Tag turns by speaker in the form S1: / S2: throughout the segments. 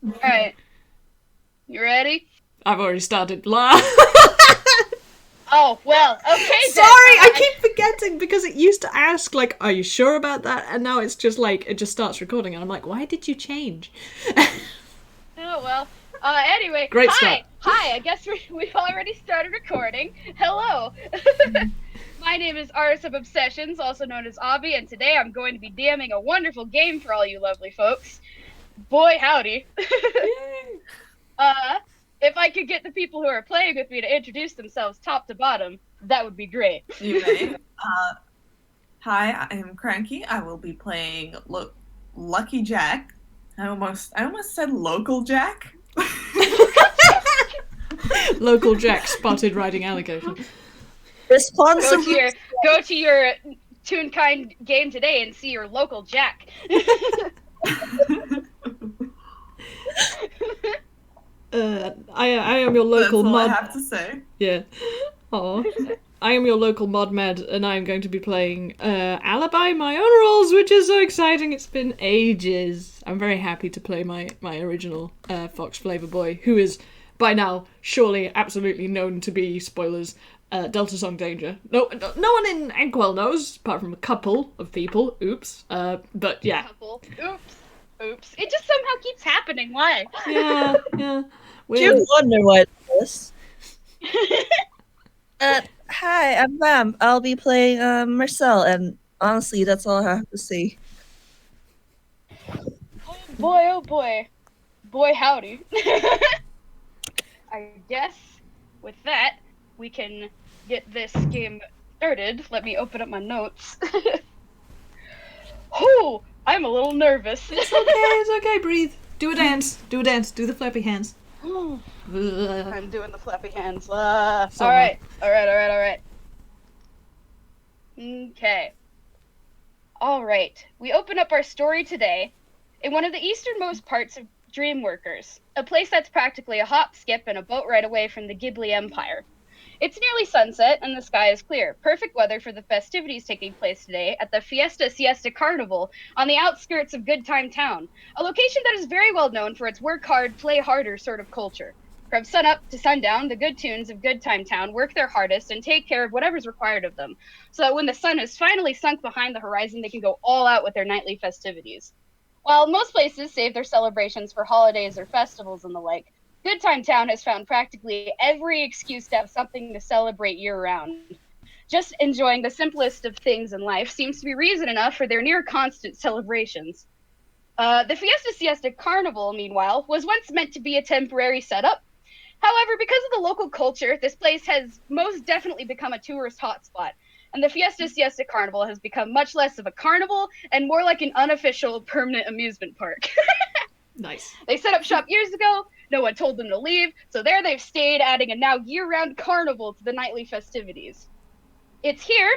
S1: Alright. You ready?
S2: I've already started. Sorry,
S1: Oh, well, okay then.
S2: I keep forgetting because it used to ask, like, are you sure about that? And now it's just like, it just starts recording and I'm like, why did you change?
S1: Oh, well. Anyway,
S2: Great start.
S1: hi, I guess we've already started recording. Hello. My name is Artist of Obsessions, also known as Obby, and today I'm going to be DMing a wonderful game for all you lovely folks. Boy, howdy.
S2: Yay.
S1: uh, if I could get the people who are playing with me to introduce themselves top to bottom, that would be great.
S3: You may. Hi, I am Cranky. I will be playing Lucky Jack. I almost said Local Jack.
S2: Local Jack spotted riding alligator.
S4: Responsible.
S1: Go to your Toonkind game today and see your local Jack.
S2: I am your local
S3: That's all
S2: mod.
S3: I have to say.
S2: Yeah. Aw. I am your local mod med, and I'm going to be playing Alibi, my own roles, which is so exciting. It's been ages. I'm very happy to play my original Fox Flavor Boy, who is by now surely absolutely known to be, spoilers, Delta Song Danger. No one in Anquel knows, apart from a couple of people. Oops. But yeah.
S1: Oops. It just somehow keeps happening. Why?
S2: Yeah.
S4: Do you wonder what it is? Hi, I'm Vamp. I'll be playing Marcel, and honestly, that's all I have to say.
S1: Oh boy. Boy, howdy. I guess with that, we can get this game started. Let me open up my notes. Oh, I'm a little nervous.
S2: It's okay, breathe. Do a dance. Do the flappy hands.
S1: I'm doing the flappy hands. Alright. Okay. Alright. We open up our story today in one of the easternmost parts of Dreamworkers, a place that's practically a hop, skip, and a boat ride away from the Ghibli Empire. It's nearly sunset, and the sky is clear. Perfect weather for the festivities taking place today at the Fiesta Siesta Carnival on the outskirts of Good Time Town, a location that is very well known for its work hard, play harder sort of culture. From sunup to sundown, the good tunes of Good Time Town work their hardest and take care of whatever's required of them, so that when the sun has finally sunk behind the horizon, they can go all out with their nightly festivities. While most places save their celebrations for holidays or festivals and the like, Good Time Town has found practically every excuse to have something to celebrate year-round. Just enjoying the simplest of things in life seems to be reason enough for their near-constant celebrations. The Fiesta Siesta Carnival, meanwhile, was once meant to be a temporary setup. However, because of the local culture, this place has most definitely become a tourist hotspot, and the Fiesta Siesta Carnival has become much less of a carnival and more like an unofficial permanent amusement park.
S2: Nice.
S1: They set up shop years ago, no one told them to leave, so there they've stayed, adding a now year-round carnival to the nightly festivities. It's here,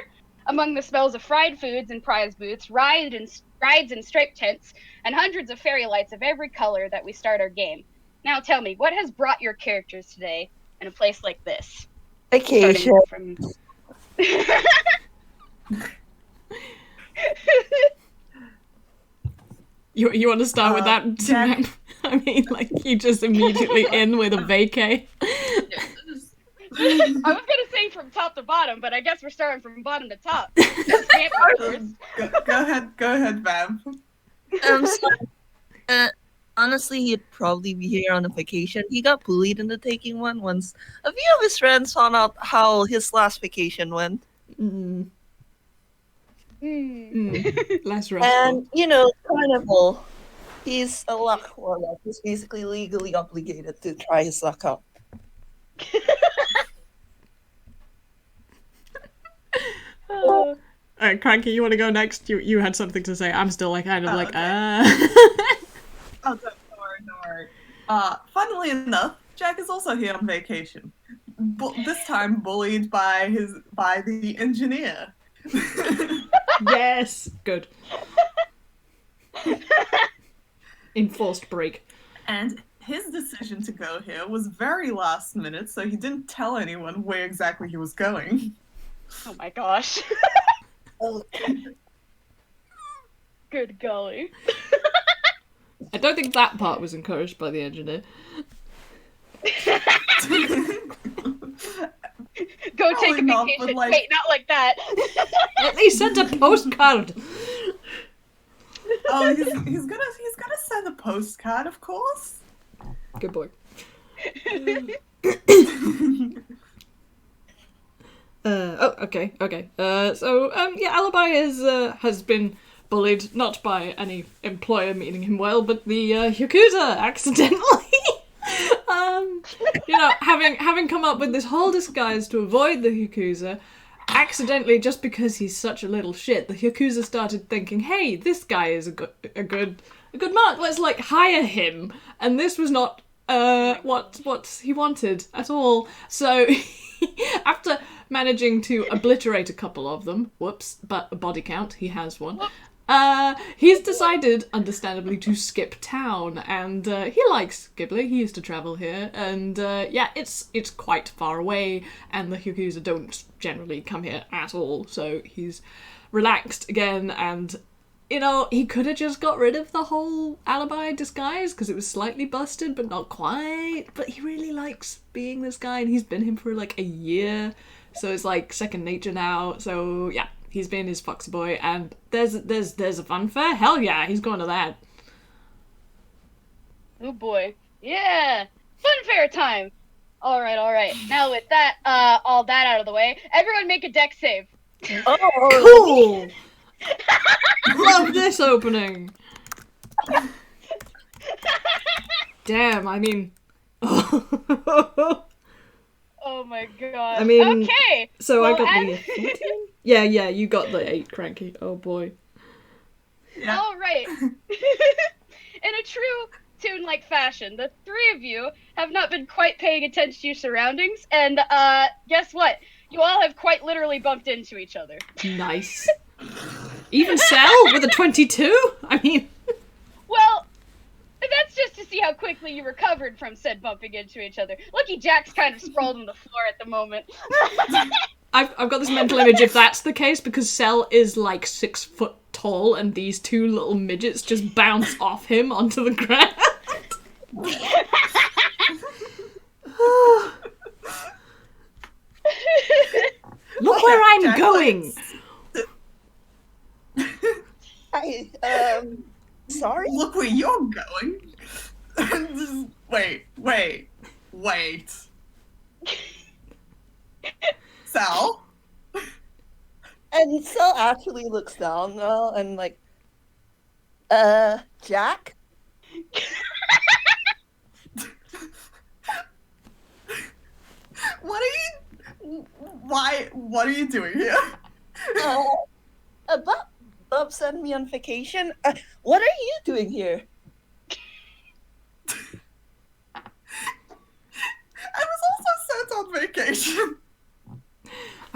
S1: among the smells of fried foods and prize booths, rides and striped tents, and hundreds of fairy lights of every color that we start our game. Now tell me, what has brought your characters today in a place like this?
S4: Vacation.
S1: From...
S2: You want to start with that?
S3: Jack.
S2: I mean, like, you just immediately in with a vacay.
S1: I was gonna say from top to bottom, but I guess we're starting from bottom to top.
S3: Go ahead, Vamp.
S4: Honestly, he'd probably be here on a vacation. He got bullied into taking one once. A few of his friends found out how his last vacation went.
S2: Less restful.
S4: And, Carnival. He's a luck warlock. He's basically legally obligated to try his luck out.
S2: Alright, Cranky, you want to go next? You had something to say. I'm still like kind of like,
S3: okay. Oh, don't worry. Funnily enough, Jack is also here on vacation. This time bullied by the engineer.
S2: Yes! Good. Enforced break.
S3: And his decision to go here was very last minute, so he didn't tell anyone where exactly he was going.
S1: Oh my gosh.
S4: Okay.
S1: Good golly.
S2: I don't think that part was encouraged by the engineer.
S1: Go take a
S3: not,
S1: vacation.
S3: but, like-
S1: Wait, not like that.
S2: They sent a postcard.
S3: Oh, he's gonna send a postcard, of course.
S2: Good boy. Okay. Alibi has been bullied, not by any employer meaning him well, but the Yakuza accidentally. Having come up with this whole disguise to avoid the Yakuza, accidentally, just because he's such a little shit, the Yakuza started thinking, hey, this guy is a good mark, let's, like, hire him. And this was not what he wanted at all. So, after managing to obliterate a couple of them, whoops, but a body count, he has one, he's decided, understandably, to skip town, and he likes Ghibli. He used to travel here, and it's quite far away, and the Yakuza don't generally come here at all, so he's relaxed again, and, you know, he could have just got rid of the whole alibi disguise, because it was slightly busted, but not quite, but he really likes being this guy, and he's been him for, like, a year, so it's, like, second nature now, so, yeah. He's been his foxy boy, and there's a fun fair? Hell yeah, he's going to that.
S1: Oh boy. Yeah! Fun fair time! Alright. Now with that, all that out of the way, everyone make a deck save.
S2: Cool! Love this opening! Damn, I mean...
S1: Oh my god.
S2: I mean...
S1: Okay!
S2: So
S1: well,
S2: I got the... 14? Yeah, you got the 8, Cranky. Oh boy.
S3: Yeah.
S1: Alright. In a true Toon-like fashion, the three of you have not been quite paying attention to your surroundings, and guess what? You all have quite literally bumped into each other.
S2: Nice. Even Sal with a 22? I mean...
S1: Well, that's just to see how quickly you recovered from said bumping into each other. Lucky Jack's kind of sprawled on the floor at the moment.
S2: I've got this mental image if that's the case, because Cell is like 6 foot tall and these two little midgets just bounce off him onto the ground. Look where I'm
S3: Jack
S2: going!
S4: Sorry?
S3: Look where you're going. Wait. Sal?
S4: And Sal actually looks down now and like, Jack?
S3: What are you doing here?
S4: Bob sent me on vacation. What are you doing here?
S3: I was also sent on vacation.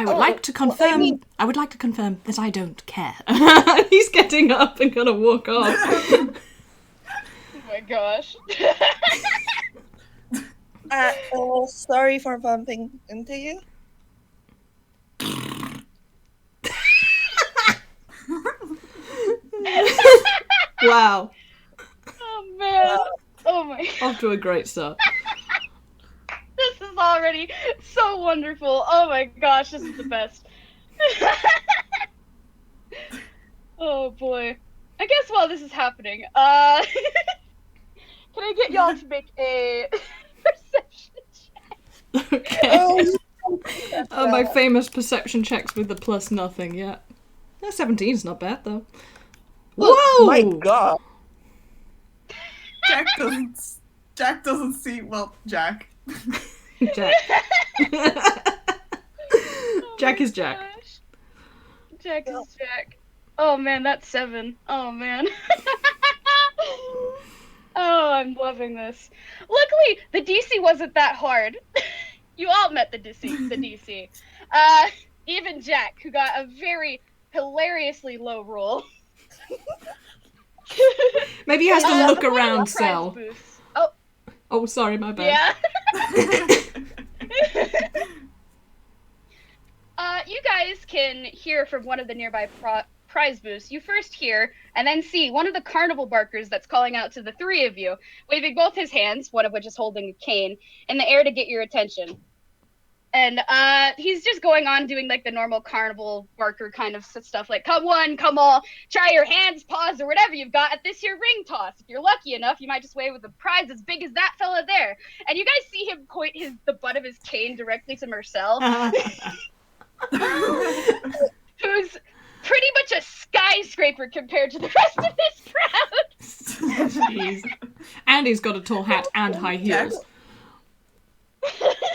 S2: I would like to confirm that I don't care. He's getting up and gonna walk off.
S1: Oh my gosh.
S4: Sorry for bumping into you.
S2: Wow.
S1: Oh man. Oh my.
S2: Off to a great start.
S1: This is already so wonderful. Oh my gosh, this is the best. Oh boy. I guess while this is happening, can I get y'all to make a perception check?
S2: Okay. My famous perception checks with the plus nothing, yeah. 17's not bad though.
S4: Oh
S2: Whoa!
S4: my god.
S3: Jack doesn't see. Well, Jack.
S2: Jack.
S1: Oh
S2: Jack
S1: my
S2: is Jack.
S1: gosh. Jack is Jack. Oh man, that's 7. Oh man. Oh, I'm loving this. Luckily, the DC wasn't that hard. You all met the DC. Even Jack, who got a very hilariously low roll.
S2: Maybe he has to look around,
S1: prize
S2: Sal.
S1: boost.
S2: Oh, sorry, my bad.
S1: Yeah. You guys can hear from one of the nearby prize boost, you first hear and then see one of the carnival barkers that's calling out to the three of you, waving both his hands, one of which is holding a cane, in the air to get your attention. And he's just going on doing like the normal carnival barker kind of stuff, like come one, come all, try your hands, paws, or whatever you've got at this here ring toss. If you're lucky enough, you might just wave with a prize as big as that fella there. And you guys see him point the butt of his cane directly to Marcel, who's pretty much a skyscraper compared to the rest of this crowd.
S2: Jeez. And he's got a tall hat and high heels.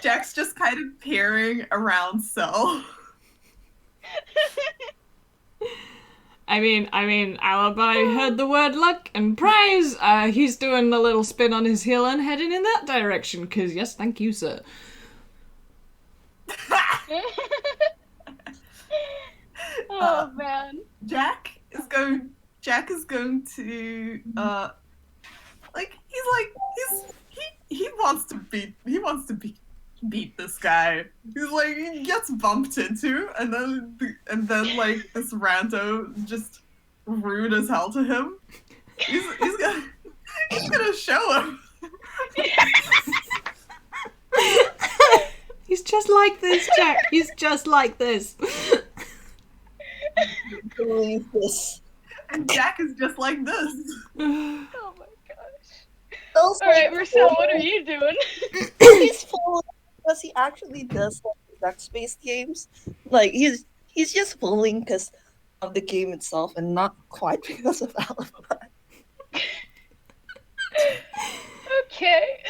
S3: Jack's just kind of peering around Cell.
S2: I mean, Alibi heard the word luck and prize. He's doing a little spin on his heel and heading in that direction, because yes, thank you, sir.
S1: Oh, man.
S3: Jack is going to he wants to beat this guy. He's like, he gets bumped into, and then like this rando just rude as hell to him. He's gonna show him.
S2: He's just like this, Jack. He's just like this.
S4: Believe this.
S3: And Jack is just like this.
S1: Oh my gosh.
S4: Also,
S1: Alright, Marcel, what are you doing?
S4: he's full because he actually does like space games. Like he's just fooling because of the game itself and not quite because of Alibi.
S1: Okay.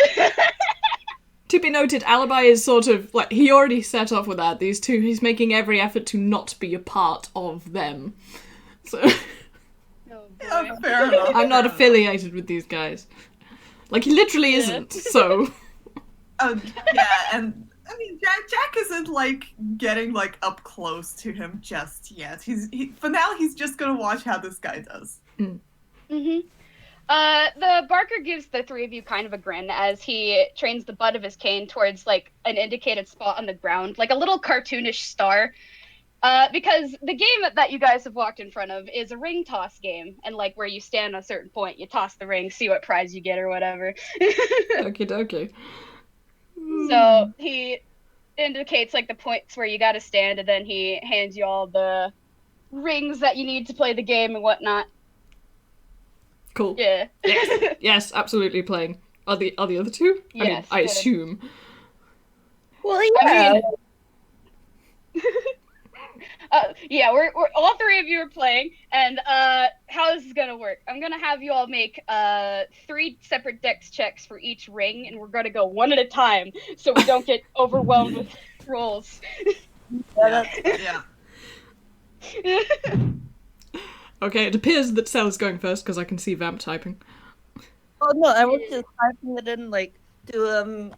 S2: To be noted, Alibi is sort of like, he already set off without these two. He's making every effort to not be a part of them. So
S1: Oh, boy.
S3: Yeah, fair enough.
S2: I'm not
S3: fair
S2: affiliated with these guys. Like, he literally isn't, so...
S3: Yeah, and I mean, Jack isn't like getting like up close to him just yet. For now, he's just gonna watch how this guy does.
S1: Mm-hmm. The barker gives the three of you kind of a grin as he trains the butt of his cane towards like an indicated spot on the ground, like a little cartoonish star. Because the game that you guys have walked in front of is a ring toss game, and like where you stand on a certain point, you toss the ring, see what prize you get or whatever.
S2: Okie dokie.
S1: So he indicates like the points where you gotta stand, and then he hands you all the rings that you need to play the game and whatnot.
S2: Cool.
S1: Yeah.
S2: Yes, absolutely playing. Are the other two?
S1: Yes,
S2: I
S1: good.
S2: assume.
S4: Well,
S1: I
S4: yeah.
S1: Yeah, we're all three of you are playing, and how this is gonna work? I'm gonna have you all make 3 separate dex checks for each ring, and we're gonna go one at a time, so we don't get overwhelmed with rolls.
S3: Yeah.
S2: Okay, it appears that Cell is going first, because I can see Vamp typing.
S4: Oh no, I was just typing it in like to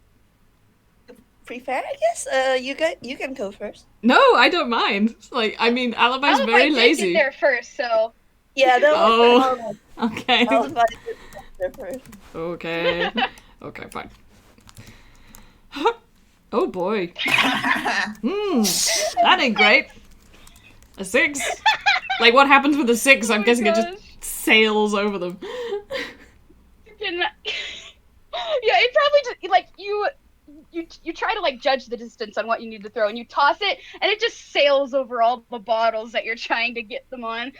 S4: prefer, I guess. You can go first.
S2: No, I don't mind. Like, I mean, Alibi's
S1: Alibi
S2: very
S1: did
S2: lazy.
S1: get there first, so
S4: Yeah, that was
S2: Okay.
S4: Alibi did there first.
S2: Okay. Okay, fine. Oh boy. That ain't great. A 6? Like, what happens with a 6? I'm
S1: my
S2: guessing it
S1: gosh.
S2: just sails over them.
S1: yeah, it probably just like you try to like judge the distance on what you need to throw, and you toss it, and it just sails over all the bottles that you're trying to get them on.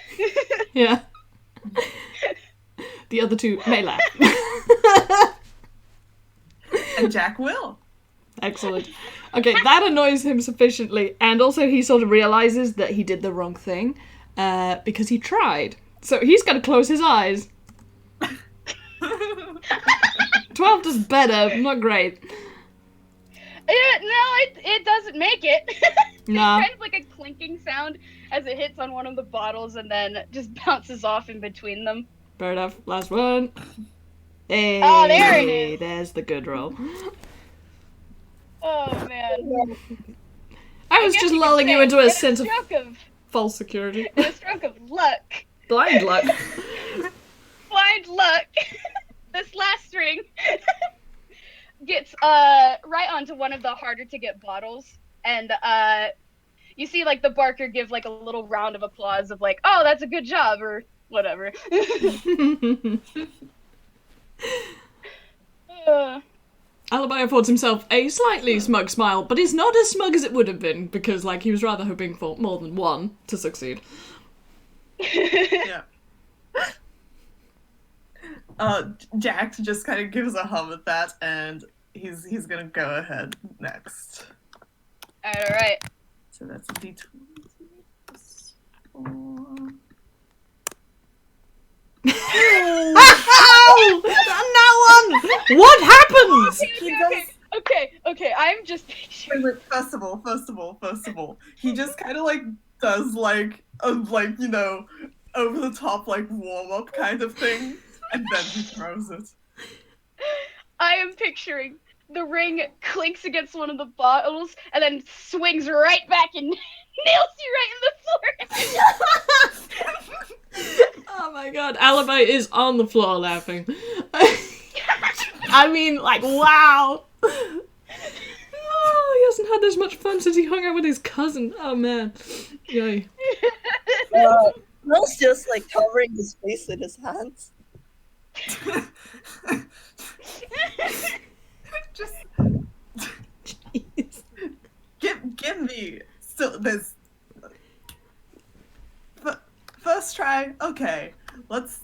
S2: Yeah. The other two may laugh.
S3: And Jack will.
S2: Excellent. Okay, that annoys him sufficiently, and also he sort of realizes that he did the wrong thing, because he tried. So he's gonna close his eyes. 12 does better, not great.
S1: Yeah, no, it doesn't make it.
S2: No.
S1: It's kind of like a clinking sound as it hits on one of the bottles and then just bounces off in between them.
S2: Fair enough. Last one. Hey,
S1: Oh, there it is.
S2: There's the good roll.
S1: Oh man.
S2: I was
S1: guess
S2: just
S1: you could
S2: lulling you
S1: say,
S2: into a
S1: in
S2: sense of
S1: stroke of
S2: false security.
S1: in a stroke of luck.
S2: Blind luck.
S1: Blind luck. This last string gets right onto one of the harder to get bottles, and you see like the Barker give like a little round of applause of like, oh, that's a good job, or whatever.
S2: Alibi affords himself a slightly smug smile, but he's not as smug as it would have been, because, like, he was rather hoping for more than one to succeed.
S3: Yeah. Jack just kind of gives a hum at that, and he's gonna go ahead next.
S1: Alright.
S3: So that's a D20. 4.
S2: Ow! That one! What happens?
S1: Okay, I'm just picturing.
S3: Wait, first of all, he just kind of like does like a you know, over the top like warm up kind of thing, and then he throws it.
S1: I am picturing the ring clinks against one of the bottles and then swings right back and nails you right in the floor.
S2: Oh my god, Alibi is on the floor laughing. I mean, like, wow! Oh, he hasn't had this much fun since he hung out with his cousin. Oh man. Yay.
S4: Mel's just like covering his face with his hands.
S3: Just
S2: Jeez.
S3: give me still this first try. Okay, let's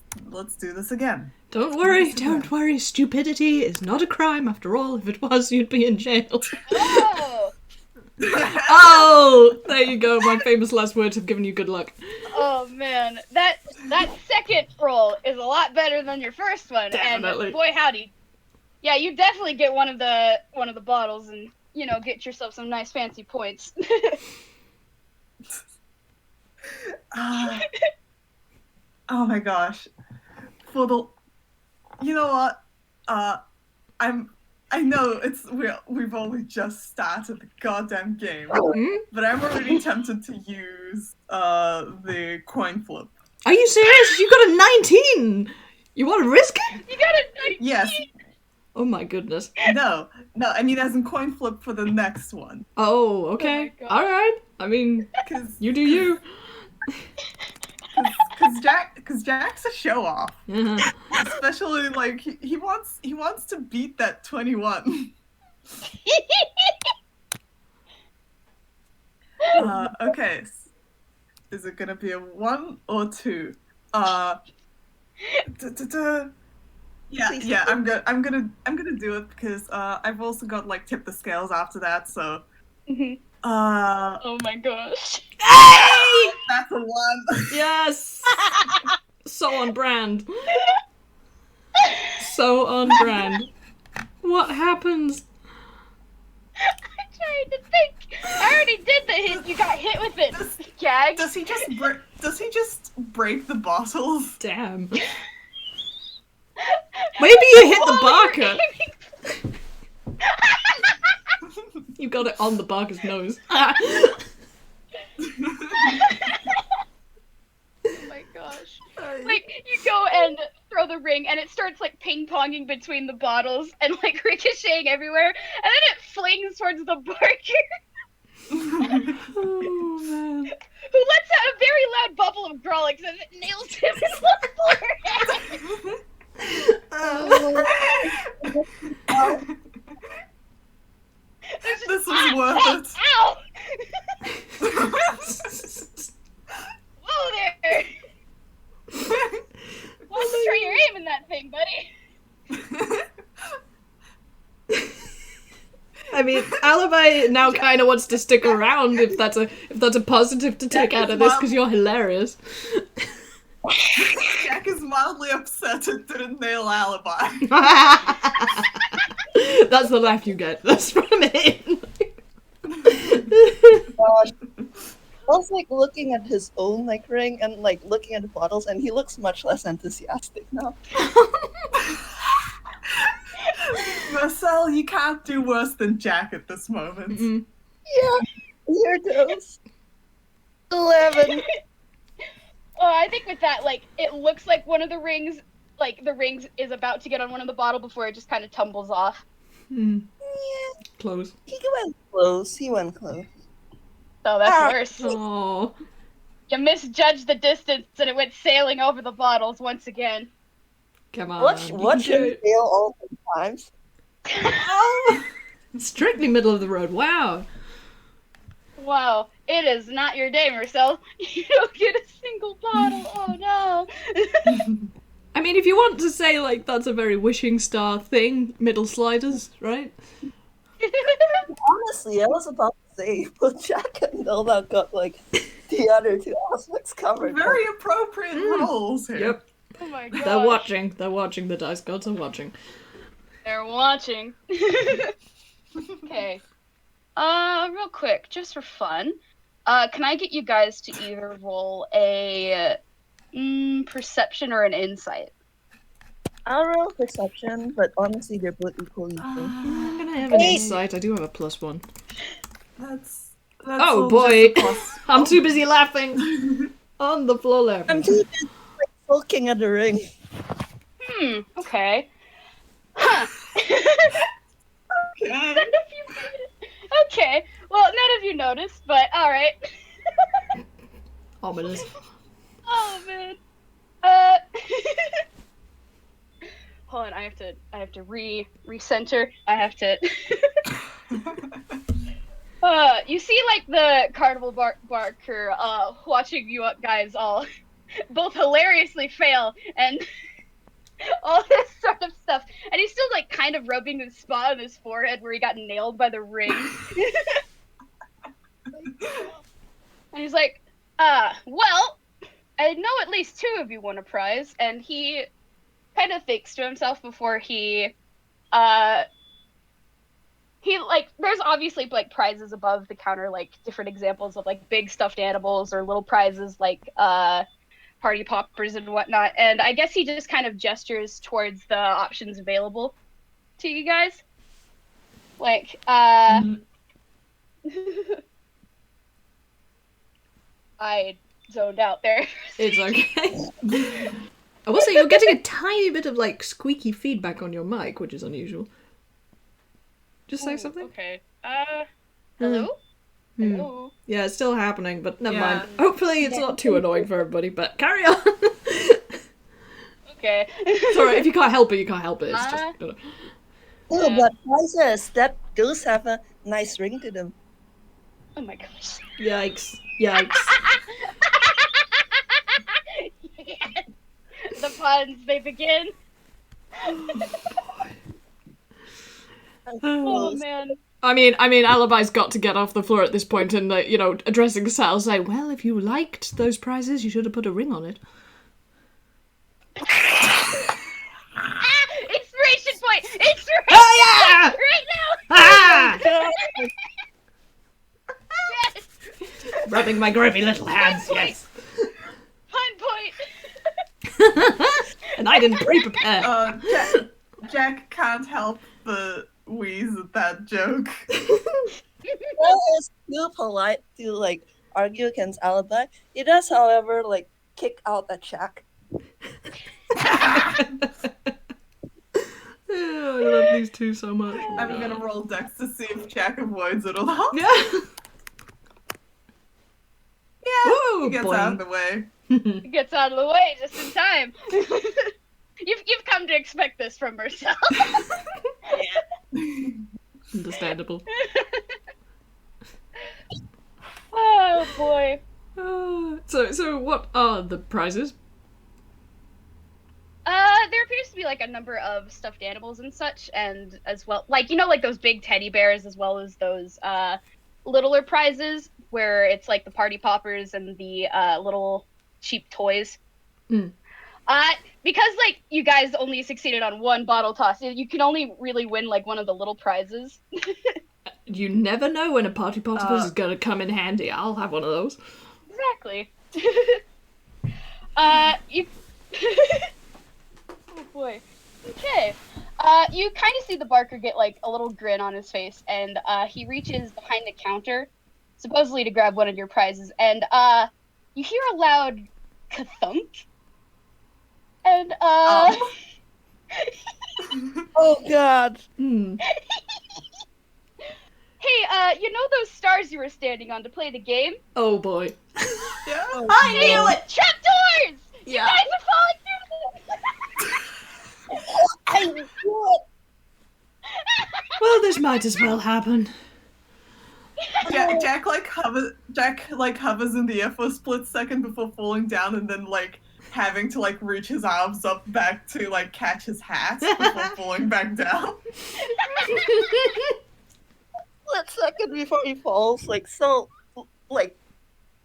S3: do this again.
S2: Don't worry. Stupidity is not a crime after all. If it was, you'd be in jail.
S1: Oh!
S2: Oh! There you go. My famous last words have given you good luck.
S1: Oh man, that second roll is a lot better than your first one.
S2: Definitely.
S1: And boy howdy. Yeah, you definitely get one of the bottles and, you know, get yourself some nice fancy points.
S3: Oh my gosh. You know what? I know we've only just started the goddamn game, but I'm already tempted to use the coin flip.
S2: Are you serious? You got a 19! You want to risk it?
S1: You got a 19!
S3: Yes.
S2: Oh my goodness.
S3: No, I mean as in coin flip for the next one.
S2: Oh, okay.
S1: Oh my God.
S2: Alright. I mean, you do you.
S3: Cause Jack's a show off.
S2: Uh-huh.
S3: Especially like he wants to beat that 21. Okay. Is it gonna be a 1 or 2? Yeah. I'm gonna do it because I've also got like tip the scales after that. So
S1: Oh my gosh.
S2: Hey!
S3: that's a 1.
S2: Yes! So on brand. So on brand. What happens?
S1: I'm trying to think. I already did the hit. You got hit with it. Gag.
S3: Does he just break the bottles?
S2: Damn. Maybe you hit the Barker. You got it on the Barker's nose.
S1: Oh my gosh. Like, you go and throw the ring, and it starts, like, ping-ponging between the bottles and, like, ricocheting everywhere, and then it flings towards the Barker,
S2: Oh, man.
S1: who lets out a very loud bubble of Grolix as it nails him in the forehead.
S3: This was worth it.
S1: Ow! Whoa there! Concentrate your aim in that thing, buddy.
S2: I mean, Alibi now kind of wants to stick around if that's a positive to take out of this, because you're hilarious.
S3: Jack is mildly upset it didn't nail Alibi.
S2: That's the laugh you get. That's from it.
S4: Gosh. I was like looking at his own like ring and like looking at the bottles, and he looks much less enthusiastic now.
S3: Marcel, you can't do worse than Jack at this moment.
S2: Mm-mm.
S4: Yeah, here goes. 11.
S1: I think with that, like, it looks like one of the rings, like, the rings is about to get on one of the bottle before it just kind of tumbles off.
S2: Mm.
S4: Yeah,
S2: Close.
S4: he went close. He went close.
S1: So that's worse.
S2: Oh.
S1: You misjudged the distance and it went sailing over the bottles once again.
S2: Come on.
S4: Watch
S2: You can do
S4: him
S2: it.
S4: fail all the times.
S2: Oh. Strictly middle of the road. Wow.
S1: Wow, it is not your day, Marcel. You don't get a single bottle. Oh no.
S2: I mean, if you want to say, like, that's a very wishing star thing, middle sliders, right?
S4: Honestly, I was about to say, but Jack and Nova got like the other two aspects covered.
S3: Very appropriate roles here.
S2: Yep.
S1: Oh my gosh.
S2: They're watching. They're watching. The dice gods are watching.
S1: They're watching. Okay. Real quick, just for fun, can I get you guys to either roll a perception or an insight?
S4: I'll roll perception, but honestly, they're both equally good.
S2: I'm gonna have an insight. I do have a +1.
S3: That's
S2: Oh
S3: all
S2: boy.
S3: just a plus.
S2: I'm too busy laughing on the floor laughing.
S4: I'm too busy like, poking at the ring.
S1: Okay. Huh. None of you made it. Okay. Well, none of you noticed, but alright.
S2: Ominous.
S1: Oh man. Hold on, I have to recenter. I have to you see like the carnival barker watching you up guys all both hilariously fail and all this sort of stuff. And he's still like kind of rubbing the spot on his forehead where he got nailed by the ring. And he's like, well, I know at least 2 of you won a prize, and he kind of thinks to himself before he like, there's obviously like prizes above the counter, like different examples of like big stuffed animals or little prizes like party poppers and whatnot. And I guess he just kind of gestures towards the options available to you guys. Like, I zoned out there.
S2: It's okay. I will say you're getting a tiny bit of like squeaky feedback on your mic, which is unusual. Just say something.
S1: Okay. Hello? Hello?
S2: Yeah, it's still happening, but never
S3: Yeah.
S2: mind. Hopefully it's not too annoying for everybody, but carry on.
S1: Okay.
S2: It's alright, if you can't help it, you can't help it. It's just, you know.
S4: Oh, but prizes that those have a nice ring to them.
S1: Oh my gosh.
S2: Yikes. Yikes.
S1: Yes. The puns, they begin. Oh man.
S2: I mean, Alibi's got to get off the floor at this point and, you know, addressing Sal, say, well, if you liked those prizes, you should have put a ring on it.
S1: Inspiration point! Inspiration
S2: Oh, yeah!
S1: point right now!
S2: Ah!
S1: Yes!
S2: Rubbing my grubby little hands,
S1: Pun point.
S2: yes.
S1: Pun point!
S2: And I didn't pre-prepare.
S3: Jack can't help but wheeze at that joke.
S4: Well, it's too polite to like argue against Alibi. He does, however, like kick out at Jack.
S2: Oh, I love these two so much.
S3: I'm gonna roll Dex to see if Jack avoids it or not.
S2: Yeah.
S3: He
S2: Woo,
S3: gets
S2: boing.
S3: out of the way.
S1: He gets out of the way just in time. You've come to expect this from Marcel.
S2: Understandable.
S1: Oh boy.
S2: So what are the prizes?
S1: There appears to be like a number of stuffed animals and such, and as well, like, you know, like those big teddy bears, as well as those littler prizes where it's like the party poppers and the little cheap toys. Because like you guys only succeeded on one bottle toss, you can only really win like one of the little prizes.
S2: You never know when a party potipus is gonna come in handy. I'll have one of those.
S1: Exactly. You. Oh boy. Okay. You kind of see the barker get like a little grin on his face, and he reaches behind the counter, supposedly to grab one of your prizes, and you hear a loud ka-thunk, and
S4: Oh God!
S1: Hey, you know those stars you were standing on to play the game?
S2: Oh boy.
S3: Yeah.
S4: Oh,
S5: I
S4: no.
S5: knew it!
S1: Trapdoors! You
S2: Yeah.
S1: guys are falling through them!
S4: I knew it.
S2: Well, this might as well happen.
S3: Jack hovers in the air for a split second before falling down, and then like having to like reach his arms up back to like catch his hat before falling back down.
S4: Split second before he falls, like so, like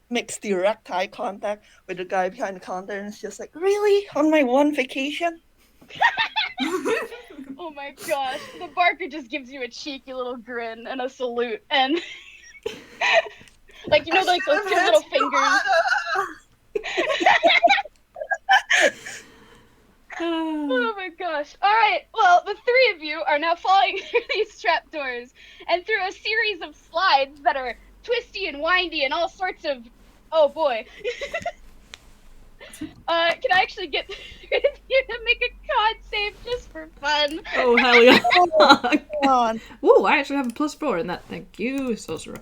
S4: makes direct eye contact with the guy behind the counter, and it's just like, really, on my one vacation?
S1: Oh my gosh, the barker just gives you a cheeky little grin and a salute, and like you know, like those two little fingers. Oh my gosh. Alright, well, the three of you are now falling through these trapdoors and through a series of slides that are twisty and windy and all sorts of. Oh boy. Can I actually get you to make a con save just for fun?
S2: Oh, hell yeah.
S4: Come on.
S2: Ooh, I actually have a +4 in that. Thank you, sorcerer.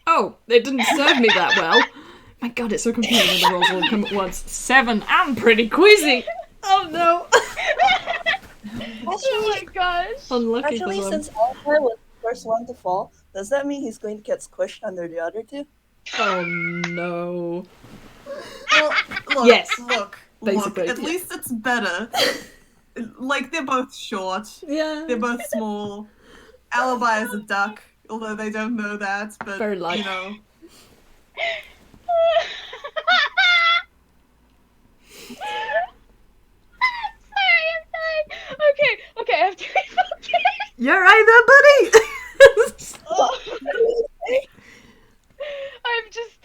S2: Oh, it didn't serve me that well. My god, it's so confusing when the rolls all come at once. 7, I'm pretty quizzy. Oh no.
S1: Oh my gosh.
S2: Unlucky
S4: Actually,
S2: for them.
S4: since Alpha was the first one to fall, does that mean he's going to get squished under the other two?
S2: Oh no.
S3: Well, look,
S2: Yes.
S3: look,
S2: Basically,
S3: at
S2: yeah.
S3: least it's better. Like, they're both short,
S2: Yeah.
S3: they're both small. Alibi is a duck, although they don't know that, but,
S2: Very light.
S3: you know.
S1: Sorry, I'm dying. Okay, I have to refocus.
S2: You're right there, buddy.
S1: I'm just.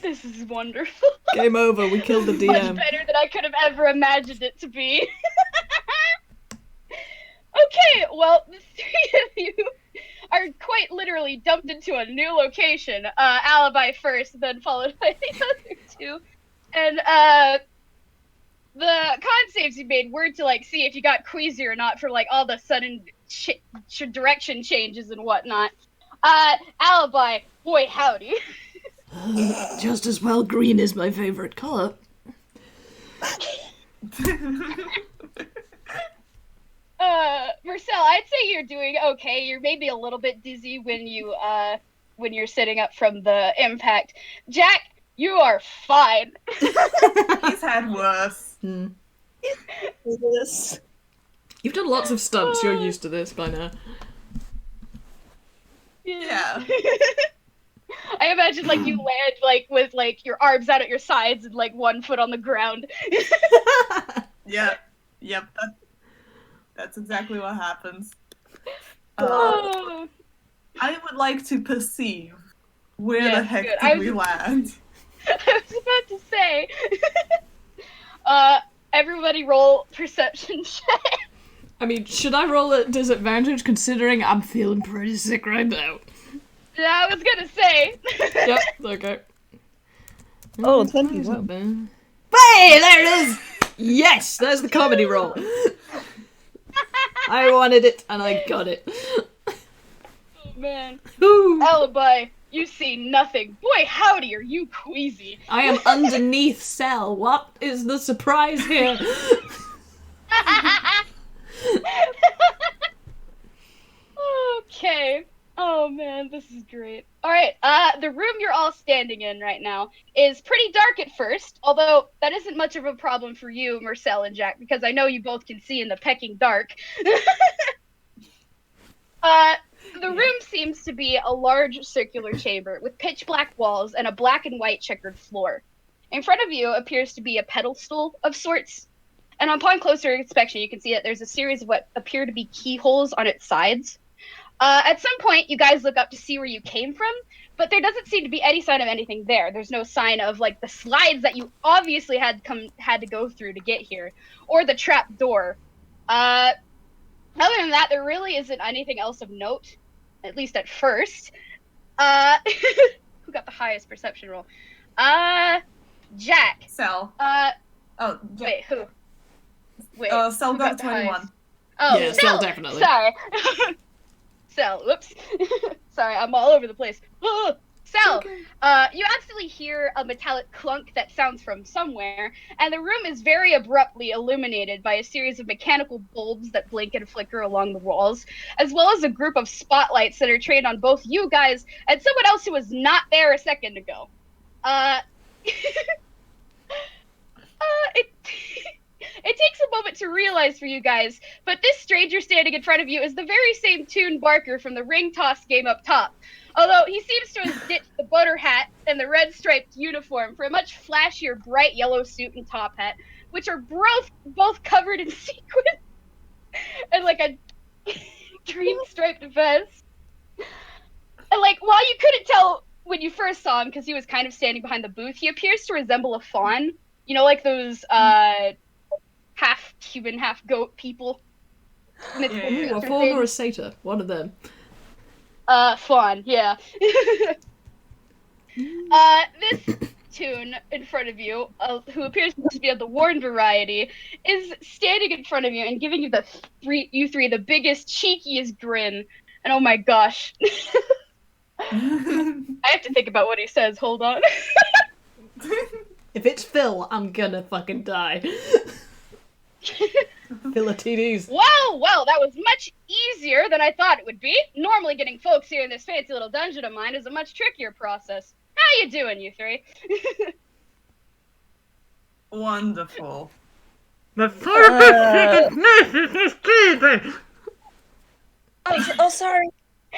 S1: This is wonderful.
S2: Game over. We killed the
S1: Much
S2: DM.
S1: better than I could have ever imagined it to be. Okay, well, the three of you are quite literally dumped into a new location. Alibi first, then followed by the other two. And the con saves you made were to like see if you got queasy or not for like all the sudden direction changes and whatnot. Alibi, boy howdy.
S2: Just as well, green is my favorite color.
S1: Marcel, I'd say you're doing okay. You're maybe a little bit dizzy when you're sitting up from the impact. Jack, you are fine.
S3: He's had worse.
S2: Hmm.
S4: This.
S2: You've done lots of stunts. You're used to this by now.
S3: Yeah.
S1: I imagine like you land like with like your arms out at your sides and like one foot on the ground.
S3: Yep. That's exactly what happens.
S1: Oh.
S3: I would like to perceive where the
S1: Yes,
S3: heck
S1: good.
S3: did we land?
S1: I was about to say. Everybody roll perception check.
S2: I mean, should I roll at disadvantage considering I'm feeling pretty sick right now?
S1: Yeah, I was gonna say.
S2: Yep, okay.
S4: Oh, 21.
S2: Hey, there it is! Yes, there's the comedy roll. I wanted it, and I got it.
S1: Oh man.
S2: Ooh.
S1: Alibi, you see nothing. Boy howdy, are you queasy.
S2: I am underneath Cell. What is the surprise here?
S1: Okay. Oh man, this is great. Alright, the room you're all standing in right now is pretty dark at first, although that isn't much of a problem for you, Marcel and Jack, because I know you both can see in the pecking dark. The room seems to be a large circular chamber with pitch black walls and a black and white checkered floor. In front of you appears to be a pedestal of sorts, and upon closer inspection you can see that there's a series of what appear to be keyholes on its sides. At some point, you guys look up to see where you came from, but there doesn't seem to be any sign of anything there. There's no sign of like the slides that you obviously had to go through to get here, or the trap door. Other than that, there really isn't anything else of note, at least at first. Who got the highest perception roll? Jack.
S3: Cell.
S1: Wait, who? Wait,
S3: Cell
S1: who
S3: got
S1: the
S3: 21.
S1: highest? Oh,
S2: Yeah, Cell, definitely.
S1: Sorry. Cell, whoops. Sorry, I'm all over the place. Cell,
S2: Okay.
S1: you absolutely hear a metallic clunk that sounds from somewhere, and the room is very abruptly illuminated by a series of mechanical bulbs that blink and flicker along the walls, as well as a group of spotlights that are trained on both you guys and someone else who was not there a second ago. It it takes a moment to realize for you guys, but this stranger standing in front of you is the very same Toon Barker from the ring toss game up top. Although he seems to have ditched the butter hat and the red striped uniform for a much flashier bright yellow suit and top hat, which are both covered in sequins and like a green striped vest. And like while you couldn't tell when you first saw him because he was kind of standing behind the booth, he appears to resemble a fawn. You know, like those half human, half goat people.
S2: Ooh, a fawn or a satyr, one of them.
S1: Fawn, yeah. This Toon in front of you, who appears to be of the worn variety, is standing in front of you and giving you three the biggest, cheekiest grin. And oh my gosh. I have to think about what he says, hold on.
S2: If it's Phil, I'm gonna fucking die. Philatides.
S1: Well, that was much easier than I thought it would be. Normally getting folks here in this fancy little dungeon of mine is a much trickier process. How you doing, you three?
S3: Wonderful.
S4: Oh, sorry.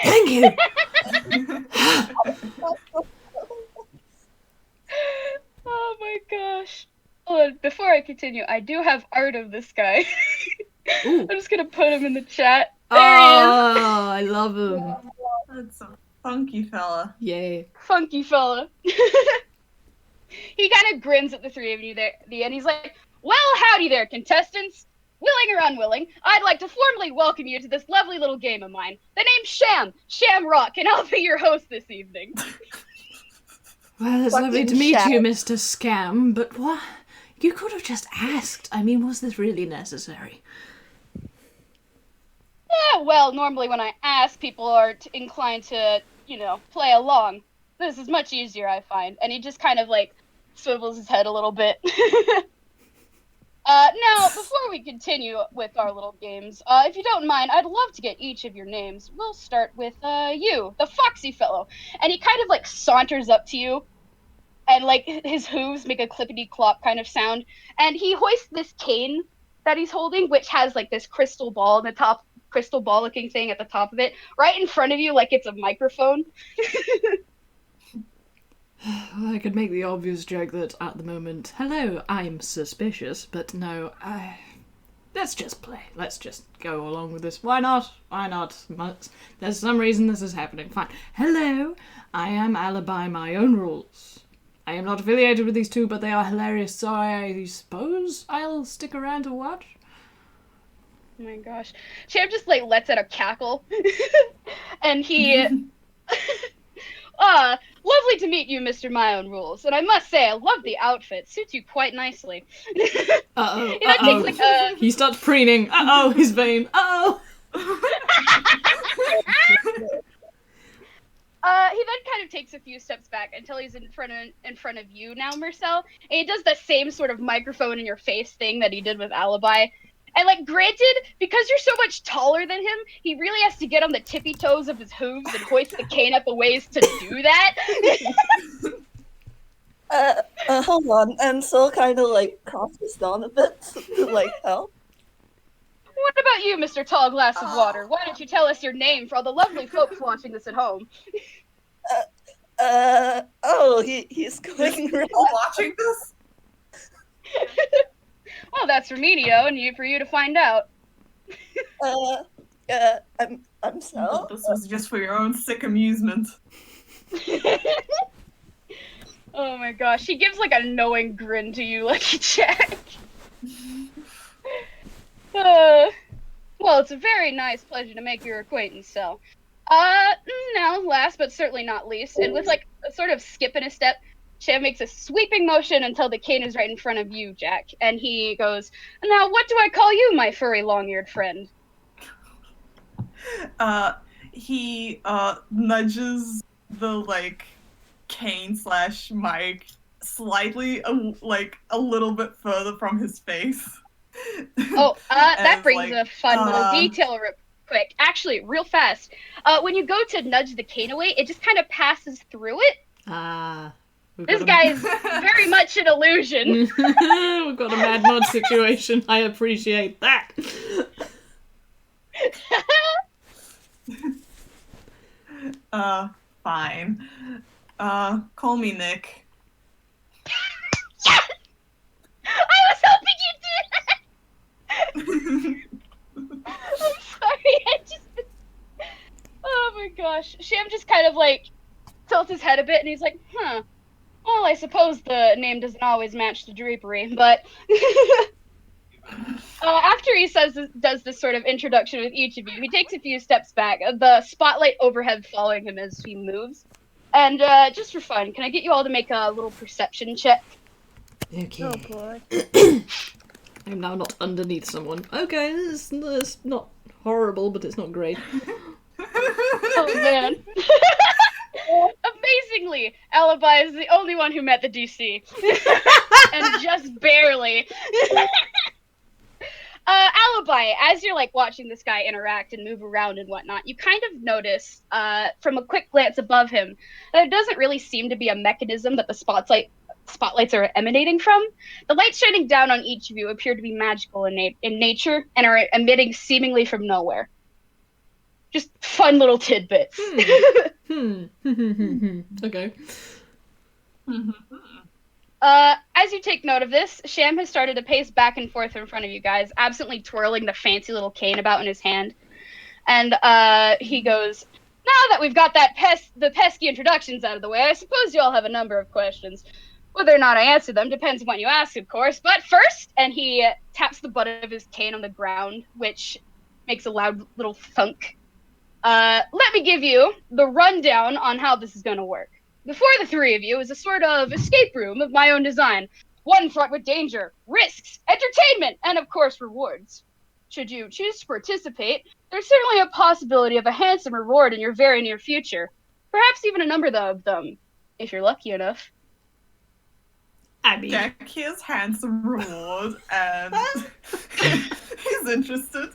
S2: Thank you.
S1: Oh my gosh. Hold on, before I continue, I do have art of this guy. I'm just gonna put him in the chat. There he
S2: Oh, I love him.
S3: That's a funky fella.
S2: Yay.
S1: Funky fella. He kind of grins at the three of you there at the end. He's like, well, howdy there, contestants. Willing or unwilling, I'd like to formally welcome you to this lovely little game of mine. The name's Shamrock, and I'll be your host this evening.
S2: Well, it's
S4: Fucking
S2: lovely to meet
S4: Sham.
S2: you, Mr. Scam, but what? You could have just asked. I mean, was this really necessary?
S1: Yeah, well, normally when I ask, people aren't inclined to, play along. This is much easier, I find. And he just kind of, swivels his head a little bit. Now, before we continue with our little games, if you don't mind, I'd love to get each of your names. We'll start with, you, the foxy fellow. And he kind of, saunters up to you, and, his hooves make a clippity-clop kind of sound. And he hoists this cane that he's holding, which has, this crystal ball in the top, crystal ball-looking thing at the top of it, right in front of you like it's a microphone.
S2: Well, I could make the obvious joke that at the moment, hello, I'm suspicious, but no, let's just play. Let's just go along with this. Why not? Why not? There's some reason this is happening. Fine. Hello, I am Alibi My Own Rules. I am not affiliated with these two, but they are hilarious, so I suppose I'll stick around to watch.
S1: Oh my gosh. Sham just lets out a cackle. And he lovely to meet you, Mr. My Own Rules. And I must say, I love the outfit. Suits you quite nicely.
S2: Uh-oh,
S1: That takes,
S2: He starts preening. Uh-oh, his vein. Uh-oh.
S1: He then kind of takes a few steps back until he's in front of you now, Marcel. And he does the same sort of microphone in your face thing that he did with Alibi. And, granted, because you're so much taller than him, he really has to get on the tippy toes of his hooves and hoist the cane up a ways to do that.
S4: Hold on. And Sol kind of, crosses down a bit to, help.
S1: What about you, Mr. Tall Glass of Water? Why don't you tell us your name for all the lovely folks watching this at home?
S4: He's going around.
S3: Watching this?
S1: Well, that's for me to know and for you to find out.
S4: I'm Sal.
S3: This was just for your own sick amusement.
S1: Oh my gosh, he gives a knowing grin to you, Lucky Jack. Well, it's a very nice pleasure to make your acquaintance, Sal. Now, last but certainly not least, and with a sort of skip in a step, Sham makes a sweeping motion until the cane is right in front of you, Jack. And he goes, now what do I call you, my furry long-eared friend?
S3: He nudges the like cane / mic slightly a little bit further from his face.
S1: Oh, that
S3: As,
S1: brings
S3: like,
S1: a fun little detail real quick. Actually, real fast. When you go to nudge the cane away, it just kind of passes through it.
S2: Ah.
S1: This guy is very much an illusion.
S2: We've got a mad mod situation. I appreciate that.
S3: Fine. Call me Nick.
S1: Yes! I was hoping you did! I'm sorry, oh my gosh. Sham just kind of like tilts his head a bit and he's like, huh. Well, I suppose the name doesn't always match the drapery, but after he does this sort of introduction with each of you, he takes a few steps back, the spotlight overhead following him as he moves. And just for fun, can I get you all to make a little perception check?
S2: Okay.
S4: Oh boy.
S2: I'm now not underneath someone. Okay, this is not horrible, but it's not great.
S1: Oh man. Amazingly, Alibi is the only one who met the DC. And just barely. Alibi, as you're like watching this guy interact and move around and whatnot, you kind of notice from a quick glance above him that there doesn't really seem to be a mechanism that the spotlights are emanating from. The lights shining down on each of you appear to be magical in nature and are emitting seemingly from nowhere. Just fun little tidbits.
S2: Okay.
S1: As you take note of this, Sham has started to pace back and forth in front of you guys, absently twirling the fancy little cane about in his hand. And he goes, now that we've got the pesky introductions out of the way, I suppose you all have a number of questions. Whether or not I answer them depends on what you ask, of course. But first, and he taps the butt of his cane on the ground, which makes a loud little thunk. Let me give you the rundown on how this is going to work. Before the three of you is a sort of escape room of my own design. One fraught with danger, risks, entertainment, and of course rewards. Should you choose to participate, there's certainly a possibility of a handsome reward in your very near future. Perhaps even a number of them, if you're lucky enough.
S2: I mean,
S3: Jack, his handsome reward, and he's interested.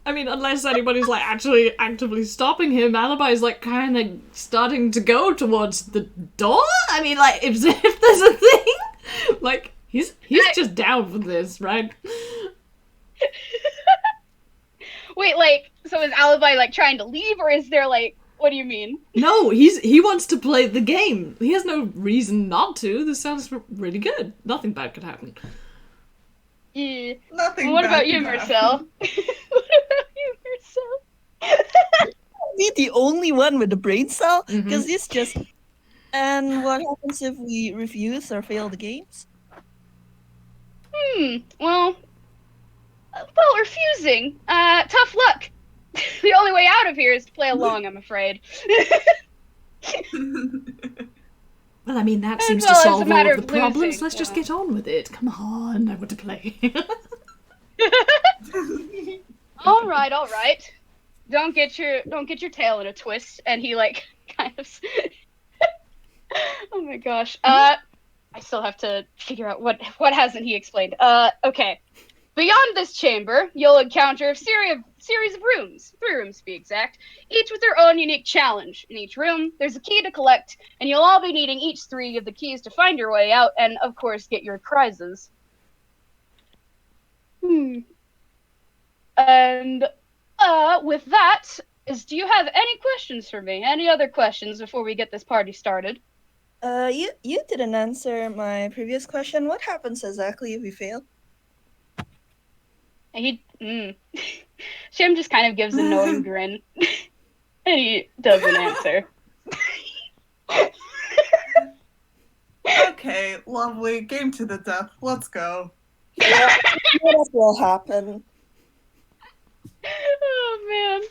S2: I mean, unless anybody's like actually actively stopping him, Alibi's like kind of starting to go towards the door. I mean, like if there's a thing, like he's just down for this, right?
S1: Wait, like, so is Alibi like trying to leave, or is there like, what do you mean?
S2: No, he wants to play the game. He has no reason not to. This sounds really good. Nothing bad could happen.
S1: Yeah.
S3: Nothing.
S1: Well, what
S3: bad
S1: about you,
S3: can
S1: Marcel?
S3: happen.
S1: What about you, Marcel?
S4: Be the only one with the brain cell?
S2: Mhm.
S4: Because it's just. And what happens if we refuse or fail the games?
S1: Well, refusing. Tough luck. The only way out of here is to play along, I'm afraid.
S2: Well, I mean, that
S1: As
S2: seems
S1: well
S2: to
S1: as a
S2: solve all
S1: matter
S2: of the
S1: of
S2: problems.
S1: losing,
S2: Let's just
S1: yeah.
S2: get on with it. Come on, I want to play.
S1: All right. Don't get your tail in a twist. And he like kind of. Oh my gosh. I still have to figure out what hasn't he explained. Okay. Beyond this chamber, you'll encounter a series of rooms, 3 rooms to be exact, each with their own unique challenge. In each room, there's a key to collect, and you'll all be needing each 3 of the keys to find your way out, and of course, get your prizes. And with that, do you have any questions for me? Any other questions before we get this party started?
S4: You didn't answer my previous question. What happens exactly if we fail?
S1: And Shim just kind of gives a knowing grin, and he doesn't answer.
S3: Okay, lovely. Game to the death. Let's go.
S4: Yeah, what will happen?
S1: Oh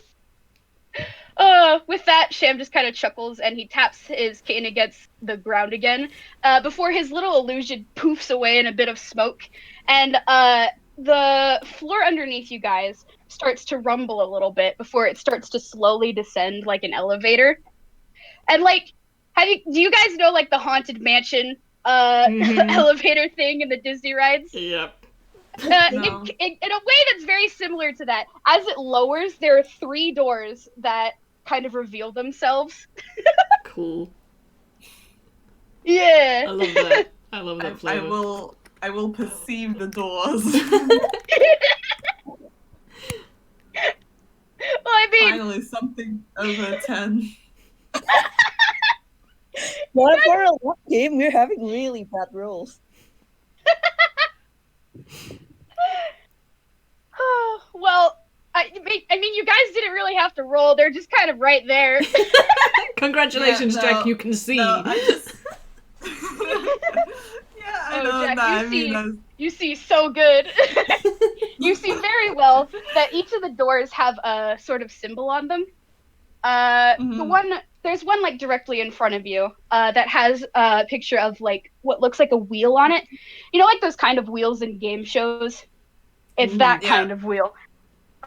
S1: man. With that, Sham just kind of chuckles and he taps his cane against the ground again, before his little illusion poofs away in a bit of smoke, and the floor underneath you guys starts to rumble a little bit before it starts to slowly descend like an elevator. And like, do you guys know like the Haunted Mansion elevator thing in the Disney rides?
S2: Yep.
S3: No.
S1: In a way that's very similar to that. As it lowers, there are 3 doors that kind of reveal themselves.
S2: Cool.
S1: Yeah.
S2: I love that. I love that flavor.
S3: I will perceive the doors.
S1: Well, I mean,
S3: Finally, something over 10.
S4: But for a lap game, we're having really bad rolls.
S1: well, I mean, you guys didn't really have to roll. They're just kind of right there.
S2: Congratulations,
S3: Yeah,
S2: Jack, you can see.
S3: No, I just... yeah, I know
S1: Jack,
S3: that.
S1: you see so good. You see very well that each of the doors have a sort of symbol on them. There's one like directly in front of you that has a picture of like what looks like a wheel on it. You know, like those kind of wheels in game shows? It's that kind of wheel.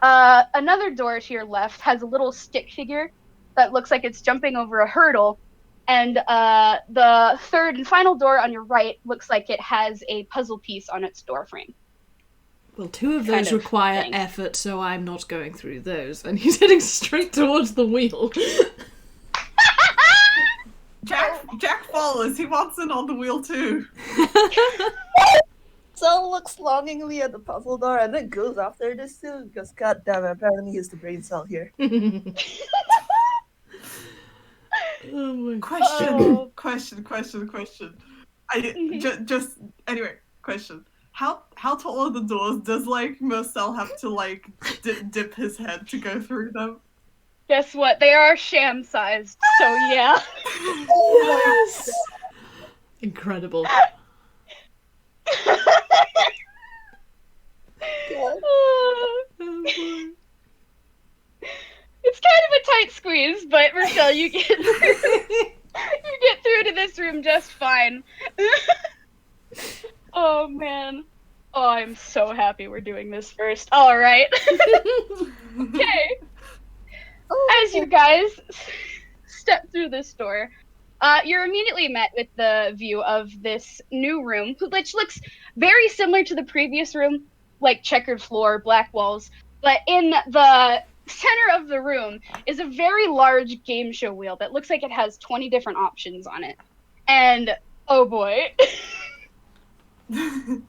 S1: Another door to your left has a little stick figure that looks like it's jumping over a hurdle. And the third and final door on your right looks like it has a puzzle piece on its door frame.
S2: Well, 2 of those require effort, so I'm not going through those. And he's heading straight towards the wheel.
S3: Jack follows. He wants in on the wheel too.
S4: So looks longingly at the puzzle door and then goes after this too, because goddamn, apparently he's the brain cell here.
S2: Oh my
S3: Question. Anyway, question. How tall are the doors? Does like Marcel have to like dip his head to go through them?
S1: Guess what? They are sham sized, so yeah.
S2: Yes! Incredible.
S1: Oh, boy. It's kind of a tight squeeze, but Rochelle, you get through to this room just fine. Oh man. Oh, I'm so happy we're doing this first. All right. Okay. As you guys step through this door, you're immediately met with the view of this new room, which looks very similar to the previous room, like checkered floor, black walls. But in the center of the room is a very large game show wheel that looks like it has 20 different options on it. And, oh boy. You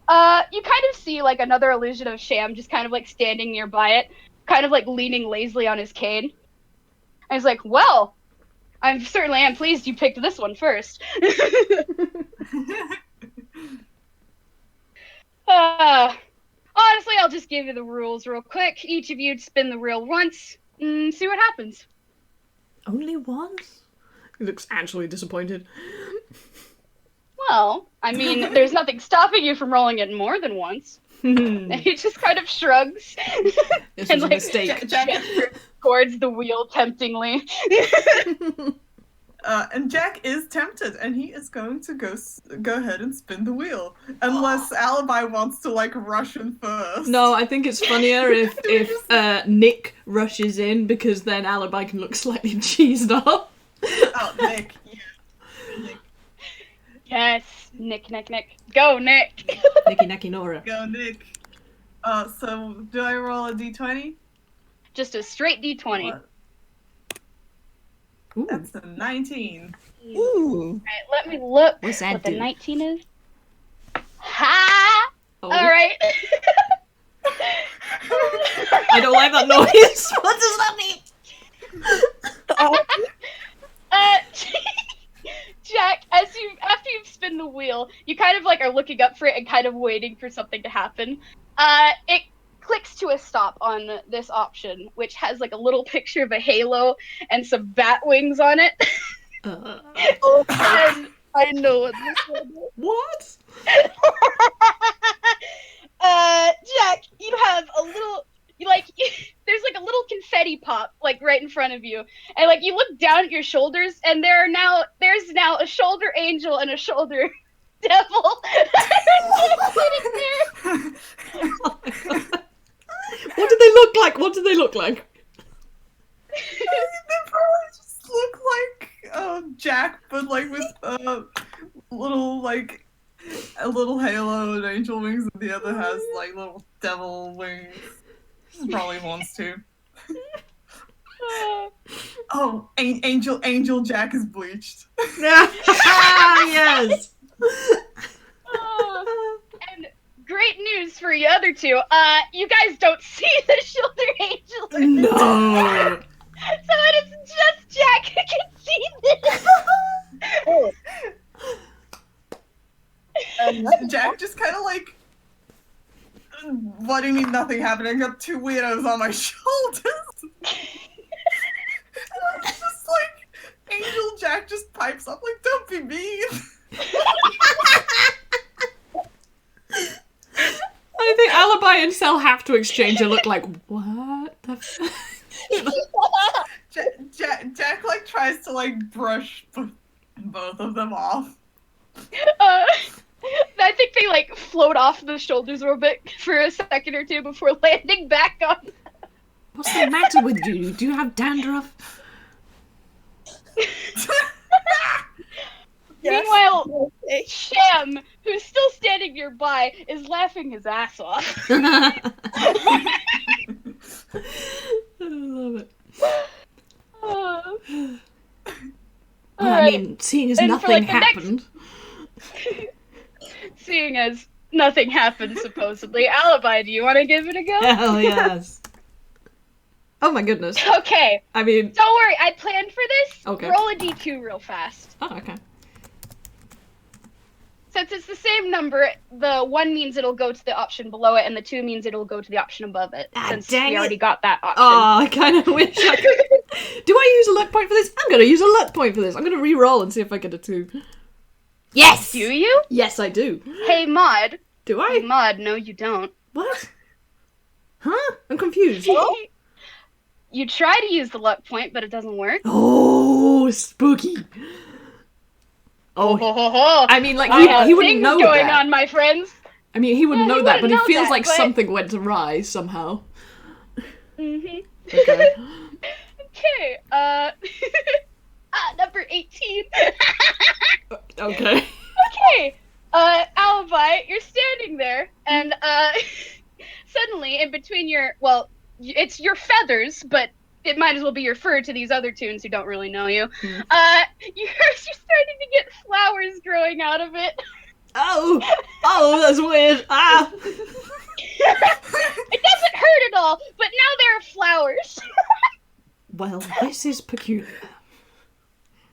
S1: kind of see like another illusion of Sham just kind of like standing nearby it, kind of like leaning lazily on his cane. And he's like, well, I certainly am pleased you picked this one first. Honestly, I'll just give you the rules real quick. Each of you spin the wheel once and see what happens.
S2: Only once? He looks actually disappointed.
S1: Well, I mean, there's nothing stopping you from rolling it more than once. And he just kind of shrugs.
S2: This
S1: and
S2: was a mistake.
S1: Gestures towards the wheel temptingly.
S3: And Jack is tempted, and he is going to go ahead and spin the wheel, unless Alibi wants to like rush in first.
S2: No, I think it's funnier if Nick rushes in, because then Alibi can look slightly cheesed up.
S3: Oh, Nick.
S1: Yes, Nick. Go, Nick.
S2: Nicky Nora.
S3: Go, Nick. So do I roll a d20?
S1: Just a straight d20.
S3: What?
S2: Ooh.
S3: That's a 19.
S4: Ooh.
S1: Alright, let me look
S2: What's that
S1: what the
S2: do?
S1: 19 is. Ha!
S2: Oh.
S1: Alright.
S2: I don't like that noise. What does that mean?
S1: Jack, after you've spun the wheel, you kind of like are looking up for it and kind of waiting for something to happen. It clicks to a stop on this option, which has like a little picture of a halo and some bat wings on it.
S4: Oh, I know what this one is.
S2: What?
S1: Jack, you have a little, there's like a little confetti pop like right in front of you, and like you look down at your shoulders, and there's now a shoulder angel and a shoulder devil sitting there.
S2: they look like?
S3: They probably just look like Jack, but like with little like a little halo and angel wings, and the other has like little devil wings. Probably wants to. Oh, Angel Jack is bleached.
S2: Yes.
S1: And great news for you other two. You guys don't see the shoulder angel.
S2: No.
S1: So it is just Jack who can see this.
S4: Oh.
S3: Jack just kind of like, what do you mean nothing happened? I got two weirdos on my shoulders. And I'm just like, Angel Jack just pipes up like, don't be mean.
S2: I think Alibi and Cell have to exchange a look like, what the fuck?
S3: Jack like tries to like brush both of them off.
S1: I think they like float off the shoulders a little bit for a second or two before landing back on.
S2: What's the matter with you? Do you have dandruff?
S4: Yes.
S1: Meanwhile,
S4: Okay.
S1: Sham, who's still standing nearby, is laughing his ass off.
S2: I love it. Well, I
S1: Alright.
S2: mean, seeing as
S1: And for,
S2: nothing
S1: like, the next-
S2: happened.
S1: Seeing as nothing happened, supposedly. Alibi, do you want to give it a go?
S2: Hell yes. Oh my goodness.
S1: Okay,
S2: I mean,
S1: don't worry, I planned for this.
S2: Okay.
S1: Roll a d2 real fast.
S2: oh, okay.
S1: Since it's the same number, the 1 means it'll go to the option below it, and the 2 means it'll go to the option above it.
S2: Ah,
S1: Since
S2: dang
S1: we
S2: it.
S1: already got that option.
S2: Oh, I kind of wish I could. Do I use a luck point for this? I'm going to use a luck point for this. I'm going to re-roll and see if I get a 2. Yes!
S1: Do you?
S2: Yes, I do.
S1: Hey, Mod.
S2: Do
S1: Hey,
S2: I?
S1: Mod, no you don't.
S2: What? Huh? I'm confused.
S1: You try to use the luck point, but it doesn't work.
S2: Oh, spooky. Oh,
S1: Ho, ho, ho.
S2: I mean, like,
S1: I have
S2: he wouldn't
S1: things
S2: know
S1: going
S2: that.
S1: on, my friends.
S2: I mean, he wouldn't
S1: Yeah,
S2: know
S1: he
S2: that, but
S1: wouldn't
S2: he
S1: know
S2: feels
S1: that,
S2: like
S1: but-
S2: something went awry somehow.
S1: Mm-hmm.
S2: Okay.
S1: Okay, number 18.
S2: Okay.
S1: Okay, Alibi, you're standing there, and, suddenly, in between your, well, it's your feathers, but it might as well be your fur to these other tunes who don't really know you.
S2: Hmm.
S1: You're starting to get flowers growing out of it.
S2: Oh, that's weird. Ah.
S1: It doesn't hurt at all, but now there are flowers.
S2: Well, this is peculiar.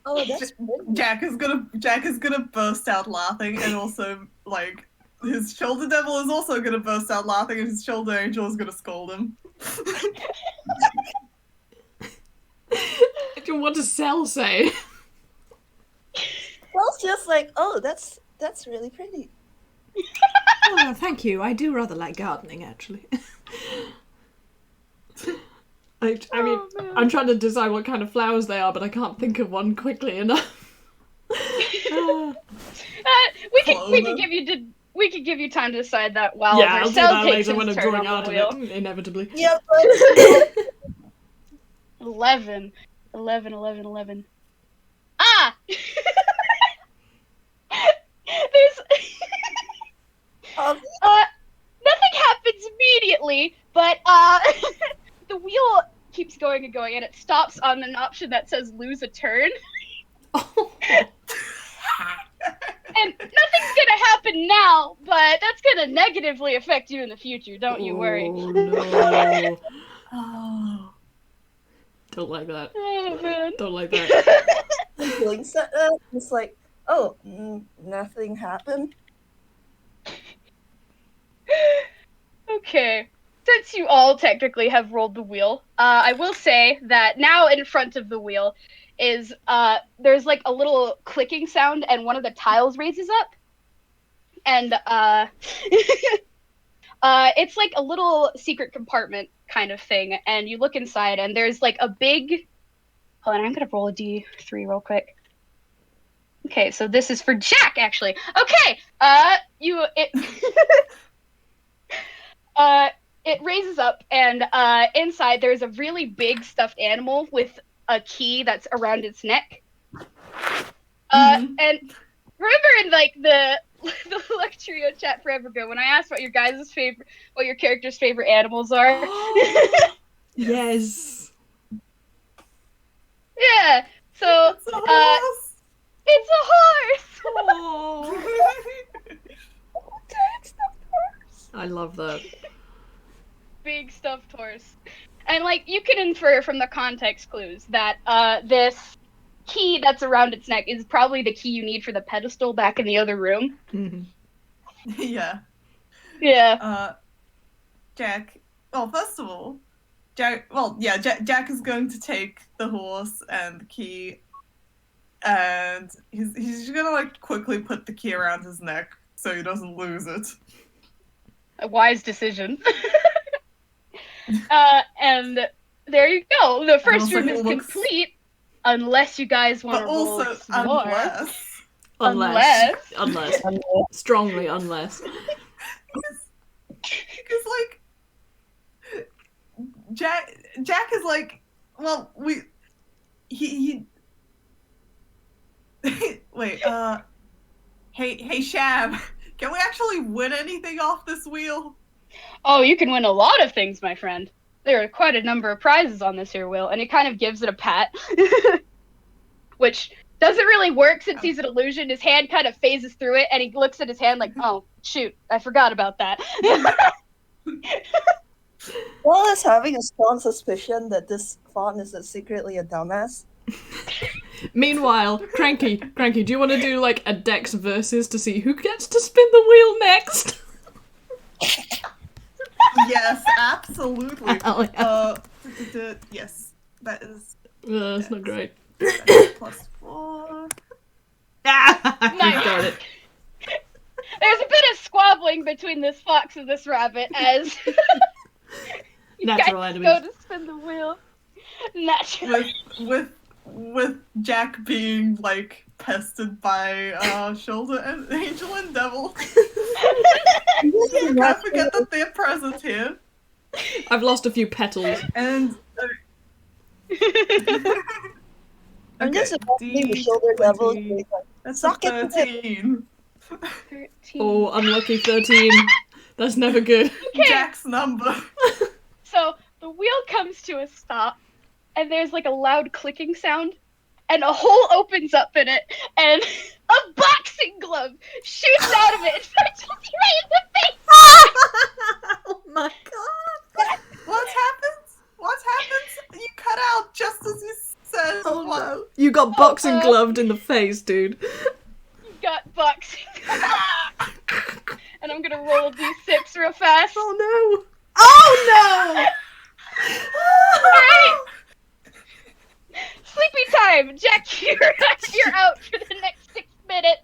S4: Oh, that's pretty.
S3: Jack is gonna burst out laughing, and also like his shoulder devil is also gonna burst out laughing, and his shoulder angel is gonna scold him.
S2: What does Cell say?
S4: Well, it's just like, oh, that's really pretty.
S2: Oh, thank you. I do rather like gardening, actually. I mean,
S1: Oh, man.
S2: I'm trying to decide what kind of flowers they are, but I can't think of one quickly enough.
S1: We could
S3: Clover.
S1: give you time to decide that while
S2: Yeah, I'll do
S1: Marcel
S2: that
S1: takes
S2: later when
S1: his
S2: I'm
S1: turn
S2: drawing
S1: on
S2: out
S1: the
S2: of
S1: wheel.
S2: it, inevitably.
S4: Yep.
S1: 11. Ah! There's nothing happens immediately, but the wheel keeps going and going, and it stops on an option that says lose a turn.
S2: Oh.
S1: And nothing's gonna happen now, but that's gonna negatively affect you in the future, don't you worry.
S2: Oh, no.
S3: Oh.
S2: Don't like that.
S1: Oh, man.
S2: Don't like that.
S4: I'm feeling set up. It's like, oh, nothing happened.
S1: Okay. Since you all technically have rolled the wheel, I will say that now in front of the wheel is there's like a little clicking sound, and one of the tiles raises up, and it's like a little secret compartment kind of thing, and you look inside, and there's like a big. Hold on, I'm gonna roll a d3 real quick. Okay, so this is for Jack, actually. Okay, it raises up, and inside there's a really big stuffed animal with a key that's around its neck. And remember in like the Lectrio chat forever ago when I asked what your character's favorite animals are?
S2: Yes.
S1: Yeah. So
S3: It's a horse.
S1: it's a horse.
S2: Oh,
S4: That's the first.
S2: I love that.
S1: Big stuffed horse. And like you can infer from the context clues that this key that's around its neck is probably the key you need for the pedestal back in the other room.
S3: Yeah.
S1: Yeah.
S3: Jack. Well, first of all, Jack is going to take the horse and the key, and he's gonna like quickly put the key around his neck so he doesn't lose it.
S1: A wise decision. And there you go. The first
S3: also
S1: room is complete, unless you guys want
S3: But
S1: to roll
S3: also,
S1: some more.
S3: unless
S2: Unless. Strongly unless.
S3: because like Jack is like, well, he wait, hey Shab, can we actually win anything off this wheel?
S1: Oh, you can win a lot of things, my friend. There are quite a number of prizes on this here wheel, and he kind of gives it a pat. Which doesn't really work since he's an illusion. His hand kind of phases through it, and he looks at his hand like, oh, shoot, I forgot about that.
S4: Well, is having a strong suspicion that this fawn is secretly a dumbass.
S2: Meanwhile, Cranky, do you want to do like a Dex versus to see who gets to spin the wheel next?
S3: Yes, absolutely.
S2: Oh, yeah.
S3: Yes, that is
S2: That's not great.
S3: +4.
S2: You've got it.
S1: There's a bit of squabbling between this fox and this rabbit as you
S2: Natural
S1: guys
S2: enemies.
S1: go to spin the wheel. Natural.
S3: with Jack being like pestered by Shoulder and Angel and Devil. Can't forget that they're present here.
S2: I've lost a few petals.
S3: And
S4: I'm just
S3: okay,
S4: imagining the shoulder devil.
S3: D20.
S4: Like,
S3: That's
S4: Suck
S3: a
S4: it.
S3: 13.
S1: 13.
S2: Oh, unlucky 13. That's never good.
S1: Okay.
S3: Jack's number.
S1: So the wheel comes to a stop, and there's like a loud clicking sound, and a hole opens up in it, and a boxing glove shoots out of it and starts you right in the face.
S2: Oh my god.
S3: What happens? What happens? You cut out just as you said.
S2: Oh
S3: what?
S2: no. You got boxing gloved in the face, dude.
S1: You got boxing. And I'm gonna roll a d6 real fast.
S2: Oh no. Oh no!
S1: Alright! Sleepy time! Jack, you're out for the next 6 minutes.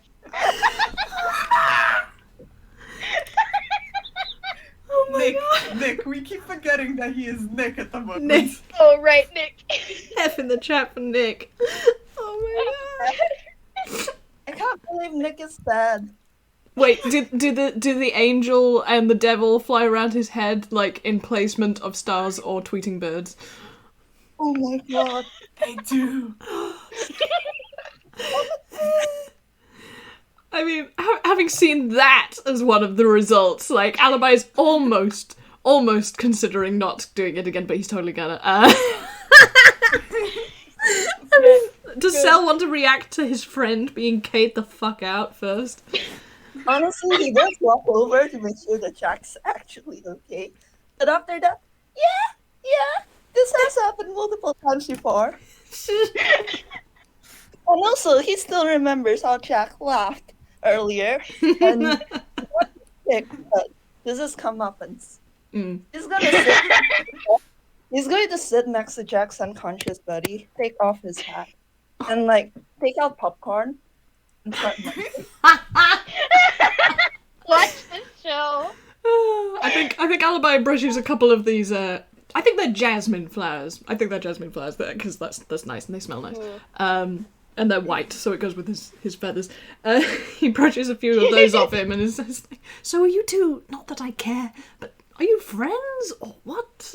S2: Oh my
S3: Nick,
S2: god.
S3: Nick, we keep forgetting that he is Nick at the moment.
S2: Nick.
S1: Oh, right, Nick.
S2: F in the chat for Nick. Oh my god.
S4: I can't believe Nick is dead.
S2: Wait, did the angel and the devil fly around his head like in placement of stars or tweeting birds?
S4: Oh my god.
S3: They do.
S2: I mean, having seen that as one of the results, like Alibi is almost considering not doing it again, but he's totally gonna. I mean, does Cell want to react to his friend being Kate the fuck out first?
S4: Honestly, he does walk over to make sure that Jack's actually okay. But after that, yeah, this has happened multiple times before. And also, he still remembers how Jack laughed earlier. And but this is comeuppance. He's going to sit next to Jack's unconscious buddy, take off his hat, and like take out popcorn and start munching.
S1: Watch this show.
S2: I think Alibi brushes a couple of these. I think they're jasmine flowers. Because that's nice and they smell nice. And they're white, so it goes with his feathers. He brushes a few of those off him and is like, "So are you two? Not that I care, but Are you friends or what?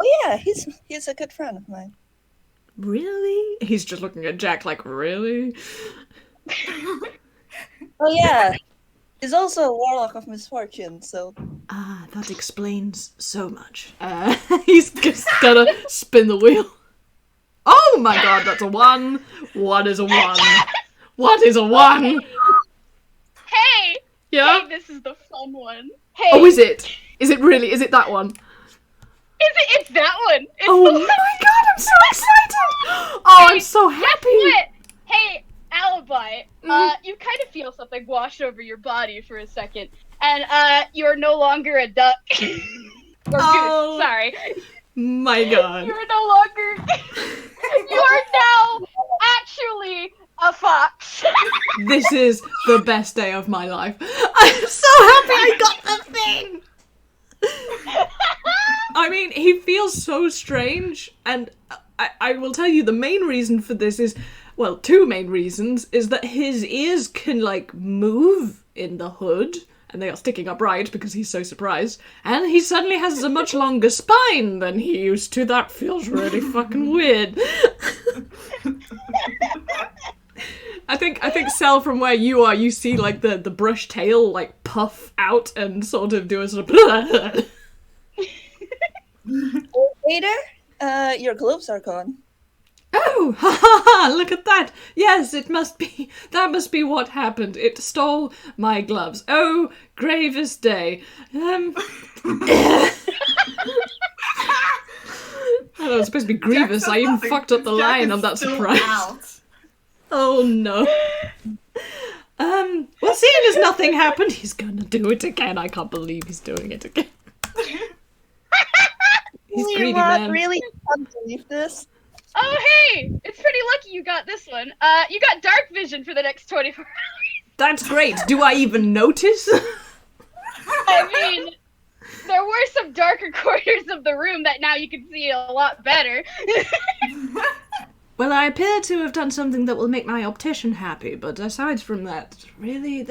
S4: Oh yeah, he's a good friend of mine.
S2: Really? He's just looking at Jack like, really?
S4: Oh yeah, he's also a warlock of misfortune, so...
S2: Ah, that explains so much. He's just gonna spin the wheel. Oh my god, that's a 1. What is a 1? What is a 1?
S1: Hey!
S2: Yeah?
S1: Hey, this is the fun one. Hey!
S2: Oh, is it? Is it really? Is it that one?
S1: It's that one! It's
S2: Oh
S1: the
S2: my
S1: one.
S2: god, I'm so excited! Oh, I'm so
S1: Guess
S2: happy!
S1: what? Hey, Alibi,
S2: Mm.
S1: you kind of feel something wash over your body for a second, and you're no longer a duck. Or
S2: Oh.
S1: goose, sorry.
S2: My god.
S1: You're no longer... You are now actually a fox.
S2: This is the best day of my life. I'm so happy I got the thing! I mean, he feels so strange, and I will tell you the main reason for this is, well, 2 main reasons, is that his ears can, like, move in the hood, and they are sticking upright because he's so surprised, and he suddenly has a much longer spine than he used to. That feels really fucking weird. I think Sel, from where you are, you see, like, the brush tail, like, puff out and sort of do a sort of...
S4: Vader, your gloves are gone.
S2: Oh, ha ha ha, look at that. Yes, that must be what happened. It stole my gloves. Oh, gravest day. I thought it was supposed to be grievous.
S3: Jack
S2: I even
S3: said
S2: fucked up the
S3: nothing. Jack
S2: line
S3: is
S2: of that
S3: still
S2: surprise.
S3: out.
S2: Oh no. Well, seeing as nothing happened, he's gonna do it again. I can't believe he's doing it again. He's greedy, man.
S4: Really can't believe this.
S1: Oh, hey! It's pretty lucky you got this one. You got dark vision for the next 24 hours.
S2: That's great. Do I even notice?
S1: I mean, there were some darker corners of the room that now you can see a lot better.
S2: Well, I appear to have done something that will make my optician happy, but aside from that, really,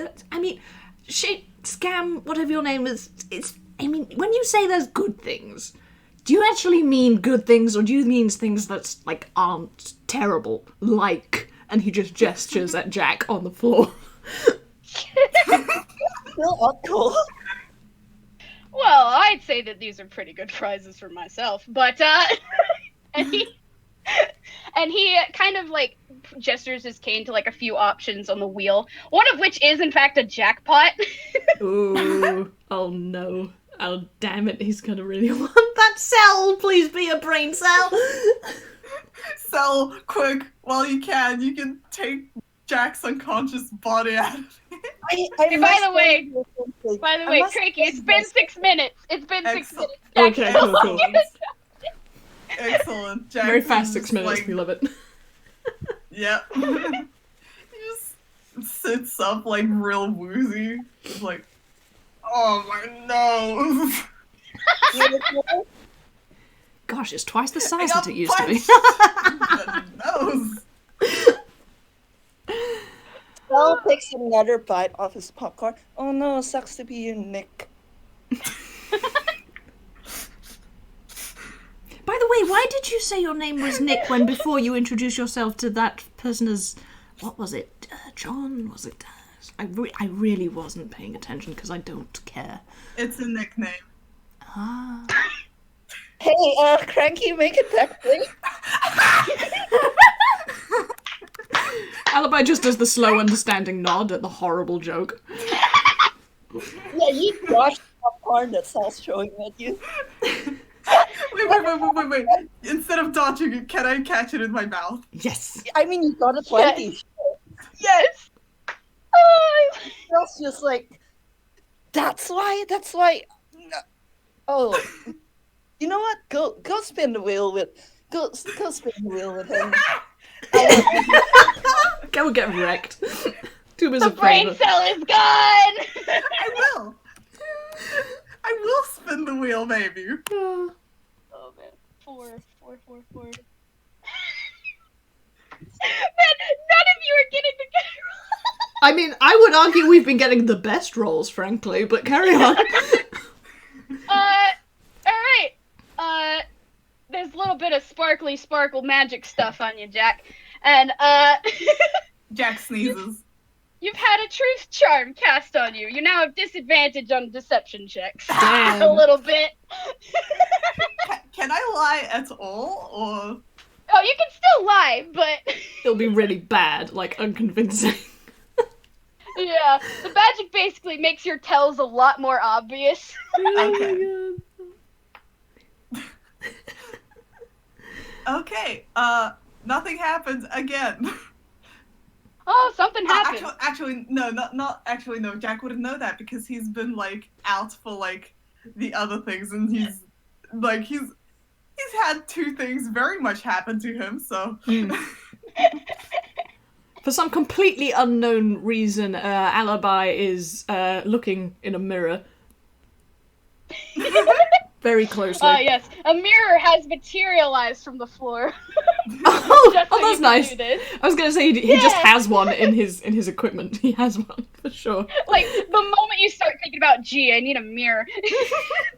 S2: scam, whatever your name is, I mean, when you say there's good things, do you actually mean good things, or do you mean things that, like, aren't terrible? Like, and he just gestures at Jack on the floor.
S4: Still not cool.
S1: Well, I'd say that these are pretty good prizes for myself, but, and he kind of, like, gestures his cane to, like, a few options on the wheel, one of which is, in fact, a jackpot.
S2: Ooh, oh no. Oh, damn it, he's gonna really want that cell! Please be a brain cell!
S3: Sell quick while you can take Jack's unconscious body out of it.
S1: Hey, by the way, Cranky, it's been 6 minutes. It's been 6 minutes.
S2: Okay, cool.
S3: Excellent. Jack
S2: Very fast 6
S3: just,
S2: minutes,
S3: like,
S2: we love it.
S3: Yep. He just sits up, like, real woozy. He's like, oh, my nose.
S2: Gosh, it's twice the size
S3: got
S2: that it used to be.
S3: Nose.
S4: Sal takes another bite off his popcorn. Oh no, sucks to be you, Nick.
S2: By the way, why did you say your name was Nick when before you introduced yourself to that person as... What was it? John? Was it... I really wasn't paying attention because I don't care.
S3: It's a nickname.
S2: Ah.
S4: Hey, Cranky, make it back, please.
S2: Alibi just does the slow understanding nod at the horrible joke.
S4: Yeah, you watched the popcorn that Sal's showing at you.
S3: Wait. Instead of dodging it, can I catch it in my mouth?
S2: Yes.
S4: I mean, you got a 20.
S1: Yes.
S4: Sal's just like, that's why. Oh, you know what? Go spin the wheel with. Go spin the wheel with him.
S2: Go get wrecked. Do us
S1: The
S2: a
S1: brain
S2: favor.
S1: cell is gone.
S3: I will spin the wheel, maybe.
S1: Oh man, 4. Man, none of you are getting the good roll.
S2: I mean, I would argue we've been getting the best rolls, frankly, but carry on.
S1: Alright. There's a little bit of sparkle magic stuff on you, Jack. And,
S3: Jack sneezes.
S1: you've had a truth charm cast on you. You now have disadvantage on deception checks.
S2: Damn.
S1: A little bit.
S3: Can I lie at all, or?
S1: Oh, you can still lie, but...
S2: It'll be really bad, like unconvincing.
S1: Yeah, the magic basically makes your tells a lot more obvious.
S2: Oh my god.
S3: Okay, nothing happens again.
S1: Oh, something happened.
S3: Actually, no, not actually, no. Jack wouldn't know that because he's been, like, out for, like, the other things, and he's had two things very much happen to him, so...
S2: For some completely unknown reason, Alibi is looking in a mirror. Very closely.
S1: Yes, a mirror has materialized from the floor.
S2: Oh,
S1: Just so
S2: that's
S1: you can
S2: nice.
S1: do this.
S2: I was gonna say he just has one in his equipment. He has one for sure.
S1: Like, the moment you start thinking about, gee, I need a mirror,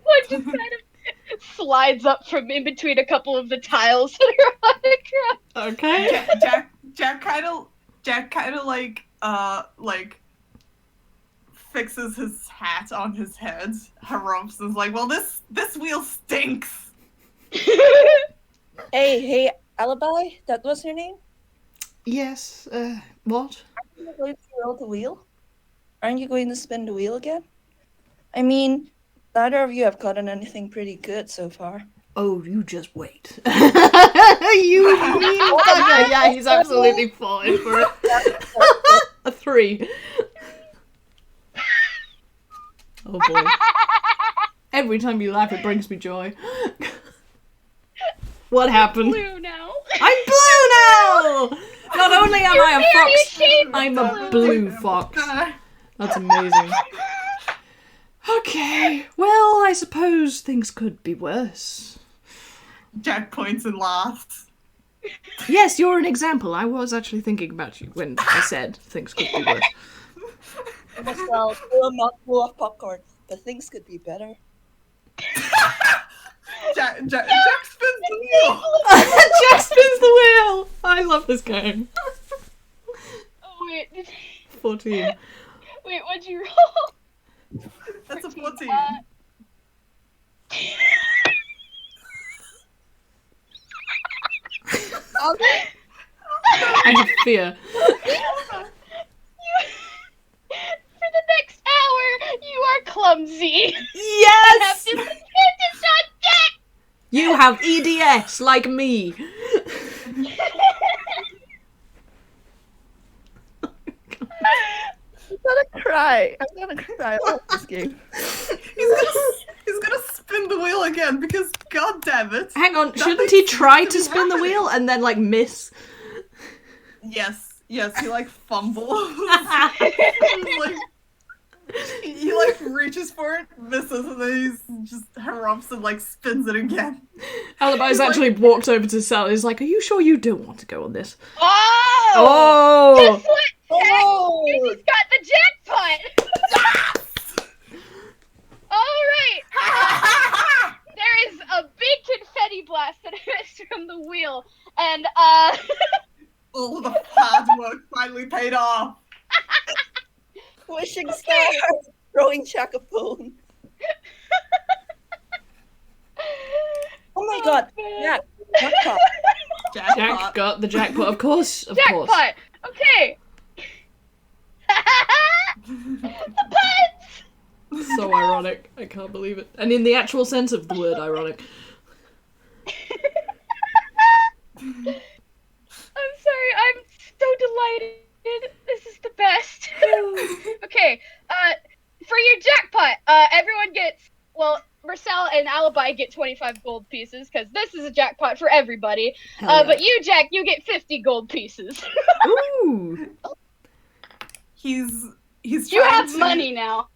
S1: one just kind of slides up from in between a couple of the tiles that are on the ground.
S2: Okay.
S3: Jack kind of like fixes his hat on his head, harumphs, and is like, well, this wheel stinks.
S4: Hey, Alibi? That was your name?
S2: Yes. What?
S4: Are you going to roll the wheel? Aren't you going to spin the wheel again? I mean, neither of you have gotten anything pretty good so far.
S2: Oh, you just wait. You mean bugger. Yeah, he's absolutely fine for it. A 3. Oh boy. Every time you laugh, it brings me joy. What happened?
S1: Blue now.
S2: I'm blue now! Not only am I a
S1: very
S2: fox,
S1: shaped
S2: I'm a blue fox. That's amazing. Okay, well, I suppose things could be worse.
S3: Jack points and laughs.
S2: Yes, you're an example. I was actually thinking about you when I said things could be worse.
S4: Well, throw a mouthful of popcorn, but things could be better.
S3: Jack spins the wheel.
S2: Jack spins the wheel! I love this game.
S1: Oh, wait.
S2: 14.
S1: Wait, what'd you roll?
S3: That's a 14.
S2: I have fear.
S1: For the next hour, you are clumsy.
S2: Yes!
S1: You have disadvantage on deck.
S2: You have EDS like me.
S4: I'm gonna cry. I'm gonna cry all this game.
S3: He's gonna spin the wheel again because, god damn it.
S2: Hang on, shouldn't he try to spin the wheel and then, like, miss?
S3: Yes, he like fumbles. He like reaches for it, misses, and then he's just harumphs and like spins it again.
S2: Alibi's actually walked over to Sally. He's like, "Are you sure you don't want to go on this?"
S1: Oh!
S2: Oh!
S1: Guess what, Jack?
S4: Oh!
S1: You just got the jackpot!
S3: Yes!
S1: Alright! There is a big confetti blast that emits from the wheel, and,
S3: All the hard work finally paid off.
S4: Wishing stars, throwing Chacapone. Oh my god, Jack, jackpot.
S2: Jack got the jackpot, of course. Of course.
S1: jackpot! Okay! The puns!
S2: So ironic. I can't believe it. And in the actual sense of the word ironic.
S1: I'm sorry, I'm so delighted. This is the best. Okay, for your jackpot, everyone gets, well, Marcel and Alibi get 25 gold pieces, because this is a jackpot for everybody.
S2: Hell yeah.
S1: But you, Jack, you get 50 gold pieces.
S2: Ooh.
S3: He's
S1: You
S3: trying
S1: have
S3: to...
S1: money now.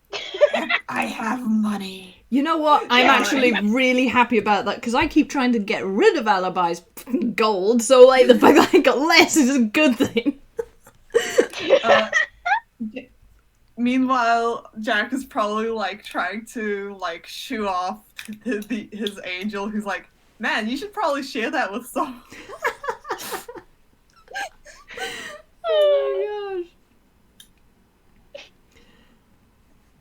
S3: I have money.
S2: You know what? I'm
S3: Yeah.
S2: actually really happy about that because I keep trying to get rid of Alibi's fucking gold, so like the fact that I got less is a good thing.
S3: Meanwhile, Jack is probably like trying to like shoo off his angel, who's like, man, you should probably share that with someone.
S2: Oh my gosh.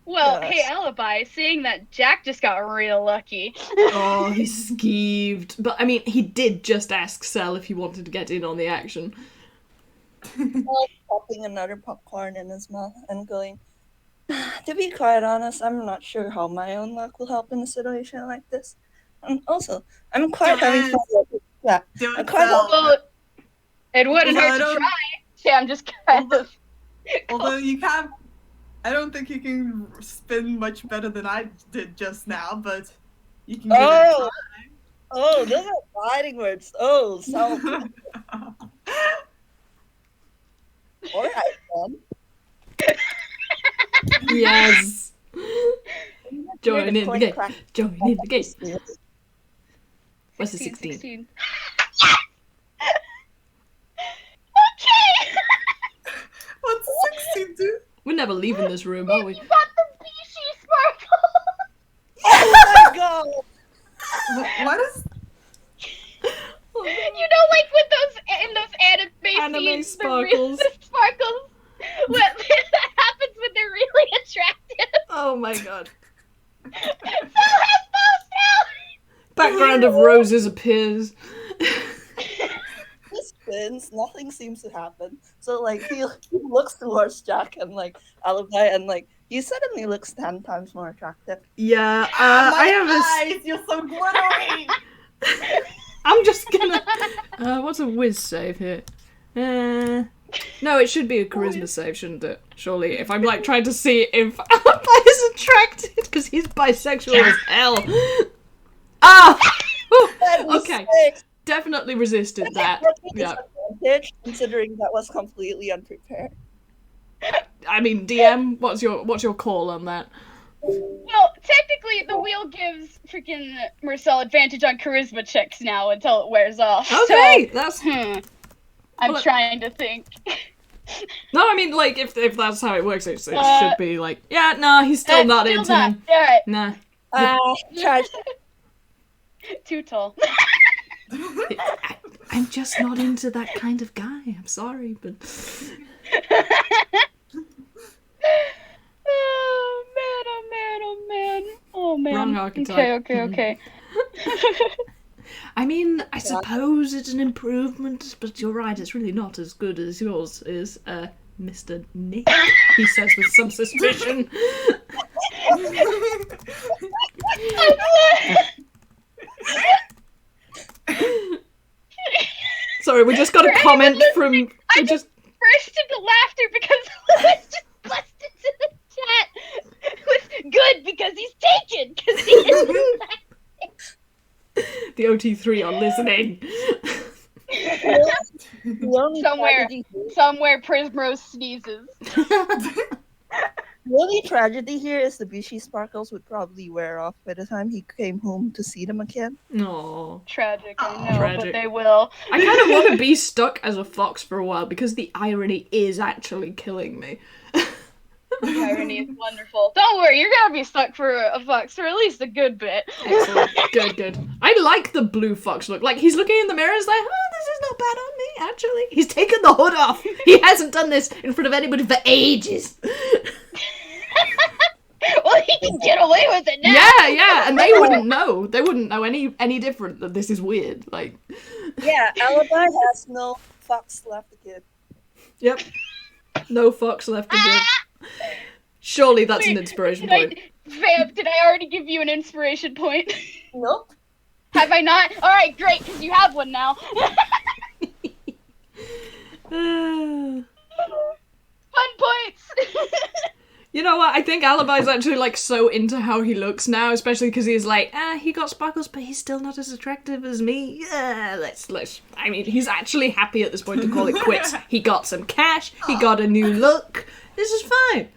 S1: Well,
S4: Yes.
S1: hey, Alibi, seeing that Jack just got real lucky.
S2: Oh, he skeeved. But I mean, he did just ask Sel if he wanted to get in on the action.
S4: Popping another popcorn in his mouth and going, to be quite honest, I'm not sure how my own luck will help in a situation like this. And also, I'm quite having fun with it. Yeah,
S3: Do
S4: I'm
S3: it,
S4: quite
S3: Sel.
S1: Well, it wouldn't
S3: Although I
S1: hurt to
S3: don't-
S1: try. Yeah, I'm just kind of.
S3: Although you can't, I don't think you can spin much better than I did just now, but you can give
S4: Oh! Oh, those are fighting words. Oh, so
S3: it a try.
S4: alright then.
S2: Yes. Join
S4: Hear
S2: in the
S4: coin
S2: game.
S4: crack.
S2: Join in the game. What's the 16?
S1: 16. Okay!
S3: What's 16 do?
S2: We're never leaving this room, are we?
S1: You got the Beachy Sparkle!
S4: Oh my god!
S3: What is?
S1: You know, like with those in those anime
S2: Anime
S1: scenes,
S2: sparkles.
S1: The sparkles. What that happens when they're really attractive.
S2: Oh my god.
S1: So has those now.
S2: Background of roses appears.
S4: He spins, nothing seems to happen. So like he looks towards Jack and like Alibi and like he suddenly looks 10 times more attractive.
S2: Yeah,
S3: My
S2: I have a.
S3: eyes, you're so glittery.
S2: I'm just gonna. What's a whiz save here? No, it should be a charisma save, shouldn't it? Surely, if I'm like trying to see if Alibi is attracted, because he's bisexual as hell. Ah! Whew, okay,
S4: 26.
S2: definitely resisted that. Yeah,
S4: Disadvantage, considering that was completely unprepared.
S2: I mean, DM, what's your call on that?
S1: Well, technically, the wheel gives freaking Marcel advantage on charisma checks now until it wears off.
S2: Okay, that's.
S1: So, I'm
S2: Well,
S1: trying to think.
S2: No, I mean, like, if that's how it works, it should be like, yeah, no, he's still not
S1: Still
S2: into
S1: not.
S2: him.
S1: Alright,
S2: Nah.
S4: Tragic.
S1: too tall.
S2: I'm just not into that kind of guy. I'm sorry, but
S1: Oh man, oh man, oh man. Oh man.
S2: Wrong archetype.
S1: Okay.
S2: I mean, I suppose it's an improvement, but you're right, it's really not as good as yours is, Mr. Nick, he says with some suspicion. Sorry, we just got a comment from.
S1: I just burst into laughter because Lewis just busted into the chat with good because he's taken because he is
S2: The OT3 are listening.
S4: The only
S1: Somewhere.
S4: tragedy,
S1: somewhere Prismrose sneezes.
S4: the only tragedy here is the Bishi sparkles would probably wear off by the time he came home to see them again.
S2: Aww.
S1: Tragic, I know,
S2: Tragic.
S1: but they will.
S2: I kind of want to be stuck as a fox for a while because the irony is actually killing me.
S1: The irony is wonderful. Don't worry, you're gonna be stuck for a fox for at least a good bit.
S2: Excellent. Good. I like the blue fox look. Like, he's looking in the mirror and is like, oh, this is not bad on me, actually. He's taken the hood off. He hasn't done this in front of anybody for ages.
S1: Well, he can get away with it now.
S2: Yeah, and they wouldn't know. They wouldn't know any different that this is weird. Like,
S4: Yeah, Alibi has no fox left to give.
S2: yep. No fox left to give. Surely that's an inspiration point.
S1: Vamp, did I already give you an inspiration point?
S4: Nope.
S1: Have I not? Alright, great, because you have one now.
S2: Ah.
S1: Fun points!
S2: You know what? I think Alibi's actually like so into how he looks now, especially because he's like, he got sparkles, but he's still not as attractive as me. Let's. I mean, he's actually happy at this point to call it quits. He got some cash. He got a new look. This is fine.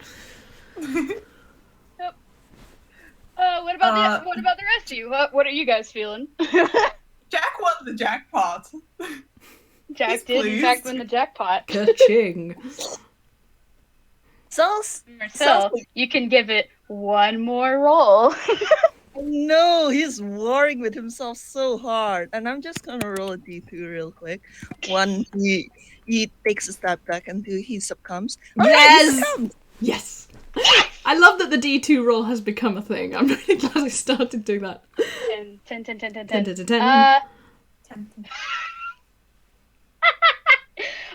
S1: Yep. What about the rest of you? What are you guys feeling?
S3: Jack won the jackpot.
S1: Jack
S3: He's
S1: did in
S3: pleased.
S1: fact win the jackpot.
S2: Ka-ching.
S4: Sounds
S1: Marcel,
S4: like,
S1: you can give it one more roll.
S4: no, he's warring with himself so hard. And I'm just gonna roll a d2 real quick. One, he takes a step back, and two, he succumbs. All right, he
S2: Yes!
S4: succumbs.
S2: Yes! I love that the D2 roll has become a thing. I'm really glad I started doing that.
S1: 10.
S2: 10.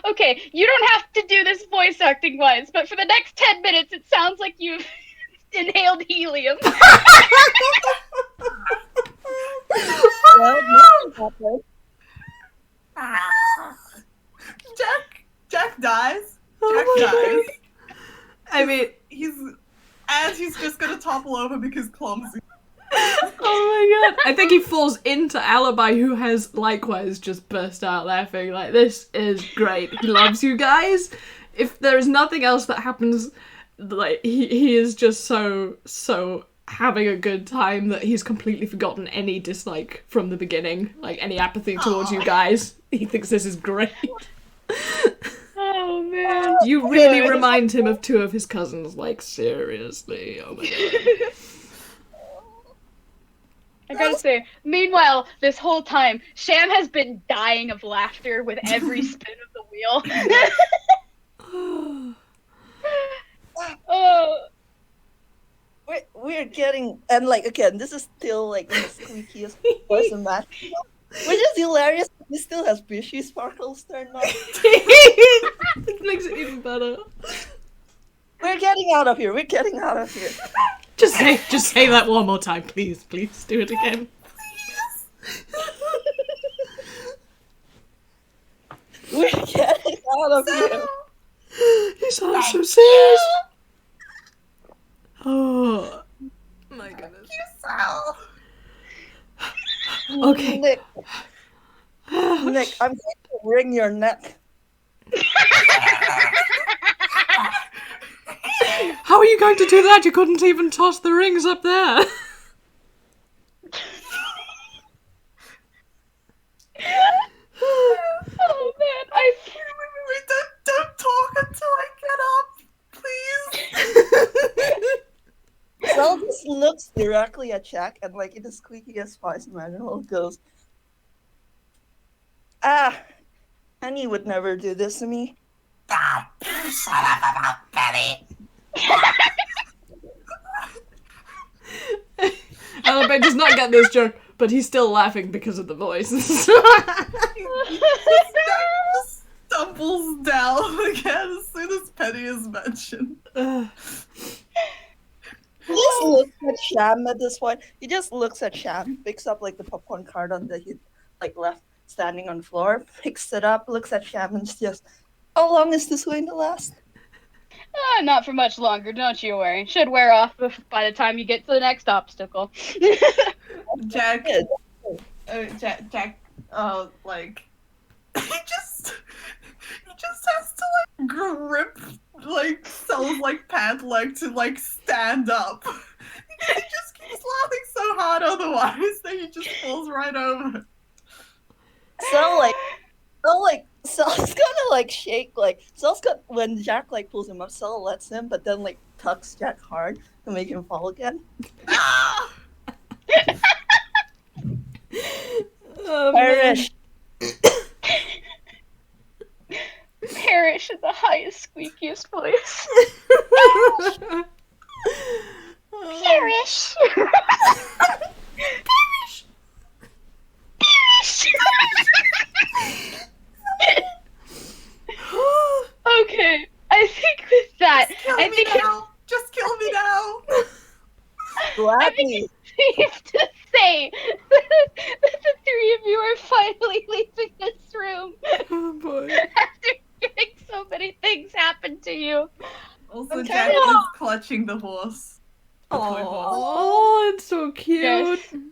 S1: Okay, you don't have to do this voice acting wise, but for the next 10 minutes, it sounds like you've inhaled helium.
S4: Well, nothing happened.
S3: Jack dies.
S2: Oh
S3: Jack
S2: my
S3: dies.
S2: I mean,
S3: He's just gonna topple over because clumsy.
S2: oh my god. I think he falls into Alibi, who has likewise just burst out laughing. Like, this is great. He loves you guys. If there is nothing else that happens, like, he is just so having a good time that he's completely forgotten any dislike from the beginning. Like, any apathy towards you guys. He thinks this is great.
S1: Oh man.
S2: You really remind him of two of his cousins, like, seriously. Oh my god.
S1: I gotta say, meanwhile, this whole time, Sham has been dying of laughter with every spin of the wheel. Oh.
S4: We're getting, and like again, this is still like the squeakiest voice in match, which is hilarious. He still has fishy sparkles turned on.
S2: It makes it even better.
S4: We're getting out of here. We're getting out of here.
S2: Just say that one more time, please. Please do it again.
S4: We're getting out of here.
S2: He sounds so serious. Oh my goodness. Okay.
S4: Nick, I'm going to wring your neck.
S2: How are you going to do that? You couldn't even toss the rings up there.
S1: Oh man,
S3: Wait, don't talk until I get up, please.
S4: Sel just looks directly at Jack and like in the squeakiest voice imaginable goes, Annie would never do this to me.
S5: Shut up about Betty.
S2: Alibi does not get this joke, but he's still laughing because of the voice.
S3: Stumbles down again as soon as Penny is mentioned.
S4: He just looks at Sham at this point. He just looks at Sham, picks up like the popcorn carton that he like left standing on the floor, picks it up, looks at Sham, and just, how long is this going to last?
S1: not for much longer, don't you worry. Should wear off by the time you get to the next obstacle.
S3: Jack,
S4: Good.
S3: like, he just has to like grip like Sel's like pant leg to like stand up. He just keeps laughing so hard otherwise that he just falls right over.
S4: Sel's gonna like shake, like Sel's got when Jack like pulls him up, Sel lets him, but then like tucks Jack hard to make him fall again.
S3: Ah!
S2: Oh,
S4: Irish.
S1: Perish in the highest, squeakiest voice. Perish. Okay, I think with that, I think
S3: Just kill me now.
S4: Gladly.
S1: it's safe to say that the three of you are finally leaving this room
S2: Oh boy.
S1: after getting so many things happen to you.
S3: Also,
S4: Okay.
S3: Jack is clutching the horse. The toy horse.
S2: Oh, it's so cute.
S1: Yes.
S4: I'm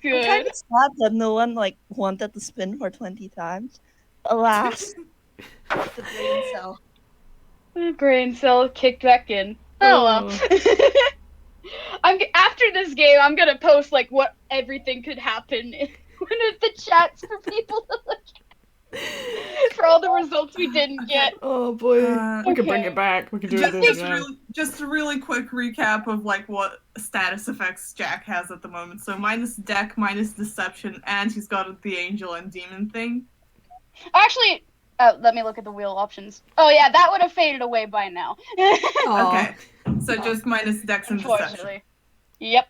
S1: Good.
S4: kind of sad that no one like wanted to spin for 20 times. Alas. The brain cell.
S1: The brain cell kicked back in. Oh well. After this game, I'm gonna post like what everything could happen in one of the chats for people to look For all the results we didn't get.
S2: Oh boy, we can bring
S1: Okay.
S2: it back. We can do
S3: Just,
S2: this
S3: just,
S2: again.
S3: just a really quick recap of like what status effects Jack has at the moment. So minus deck, minus deception, and he's got the angel and demon thing.
S1: Actually, let me look at the wheel options. Oh yeah, that would have faded away by now.
S2: Aw.
S3: Okay, so just minus dex and deception.
S1: Unfortunately. Yep.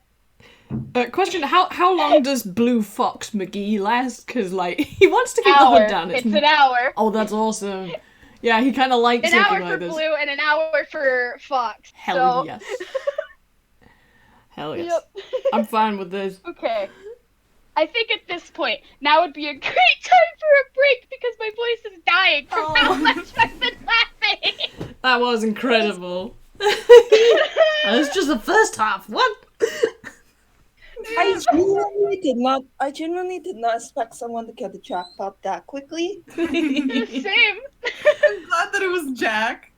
S2: Question: How long does Blue Fox McGee last? Because like he wants to keep the
S1: Hour.
S2: hood down.
S1: It's an hour.
S2: Oh, that's awesome. Yeah, he kind of likes
S1: An
S2: looking
S1: hour
S2: like
S1: for
S2: this.
S1: Blue and an hour for Fox.
S2: Hell
S1: so...
S2: yes. Hell yes.
S1: Yep.
S2: I'm fine with this.
S1: Okay. I think at this point, now would be a great time for a break because my voice is dying from how much I've been laughing.
S2: That was incredible. That's just the first half. What?
S4: I genuinely did not expect someone to get the jackpot that quickly.
S1: Same.
S3: I'm glad that it was Jack.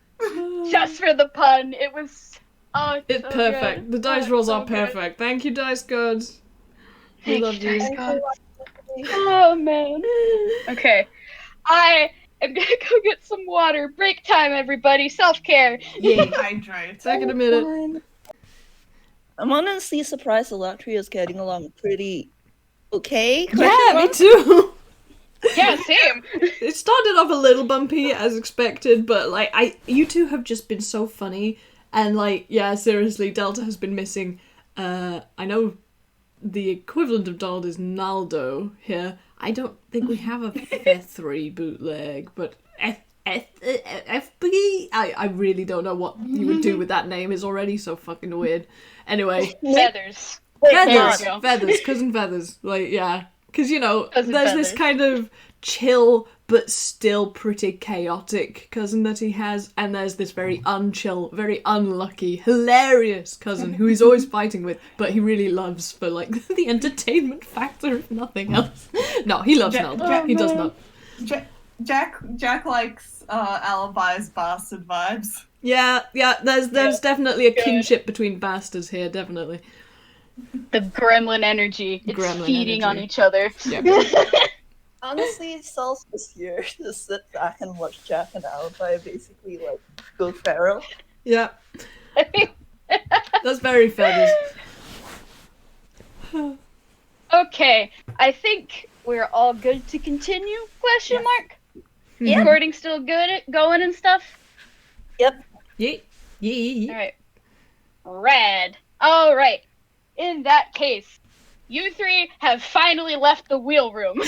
S1: Just for the pun. It was... Oh,
S2: It's
S1: so
S2: perfect.
S1: good.
S2: The dice
S1: Oh,
S2: rolls
S1: so
S2: are perfect. Thank you, Dice Gods. We
S1: Thank
S2: love
S1: you,
S2: you.
S1: Dice Gods. Oh, man. Okay. I am gonna go get some water. Break time, everybody. Self-care.
S2: Yay.
S3: Hydrate.
S2: Second a minute.
S4: Fine. I'm honestly surprised the lottery is getting along pretty okay.
S2: Yeah, me too.
S1: Yeah, same.
S2: It started off a little bumpy as expected, but like you two have just been so funny, and like yeah, seriously, Delta has been missing. I know the equivalent of Donald is Naldo here. I don't think we have a F3 bootleg, but FB. I really don't know what you would do with that name. It's already so fucking weird. Anyway,
S1: Feathers.
S2: feathers,
S1: There we go.
S2: feathers, cousin feathers. Like yeah, because you know
S1: Cousin
S2: there's this
S1: Feathers.
S2: kind of chill but still pretty chaotic cousin that he has, and there's this very unchill, very unlucky, hilarious cousin who he's always fighting with, but he really loves for like the entertainment factor, if nothing else. No, he loves Nell. He does not.
S3: Jack likes Alibi's bastard vibes.
S2: Yeah, there's definitely a kinship between bastards here, definitely.
S1: The gremlin energy. It's
S2: Gremlin
S1: feeding on
S2: energy.
S1: each other.
S2: Yeah.
S4: Honestly, it's also easier to sit back and watch Jack and Alibi basically like go feral.
S2: Yeah, that's very feathers.
S1: Okay, I think we're all good to continue? Question mark?
S2: Yeah.
S1: Recording still good at going and stuff?
S4: Yep.
S2: Yeah.
S1: Alright. Rad. Alright. In that case, you three have finally left the wheel room.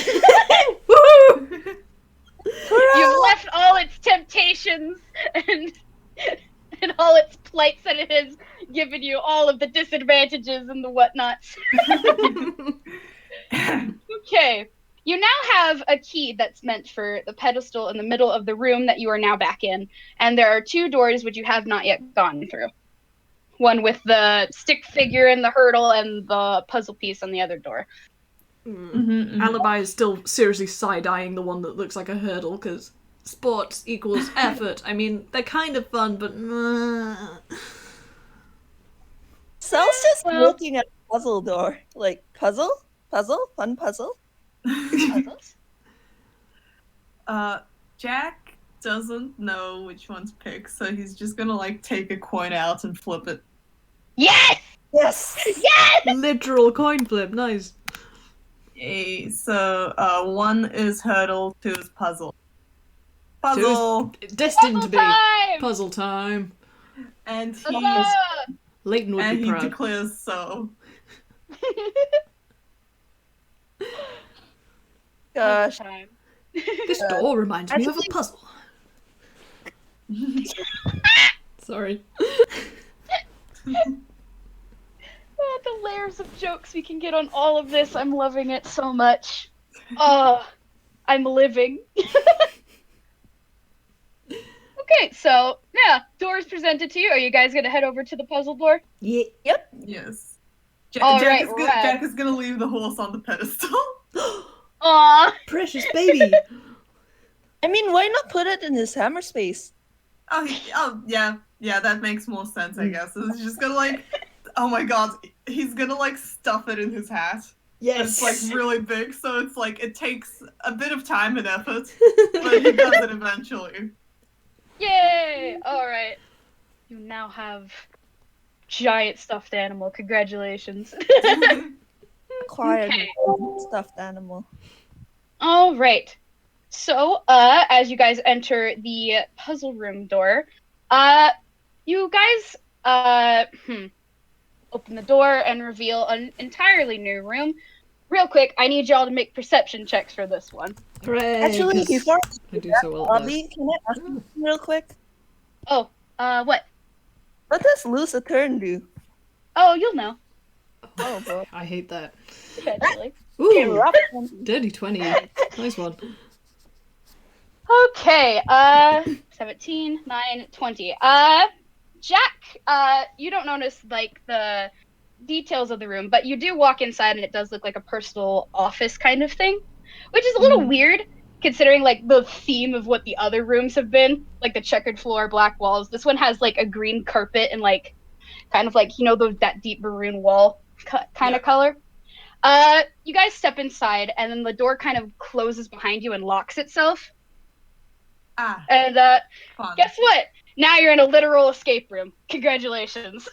S2: Woohoo!
S1: You've left all its temptations and all its plights that it has given you, all of the disadvantages and the whatnots. Okay. You now have a key that's meant for the pedestal in the middle of the room that you are now back in, and there are two doors which you have not yet gone through. One with the stick figure and the hurdle and the puzzle piece on the other door.
S2: Alibi is still seriously side-eyeing the one that looks like a hurdle, because sports equals effort. I mean, they're kind of fun, but...
S4: Sal's just
S1: Well-
S4: looking at the puzzle door. Like, puzzle? Puzzle? Fun puzzle?
S1: Puzzles?
S3: Jack doesn't know which one to pick, so he's just gonna like take a coin out and flip it.
S1: Yes!
S4: Yes!
S1: Yes!
S2: Literal coin flip, nice.
S3: Yay. So one is hurdle, two is puzzle. Puzzle!
S2: Destined to be.
S1: Time!
S2: Puzzle time.
S3: And he
S1: Ah!
S2: Leighton would
S3: and
S2: be
S3: he
S2: proud.
S3: declares so.
S4: Gosh.
S1: Time.
S2: This door reminds me of a
S4: Actually-
S2: puzzle. Sorry.
S1: Oh, the layers of jokes we can get on all of this. I'm loving it so much. Oh, I'm living. Okay, so, yeah, doors presented to you. Are you guys gonna head over to the puzzle door?
S2: Yeah.
S3: Yes.
S1: All
S3: Jack,
S1: right,
S3: is gonna,
S1: rad.
S3: Jack is gonna leave the horse on the pedestal.
S1: Aw.
S2: Precious baby.
S4: I mean, why not put it in his hammer space?
S3: Yeah, that makes more sense, I guess. He's just gonna like, oh my god, he's gonna like stuff it in his hat. It's like really big, so it's like it takes a bit of time and effort, but he does it eventually.
S1: Yay! Alright. You now have giant stuffed animal. Congratulations.
S4: Acquired
S1: Okay.
S4: stuffed animal.
S1: Alright. So, as you guys enter the puzzle room door, you guys, open the door and reveal an entirely new room. Real quick, I need y'all to make perception checks for this one.
S2: Hooray!
S4: Actually,
S2: 'cause
S4: before
S2: I do so well at those.
S4: Obby, can I ask you something real quick?
S1: Oh, what?
S4: What does lose a turn do?
S1: Oh, you'll know.
S4: Oh, boy.
S2: I hate that.
S1: Eventually.
S4: Okay,
S2: Ooh,
S4: rough.
S2: dirty 20. Nice one.
S1: Okay, 17, 9, 20. Jack, you don't notice, like, the details of the room, but you do walk inside and it does look like a personal office kind of thing, which is a little weird, considering, like, the theme of what the other rooms have been, like the checkered floor, black walls. This one has, like, a green carpet and, like, kind of like, that deep maroon wall kind of color. You guys step inside, and then the door kind of closes behind you and locks itself. And
S3: Fun.
S1: guess what? Now you're in a literal escape room. Congratulations.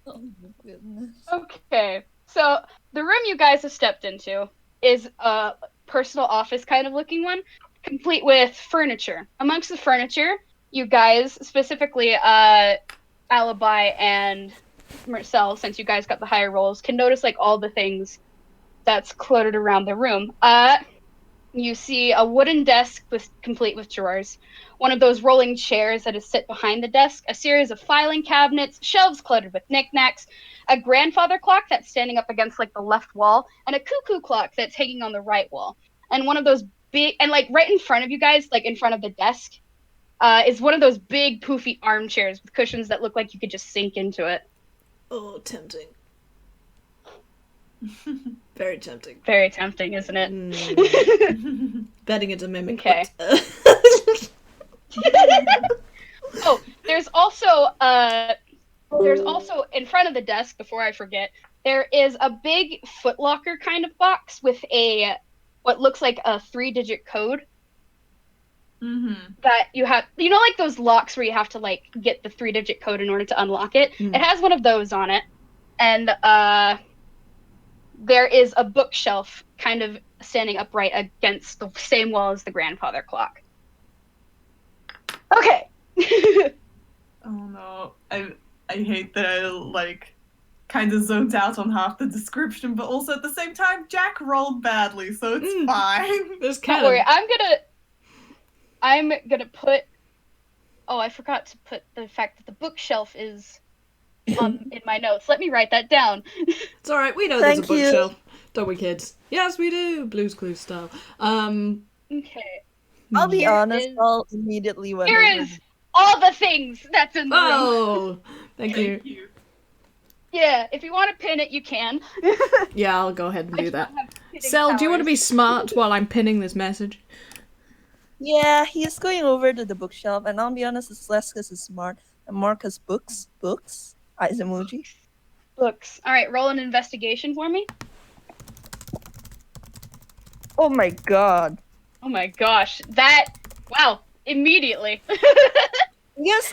S4: Oh, my goodness.
S1: Okay, so the room you guys have stepped into is a personal office kind of looking one, complete with furniture. Amongst the furniture, you guys, specifically Alibi and Marcel, since you guys got the higher rolls, can notice like all the things that's cluttered around the room. You see a wooden desk complete with drawers, one of those rolling chairs that is sit behind the desk, a series of filing cabinets, shelves cluttered with knickknacks, a grandfather clock that's standing up against like the left wall, and a cuckoo clock that's hanging on the right wall. And one of those big, and like right in front of you guys, like in front of the desk, is one of those big poofy armchairs with cushions that look like you could just sink into it.
S2: Oh, tempting. Very tempting.
S1: Very tempting, isn't it?
S2: Betting it's a mimic.
S1: Okay.
S2: But,
S1: Oh, there's also in front of the desk, before I forget, there is a big footlocker kind of box with what looks like a 3-digit code. That you have, like those locks where you have to like get the 3-digit code in order to unlock it. It has one of those on it, and there is a bookshelf kind of standing upright against the same wall as the grandfather clock. Okay.
S3: Oh no, I hate that I like kind of zoned out on half the description, but also at the same time, Jack rolled badly, so it's fine.
S2: There's
S1: Don't
S2: Callum.
S1: worry, I'm gonna put. Oh, I forgot to put the fact that the bookshelf is in my notes. Let me write that down.
S2: It's alright, we know
S4: Thank
S2: there's a
S4: you.
S2: bookshelf. Don't we, kids? Yes, we do. Blue's Clues style.
S1: Okay.
S4: I'll be
S1: Here
S4: honest,
S1: is-
S4: I'll immediately went
S1: Here
S4: over
S1: is all the things that's in the room.
S2: Oh, thank you.
S1: Yeah, if you want to pin it, you can.
S2: Yeah, I'll go ahead and do that.
S1: have pinning
S2: Sel, do you want to be
S1: powers.
S2: smart while I'm pinning this message?
S4: Yeah, he's going over to the bookshelf, and I'll be honest, it's less because it's smart and more because books. Eyes emoji.
S1: Books. All right, roll an investigation for me.
S4: Oh my god.
S1: Oh my gosh, wow, immediately.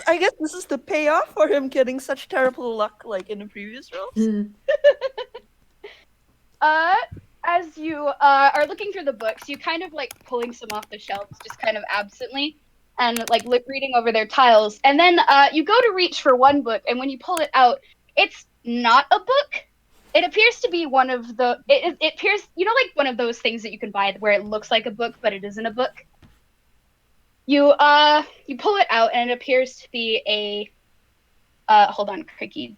S4: I guess this is the payoff for him getting such terrible luck like in the previous rolls.
S1: As you are looking through the books, you kind of like pulling some off the shelves, just kind of absently, and like reading over their tiles. And then you go to reach for one book, and when you pull it out, it's not a book. It appears to be one of the. It appears, like one of those things that you can buy where it looks like a book, but it isn't a book. You pull it out, and it appears to be a. Hold on, Cricky.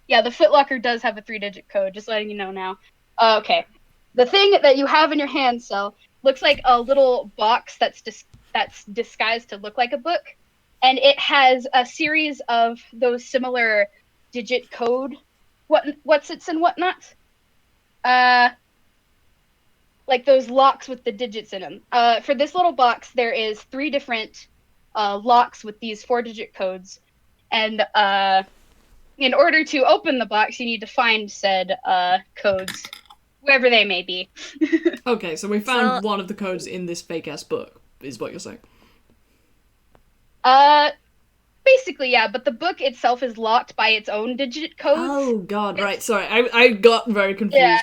S1: Yeah, the footlocker does have a 3-digit code, just letting you know now. Okay. The thing that you have in your hand, Sel, looks like a little box that's disguised to look like a book, and it has a series of those similar digit code what's-its and whatnot. Like those locks with the digits in them. For this little box, there is 3 different locks with these 4-digit codes, and in order to open the box, you need to find said codes, wherever they may be.
S2: Okay, so we found one of the codes in this fake-ass book, is what you're saying.
S1: Basically, yeah, but the book itself is locked by its own digit codes.
S2: Oh god, right, sorry, I got very confused.
S1: Yeah.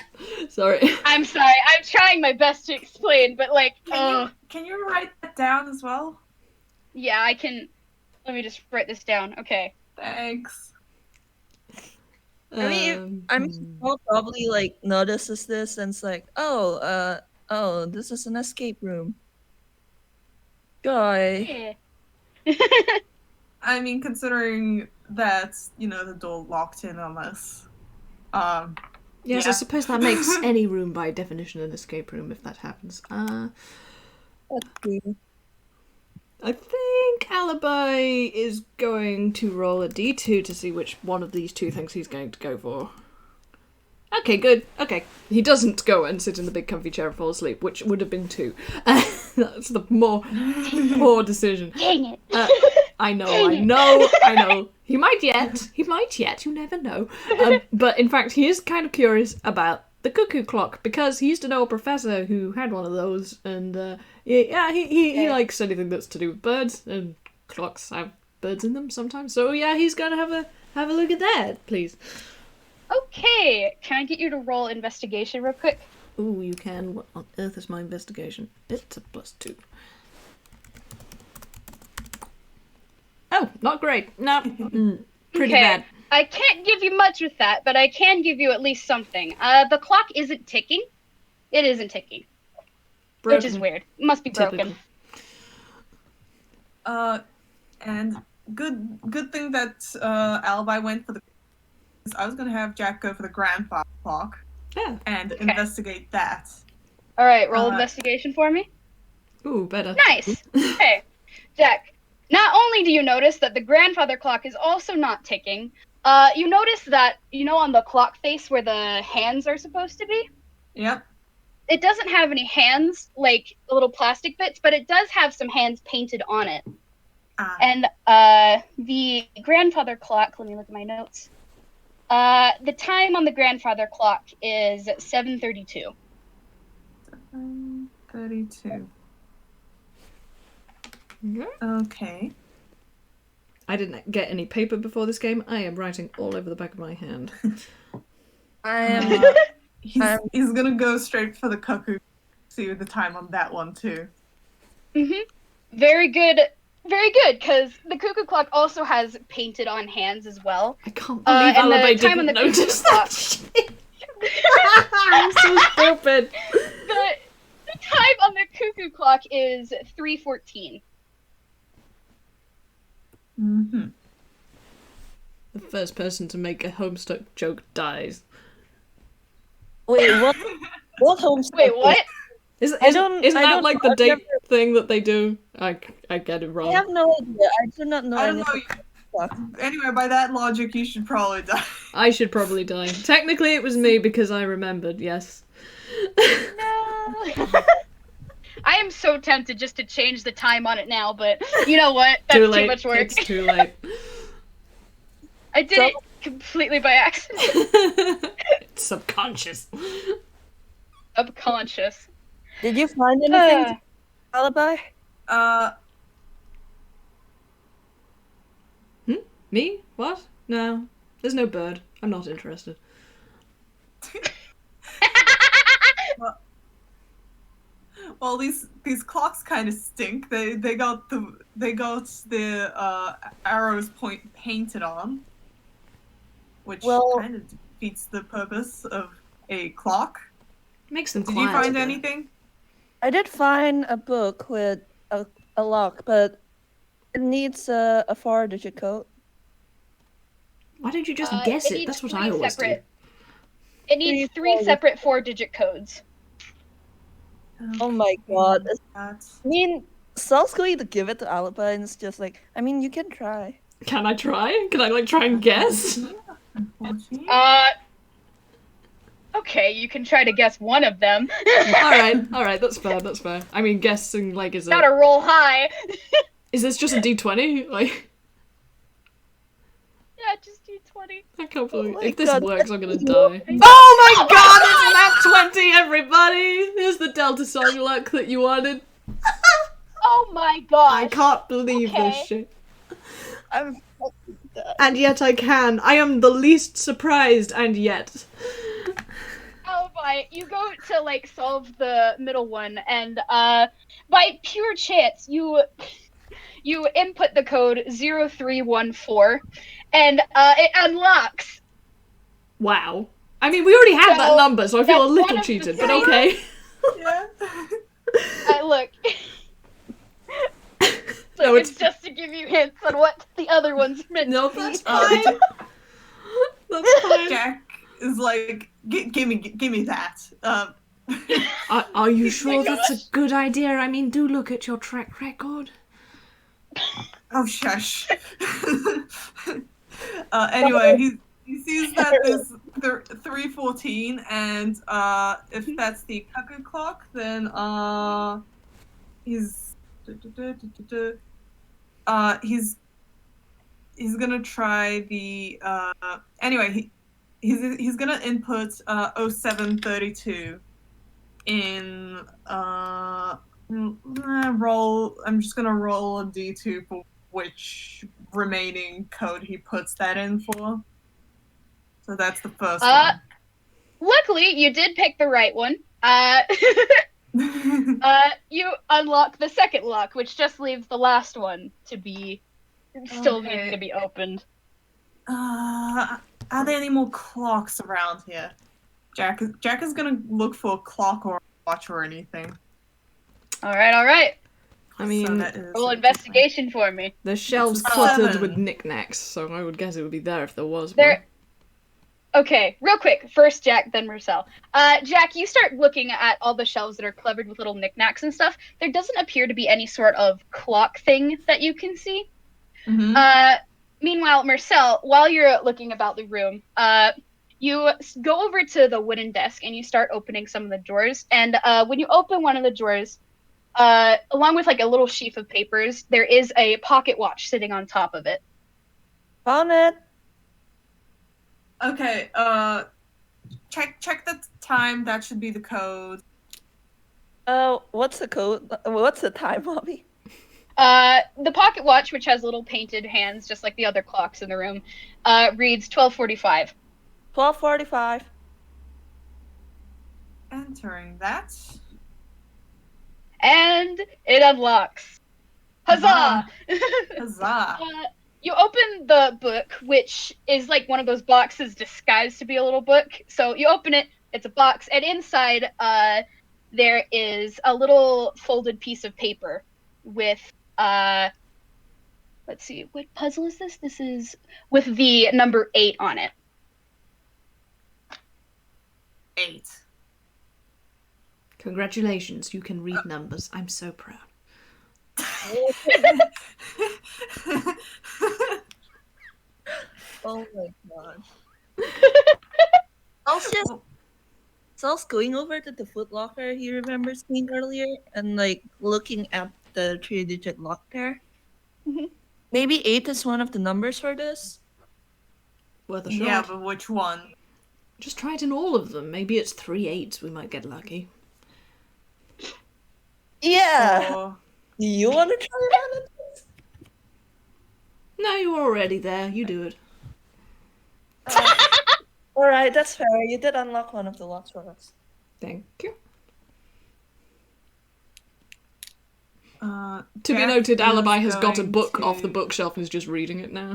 S2: Sorry.
S1: I'm sorry, I'm trying my best to explain, but like,
S3: Can you write that down as well?
S1: yeah, I can. Let me just write this down. Okay.
S3: Thanks.
S4: I mean, Paul probably like notices this and it's like, oh, this is an escape room. Guy.
S1: Yeah.
S3: I mean, considering that, the door locked in on us.
S2: Yes,
S3: yeah.
S2: I suppose that makes any room by definition an escape room if that happens.
S4: Let's see.
S2: I think Alibi is going to roll a d2 to see which one of these two things he's going to go for. Okay, good. Okay. He doesn't go and sit in the big comfy chair and fall asleep, which would have been 2. That's the more poor decision.
S1: Dang it.
S2: I know. He might yet, you never know. But in fact, he is kind of curious about the cuckoo clock, because he used to know a professor who had one of those, and he likes anything that's to do with birds, and clocks have birds in them sometimes. So yeah, he's gonna have a look at that, please.
S1: Okay, can I get you to roll investigation real quick?
S2: Ooh, you can. What on earth is my investigation? It's a +2. Oh, not great. No, pretty bad.
S1: I can't give you much with that, but I can give you at least something. The clock isn't ticking. It isn't ticking.
S2: Broken.
S1: Which is weird. It must be broken.
S2: Typical.
S3: And good thing that Alibi went for the. I was gonna have Jack go for the grandfather clock.
S2: Yeah.
S3: And investigate that.
S1: All right, roll investigation for me.
S2: Ooh, better.
S1: Nice. Okay, Jack. Not only do you notice that the grandfather clock is also not ticking, you notice that, on the clock face where the hands are supposed to be?
S3: Yep.
S1: It doesn't have any hands, like little plastic bits, but it does have some hands painted on it. And the grandfather clock, let me look at my notes. The time on the grandfather clock is 7:32.
S3: 7:32. Okay.
S2: I didn't get any paper before this game. I am writing all over the back of my hand.
S3: He's gonna go straight for the cuckoo. See the time on that one too.
S1: Very good, because the cuckoo clock also has painted on hands as well.
S2: I can't believe Alibi didn't notice that shit. I'm so stupid.
S1: The time on the cuckoo clock is 3:14.
S2: The first person to make a Homestuck joke dies.
S4: Wait, what? What Homestuck?
S1: Wait, what?
S2: Isn't that like the date thing that they do? I get it wrong.
S4: I have no idea. I do not know.
S3: I don't know. Anyway, by that logic, you should probably die.
S2: I should probably die. Technically, it was me because I remembered. Yes.
S1: No. I am so tempted just to change the time on it now, but you know what? That's
S2: too late.
S1: Too much work.
S2: It's too late.
S1: I did it completely by accident.
S2: It's subconscious.
S1: Subconscious.
S4: Did you find anything? Alibi?
S2: Me? What? No. There's no bird. I'm not interested.
S3: Well, these clocks kind of stink. They got the arrows painted on, which kind of defeats the purpose of a clock.
S2: Makes them
S3: Did
S2: quiet.
S3: you find anything?
S4: I did find a book with a lock, but it needs a 4-digit code.
S2: Why don't you just guess it? That's what I always do.
S1: It needs 3 separate 4-digit codes.
S4: Oh my god. I mean, Sal's going to give it to Alibi, and it's just like, I mean, you can try.
S2: Can I try? Can I, try and guess?
S1: Okay, you can try to guess one of them.
S2: Alright, that's fair. I mean, guessing, is
S1: Gotta roll high.
S2: Is this just a D20?
S1: Yeah, just D20.
S2: I can't believe
S4: my
S2: if this
S4: God.
S2: works, I'm gonna die. Oh my god, it's map 20, everybody! Here's the Delta song luck that you wanted.
S1: Oh my gosh.
S2: I can't believe this
S1: Okay.
S2: shit.
S4: I'm fucking dead.
S2: And yet I can. I am the least surprised, and yet.
S1: Alibi, you go to like solve the middle one, and by pure chance, you input the code 0314, and it unlocks.
S2: Wow. I mean, we already had that
S1: So,
S2: number, so I feel a
S1: that's one
S2: little
S1: of the
S2: cheated, but
S1: three-
S2: okay.
S3: Yeah.
S1: Look.
S2: No,
S1: So it's just to give you hints on what the other one's meant
S2: No,
S1: to be.
S2: that's fine. That's fine.
S3: Jack is like, give me that.
S2: Are you sure
S1: my
S2: that's a good idea? I mean, do look at your track record.
S3: Oh, shush. Anyway, he sees that there's 314, and if that's the cuckoo clock, then he's gonna try the anyway he's gonna input 0732 in roll. I'm just gonna roll a d2 for which remaining code he puts that in for. So that's the first one.
S1: Luckily, you did pick the right one. You unlock the second lock, which just leaves the last one to be still
S3: Okay.
S1: needing to be opened.
S3: Are there any more clocks around here? Jack is gonna look for a clock or a watch or anything.
S1: All right.
S2: I mean,
S3: So that is
S1: Roll investigation for me.
S2: the shelves
S3: It's a
S2: cluttered
S3: 7.
S2: with knickknacks, so I would guess it would be there if there was one.
S1: There. Okay, real quick. First Jack, then Marcel. Jack, you start looking at all the shelves that are covered with little knickknacks and stuff. There doesn't appear to be any sort of clock thing that you can see.
S3: Mm-hmm.
S1: Meanwhile, Marcel, while you're looking about the room, you go over to the wooden desk and you start opening some of the drawers. And when you open one of the drawers, along with like a little sheaf of papers, there is a pocket watch sitting on top of it.
S4: Found it.
S3: Okay, check the time. That should be the code.
S4: What's the code? What's the time, Obby?
S1: The pocket watch, which has little painted hands, just like the other clocks in the room, reads 12:45.
S4: 12:45.
S3: Entering that.
S1: And it unlocks. Huzzah!
S3: Huzzah!
S1: You open the book, which is like one of those boxes disguised to be a little book. So you open it, it's a box, and inside there is a little folded piece of paper with let's see, what puzzle is this? This is with the number 8 on it.
S3: 8.
S2: Congratulations, you can read numbers. I'm so proud.
S4: Oh my god. Sal's going over to the Foot Locker he remembers seeing earlier and like looking at the 3-digit lock there.
S1: Mhm.
S4: Maybe 8 is one of the numbers for this?
S2: Worth a shot.
S3: Yeah, but which one?
S2: Just try it in all of them. Maybe it's 3 8s. We might get lucky.
S4: Yeah!
S3: Or...
S4: Do you want to try it on it?
S2: No, you're already there. You do it.
S4: Alright, that's fair. You did unlock one of the locks for us.
S2: Thank you.
S3: To
S2: To be noted, Alibi has got a book off the bookshelf and is just reading it now.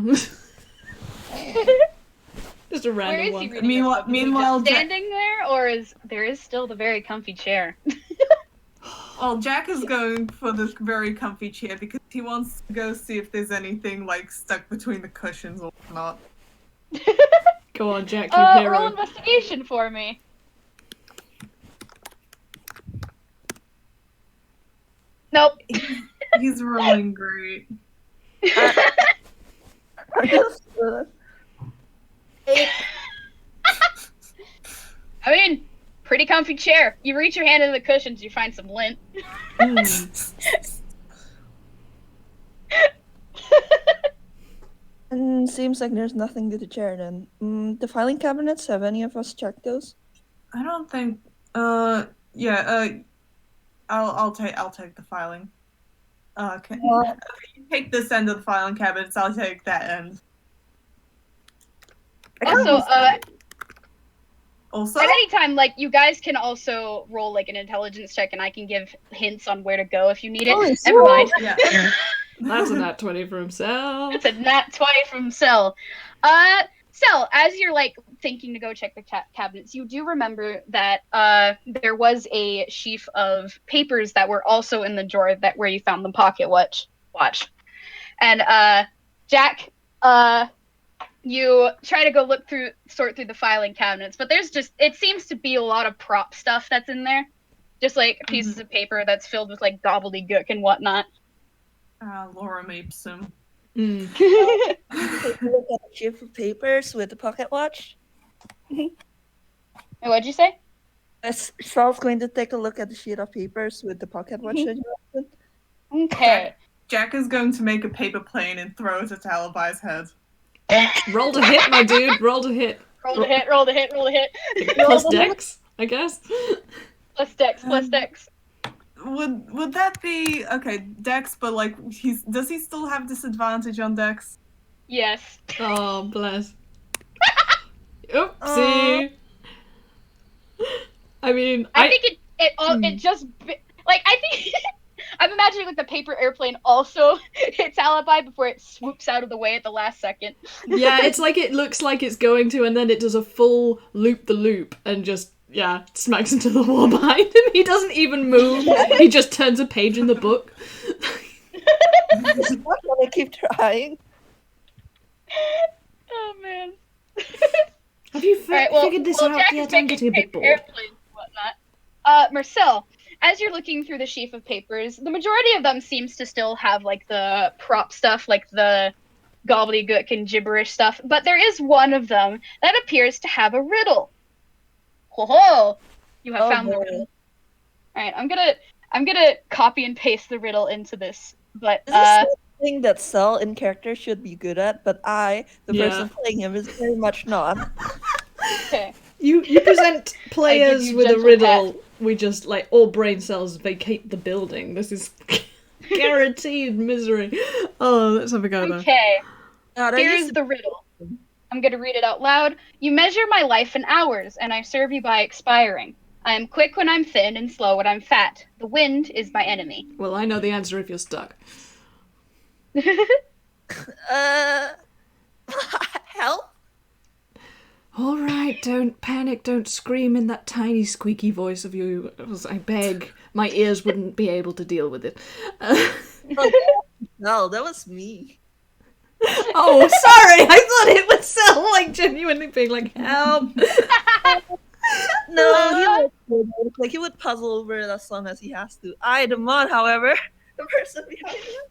S2: Just a
S1: Where
S2: random
S1: is
S2: one.
S1: he reading?
S3: Meanwhile-
S1: it from? Is he
S3: meanwhile,
S1: just
S3: Jack-
S1: standing there, or is still the very comfy chair?
S3: Well, Jack is going for this very comfy chair because he wants to go see if there's anything like stuck between the cushions or whatnot.
S2: Go on, Jack, you
S1: Roll
S2: hero.
S1: investigation for me. Nope.
S3: He's rolling great.
S1: I mean, pretty comfy chair. You reach your hand into the cushions, you find some lint.
S4: And seems like there's nothing to the chair then. The filing cabinets, have any of us checked those?
S3: I don't think. Yeah. I'll take the filing. Okay.
S4: Uh,
S3: You take this end of the filing cabinets. I'll take that end.
S1: Also,
S3: Also.
S1: at any time, like, you guys can also roll, like, an intelligence check, and I can give hints on where to go if you need it.
S4: Oh,
S1: Never mind.
S3: Yeah.
S2: That's a nat 20 for himself.
S1: It's a nat 20 from Cell. Cell, as you're, like, thinking to go check the cabinets, you do remember that there was a sheaf of papers that were also in the drawer that where you found the pocket watch. And, Jack, you try to go sort through the filing cabinets, but it seems to be a lot of prop stuff that's in there. Just, like, pieces of paper that's filled with, like, gobbledygook and whatnot.
S3: Laura Mapesum.
S4: Take a look at the sheaf of papers with the pocket watch.
S1: What'd you say?
S4: Sal's going to take a look at the sheet of papers with the pocket watch that you mentioned.
S1: Okay.
S3: Jack is going to make a paper plane and throw it at Alibi's head.
S2: Roll to hit, my dude. Roll to hit.
S1: Roll the hit.
S2: Plus dex, I guess.
S1: Plus dex.
S3: Would that be okay, Dex? But like, does he still have disadvantage on Dex?
S1: Yes.
S2: Oh, bless. Oopsie. I mean,
S1: I think it just like I think I'm imagining like the paper airplane also hits Alibi before it swoops out of the way at the last second.
S2: Yeah, it's like it looks like it's going to, and then it does a full loop and just smacks into the wall behind him. He doesn't even move. He just turns a page in the book.
S4: I'm gonna keep trying.
S1: Oh man.
S2: Have you figured this out
S1: Jack
S2: yet?
S1: is
S2: I'm getting a bit bored.
S1: airplanes and whatnot. Marcel, as you're looking through the sheaf of papers, the majority of them seems to still have like the prop stuff, like the gobbledygook and gibberish stuff, but there is one of them that appears to have a riddle. Ho! You have found the riddle. Alright, I'm gonna copy and paste the riddle into this. But
S4: This is something that Sal in character should be good at, but I, the person playing him, is very much not.
S1: okay.
S2: You present players
S1: you
S2: with a
S1: gentle
S2: riddle. We just like all brain cells vacate the building. This is guaranteed misery. Oh, let's have a go though.
S1: Okay.
S4: God,
S1: Here's the riddle. I'm going to read it out loud. You measure my life in hours, and I serve you by expiring. I am quick when I'm thin and slow when I'm fat. The wind is my enemy.
S2: Well, I know the answer if you're stuck.
S4: Help?
S2: All right, don't panic, don't scream in that tiny squeaky voice of yours, I beg. My ears wouldn't be able to deal with it.
S4: No, that was me.
S2: Oh, sorry, I thought it would sound like genuinely being like, help.
S4: No, he would puzzle over it as long as he has to. I, the mod, however, the person behind him.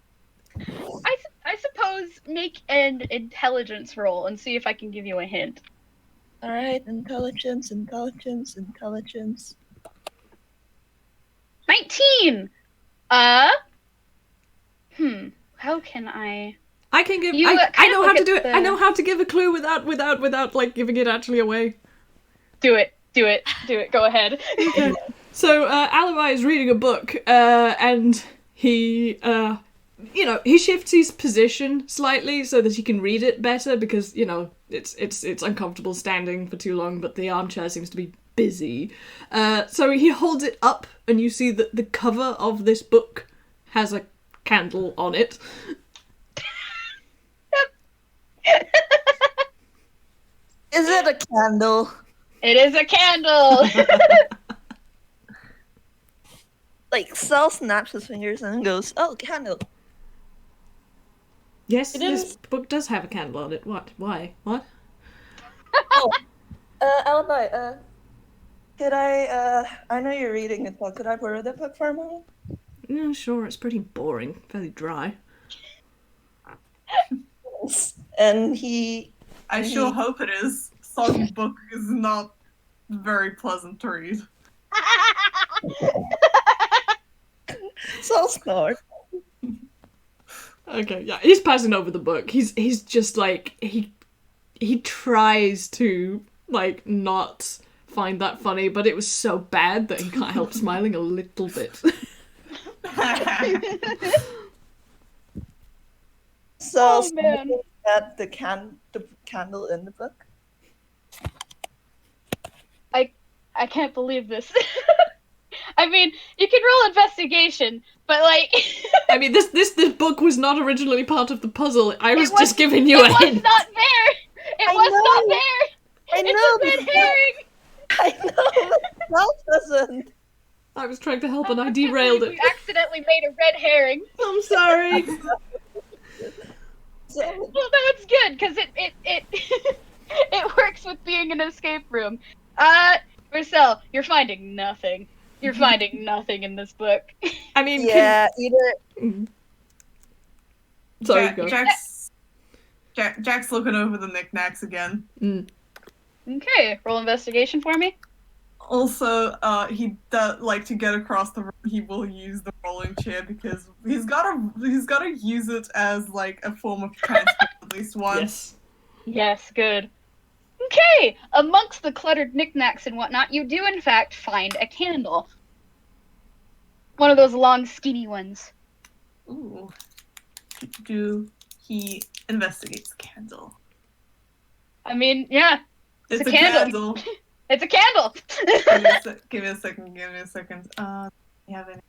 S1: I suppose make an intelligence roll and see if I can give you a hint.
S4: Alright, intelligence.
S1: 19! How can I...
S2: I can give.
S1: You,
S2: I know how to do it.
S1: the-
S2: I know how to give a clue without like giving it actually away.
S1: Do it. Go ahead.
S2: So Alibi is reading a book, and he, he shifts his position slightly so that he can read it better because it's uncomfortable standing for too long, but the armchair seems to be busy. So he holds it up, and you see that the cover of this book has a candle on it.
S4: Is it a candle?
S1: It is a candle!
S4: Like, Sal snaps his fingers and goes, oh, candle.
S2: Yes,
S4: It
S2: this
S4: is-
S2: book does have a candle on it. What? Why? What?
S4: Alibi, could I know you're reading it, but could I borrow the book for a moment?
S2: Yeah, sure, it's pretty boring, fairly dry.
S4: And he...
S3: I sure hope it is. Soggy book is not very pleasant to read.
S4: Sal snored.
S2: Okay, yeah, he's passing over the book. He's just like he tries to like not find that funny, but it was so bad that he can't help smiling a little bit.
S4: So,
S1: Oh, man.
S4: at the candle in the book.
S1: I can't believe this. I mean, you can roll investigation, but like
S2: I mean, this book was not originally part of the puzzle. I was
S1: was-
S2: just giving you a
S1: it was
S2: hint.
S1: not there. It
S4: I
S1: was
S4: know.
S1: not there.
S4: I
S1: It's
S4: know.
S1: a red herring.
S4: I know. That doesn't.
S2: I was trying to help and I derailed
S1: We
S2: it.
S1: accidentally made a red herring.
S2: I'm sorry.
S4: So,
S1: Well, that's good because it it works with being an escape room. Marcel, you're finding nothing. You're finding nothing in this book.
S2: I mean,
S4: yeah, either.
S2: Sorry, go.
S3: Jack's looking over the knickknacks again.
S1: Okay, roll investigation for me.
S3: Also, he does like to get across the room. He will use the rolling chair because he's gotta use it as like a form of transport at least once.
S2: Yes.
S1: Yes, good. Okay, amongst the cluttered knickknacks and whatnot, you do in fact find a candle. One of those long, skinny ones.
S3: Ooh. Do he investigates the candle?
S1: I mean, yeah,
S3: It's
S1: a candle. It's a candle.
S3: Give me a second. You have any?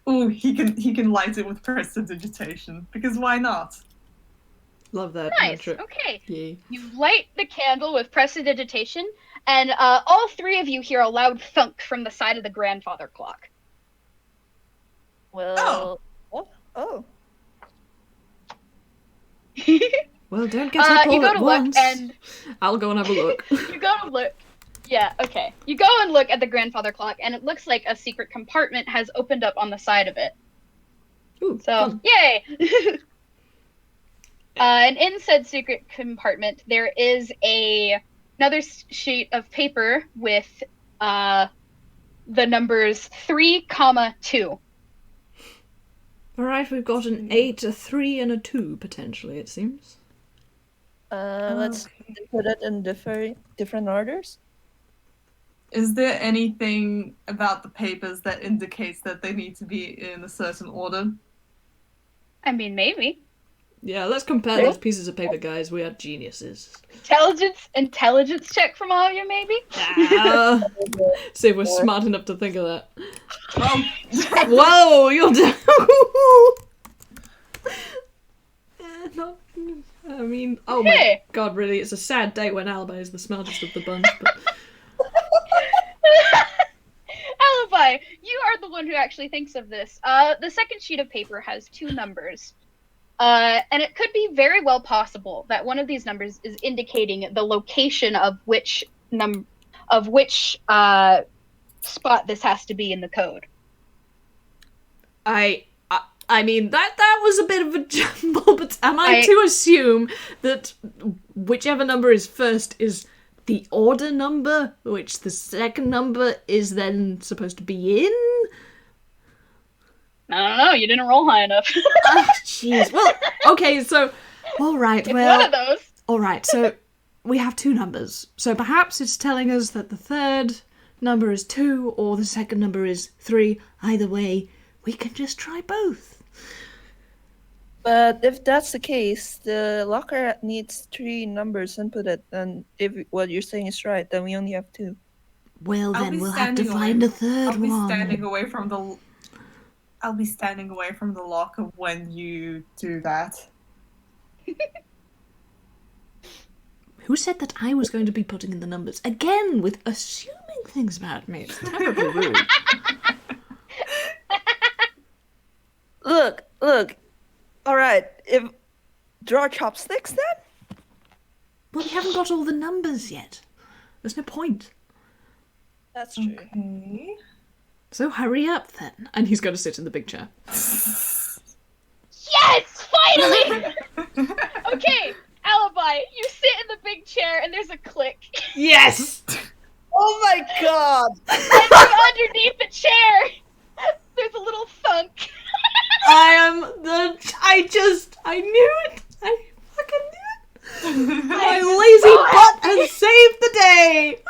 S3: Ooh, he can light it with prestidigitation because why not?
S2: Love that.
S1: Nice.
S2: Trip.
S1: Okay.
S2: Yay.
S1: You light the candle with prestidigitation, and all three of you hear a loud thunk from the side of the grandfather clock.
S4: Well. Oh.
S2: Well, don't get up all
S1: you go
S2: at
S1: to
S2: once.
S1: look, and
S2: I'll go and have a look.
S1: you go to look. Yeah, okay. You go and look at the grandfather clock, and it looks like a secret compartment has opened up on the side of it.
S2: Ooh,
S1: So,
S2: fun.
S1: yay! And in said secret compartment, there is another sheet of paper with the numbers 3, 2.
S2: Alright, we've got an 8, a 3, and a 2, potentially, it seems.
S4: Let's put it in different orders.
S3: Is there anything about the papers that indicates that they need to be in a certain order?
S1: I mean, maybe.
S2: Yeah, let's compare those pieces of paper, guys. We are geniuses.
S1: Intelligence check from all of you, maybe?
S2: Ah, see if we're smart enough to think of that.
S3: Well,
S2: Whoa, you're down. No, I mean, oh my
S1: Hey.
S2: god, really, it's a sad day when Alibi is the smartest of the bunch, but...
S1: Alibi, you are the one who actually thinks of this. The second sheet of paper has 2 numbers. And it could be very well possible that one of these numbers is indicating the location of which spot this has to be in the code.
S2: I mean, that was a bit of a jumble, but am I to assume that whichever number is first is the order number, which the second number is then supposed to be in?
S1: I don't know, you didn't roll high enough.
S2: Oh, jeez. Well, okay, so... Alright,
S1: It's
S2: well...
S1: one of those.
S2: Alright, so we have 2 numbers. So perhaps it's telling us that the third number is 2, or the second number is 3. Either way, we can just try both.
S4: But if that's the case, the locker needs 3 numbers inputted, and if what you're saying is right, then we only have 2.
S2: Well,
S3: I'll
S2: then
S3: be
S2: we'll have to
S3: standing
S2: find
S3: away.
S2: a third
S3: I'll be
S2: one.
S3: standing away from the. I'll be standing away from the locker when you do that.
S2: Who said that I was going to be putting in the numbers? Again, with assuming things about me. It's terribly rude.
S4: Look. Alright, if draw chopsticks then?
S2: Well, we haven't got all the numbers yet. There's no point.
S4: That's true.
S3: Okay.
S2: So hurry up then. And he's going to sit in the big chair.
S1: Yes! Finally! Okay, Alibi, you sit in the big chair and there's a click.
S2: Yes!
S4: Oh my god!
S1: And from underneath the chair, there's a little thunk.
S2: I knew it. I fucking knew it. My lazy butt has saved the day.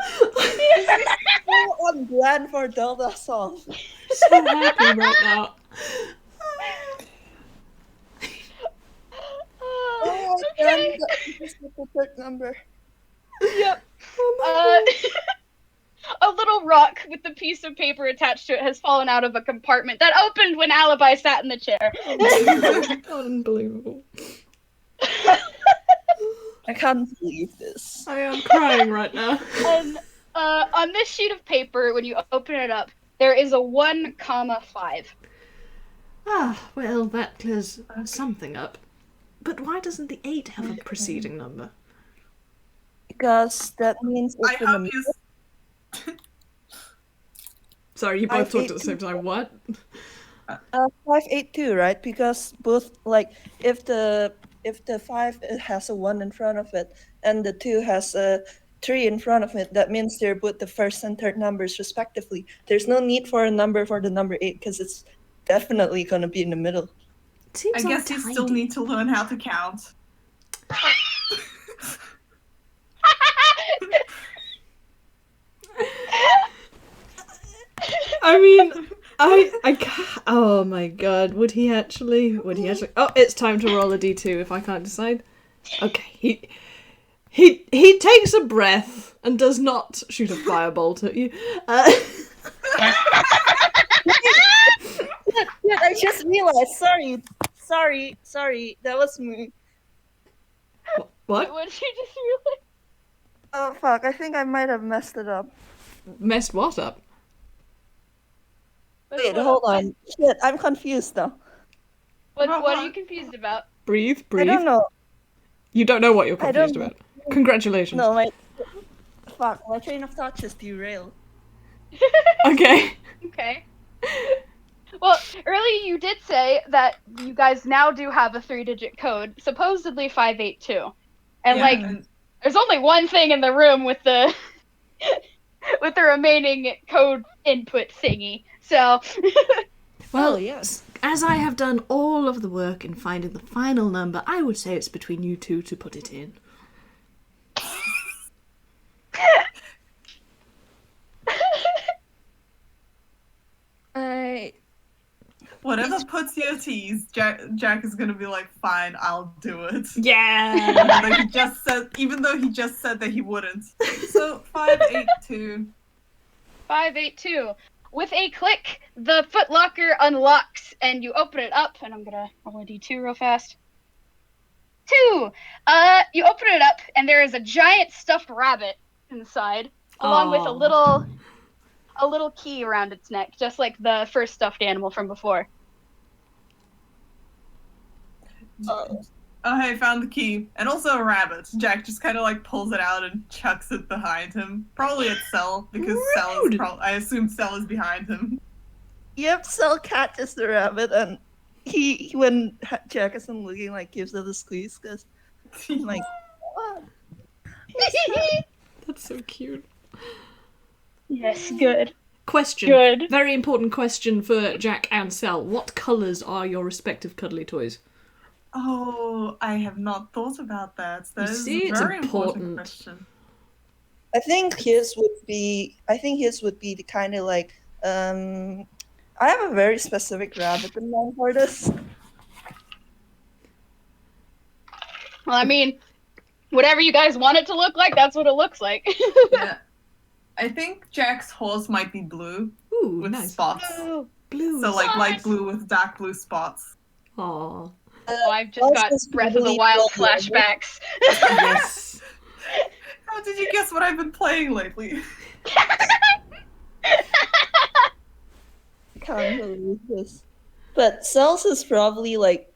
S4: So on brand for Delta song.
S2: So happy right now.
S4: Oh my god, this is the perfect number.
S1: Yep.
S2: Oh
S1: A little rock with a piece of paper attached to it has fallen out of a compartment that opened when Alibi sat in the chair.
S2: Unbelievable.
S4: I can't believe this.
S2: I am crying right now.
S1: And on this sheet of paper, when you open it up, there is a 1,5.
S2: Ah, well, that clears something up. But why doesn't the 8 have a preceding number?
S4: Because that means
S3: I
S4: it's in
S3: hope
S4: the
S3: you.
S2: Sorry, you both talked at the
S4: 582.
S2: same time. What?
S4: 582, right? Because both, like, if the 5 has a 1 in front of it and the 2 has a 3 in front of it, that means they're both the first and third numbers respectively. There's no need for a number for the number 8 because it's definitely going to be in the middle.
S2: It seems
S3: I guess you still need to learn how to count.
S2: I mean, I can't. Oh my god, would he actually? Oh, it's time to roll a d2 if I can't decide. Okay, he takes a breath and does not shoot a firebolt at you.
S4: Yeah, I just realized. Sorry. That was me.
S2: What?
S1: What did you just realize?
S4: Oh fuck! I think I might have messed it up.
S2: Messed what up?
S4: Wait, hold on. Shit, I'm confused now.
S1: What are you confused about?
S2: Breathe.
S4: I don't know.
S2: You don't know what you're
S4: I don't
S2: confused
S4: know.
S2: about. Congratulations.
S4: No, my train of thought just derailed.
S2: Okay.
S1: Okay. Well, earlier you did say that you guys now do have a 3-digit code, supposedly 582. And
S3: Yeah,
S1: there's only one thing in the room with the with the remaining code input thingy. So
S2: Well,
S4: yes.
S2: as I have done all of the work in finding the final number, I would say it's between you two to put it in.
S3: Whatever puts you at ease, Jack is gonna be like, fine, I'll do it.
S2: Yeah.
S3: Even though he just said that he wouldn't. So 582.
S1: 582. With a click, the footlocker unlocks and you open it up, and I'm gonna roll a d2 real fast. 2! You open it up and there is a giant stuffed rabbit inside, along with a little key around its neck, just like the first stuffed animal from before.
S3: Oh, hey, found the key. And also a rabbit. Jack just kind of like pulls it out and chucks it behind him. Probably at Cell, because Cell is I assume Cell is behind him.
S4: Yep, Cell catches the rabbit, and he when Jack isn't looking, like, gives it a squeeze, because I'm like, oh.
S2: That's so cute.
S1: Yes, good.
S2: Question.
S1: Good.
S2: Very important question for Jack and Cell. What colours are your respective cuddly toys?
S3: Oh, I have not thought about that. That is
S2: see,
S3: a
S2: it's
S3: very
S2: important.
S3: important question.
S4: I think his would be the kind of like, I have a very specific rabbit in mind for this.
S1: Well, I mean, whatever you guys want it to look like, that's what it looks like.
S3: Yeah. I think Jack's horse might be blue
S2: Ooh,
S3: with
S2: nice.
S3: spots.
S2: Blue.
S3: So like light blue with dark blue spots.
S2: Aww.
S1: Oh, I've just got Breath of the Wild flashbacks.
S2: Yes.
S3: How did you guess what I've been playing lately?
S4: Can't believe this. But Cell's is probably like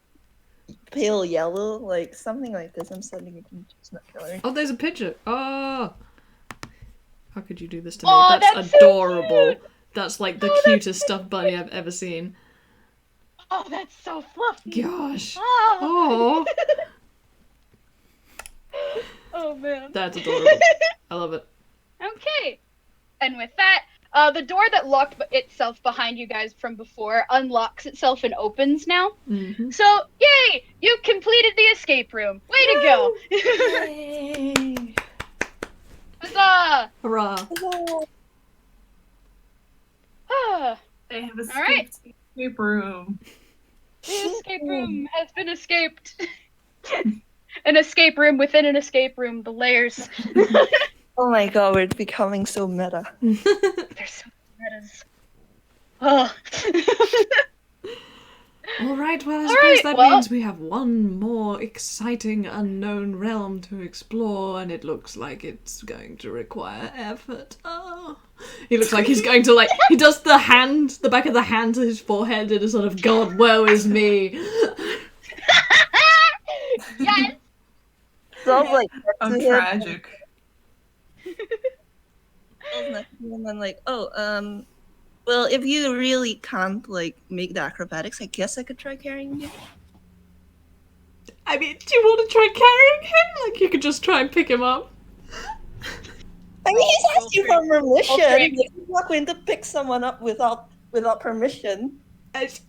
S4: pale yellow, like something like this. I'm sending it in chestnut color.
S2: Oh, there's a picture. Oh. How could you do this to me?
S1: Oh,
S2: that's
S1: that's so
S2: adorable.
S1: cute.
S2: That's like the cutest stuffed bunny I've ever seen.
S1: Oh, that's so fluffy.
S2: Gosh.
S1: Oh,
S2: Oh.
S1: oh man.
S2: That's adorable. I love it.
S1: Okay. And with that, The door that locked itself behind you guys from before unlocks itself and opens now.
S2: Mm-hmm.
S1: So, yay! You completed the escape room. Way to go!
S2: Yay!
S1: Huzzah!
S2: Hurrah!
S3: They have escaped
S1: Alright.
S3: the escape room.
S1: The escape room has been escaped. An escape room within an escape room. The layers.
S4: Oh my god, we're becoming so meta.
S1: They're so metas. Oh.
S2: Alright, well, I
S1: All
S2: suppose
S1: right,
S2: that
S1: well-
S2: means we have one more exciting unknown realm to explore, and it looks like it's going to require effort. Oh. He looks like he's going to, like, he does the back of the hand to his forehead in a sort of, God, woe is me.
S1: Yes!
S4: Sounds like
S3: Oh, tragic.
S4: I'm like, oh, well, if you really can't like make the acrobatics, I guess I could try carrying you.
S2: I mean, do you want to try carrying him? Like, you could just try and pick him up.
S4: I mean, he's asked you for permission.
S1: trick.
S4: He's not going to pick someone up without permission.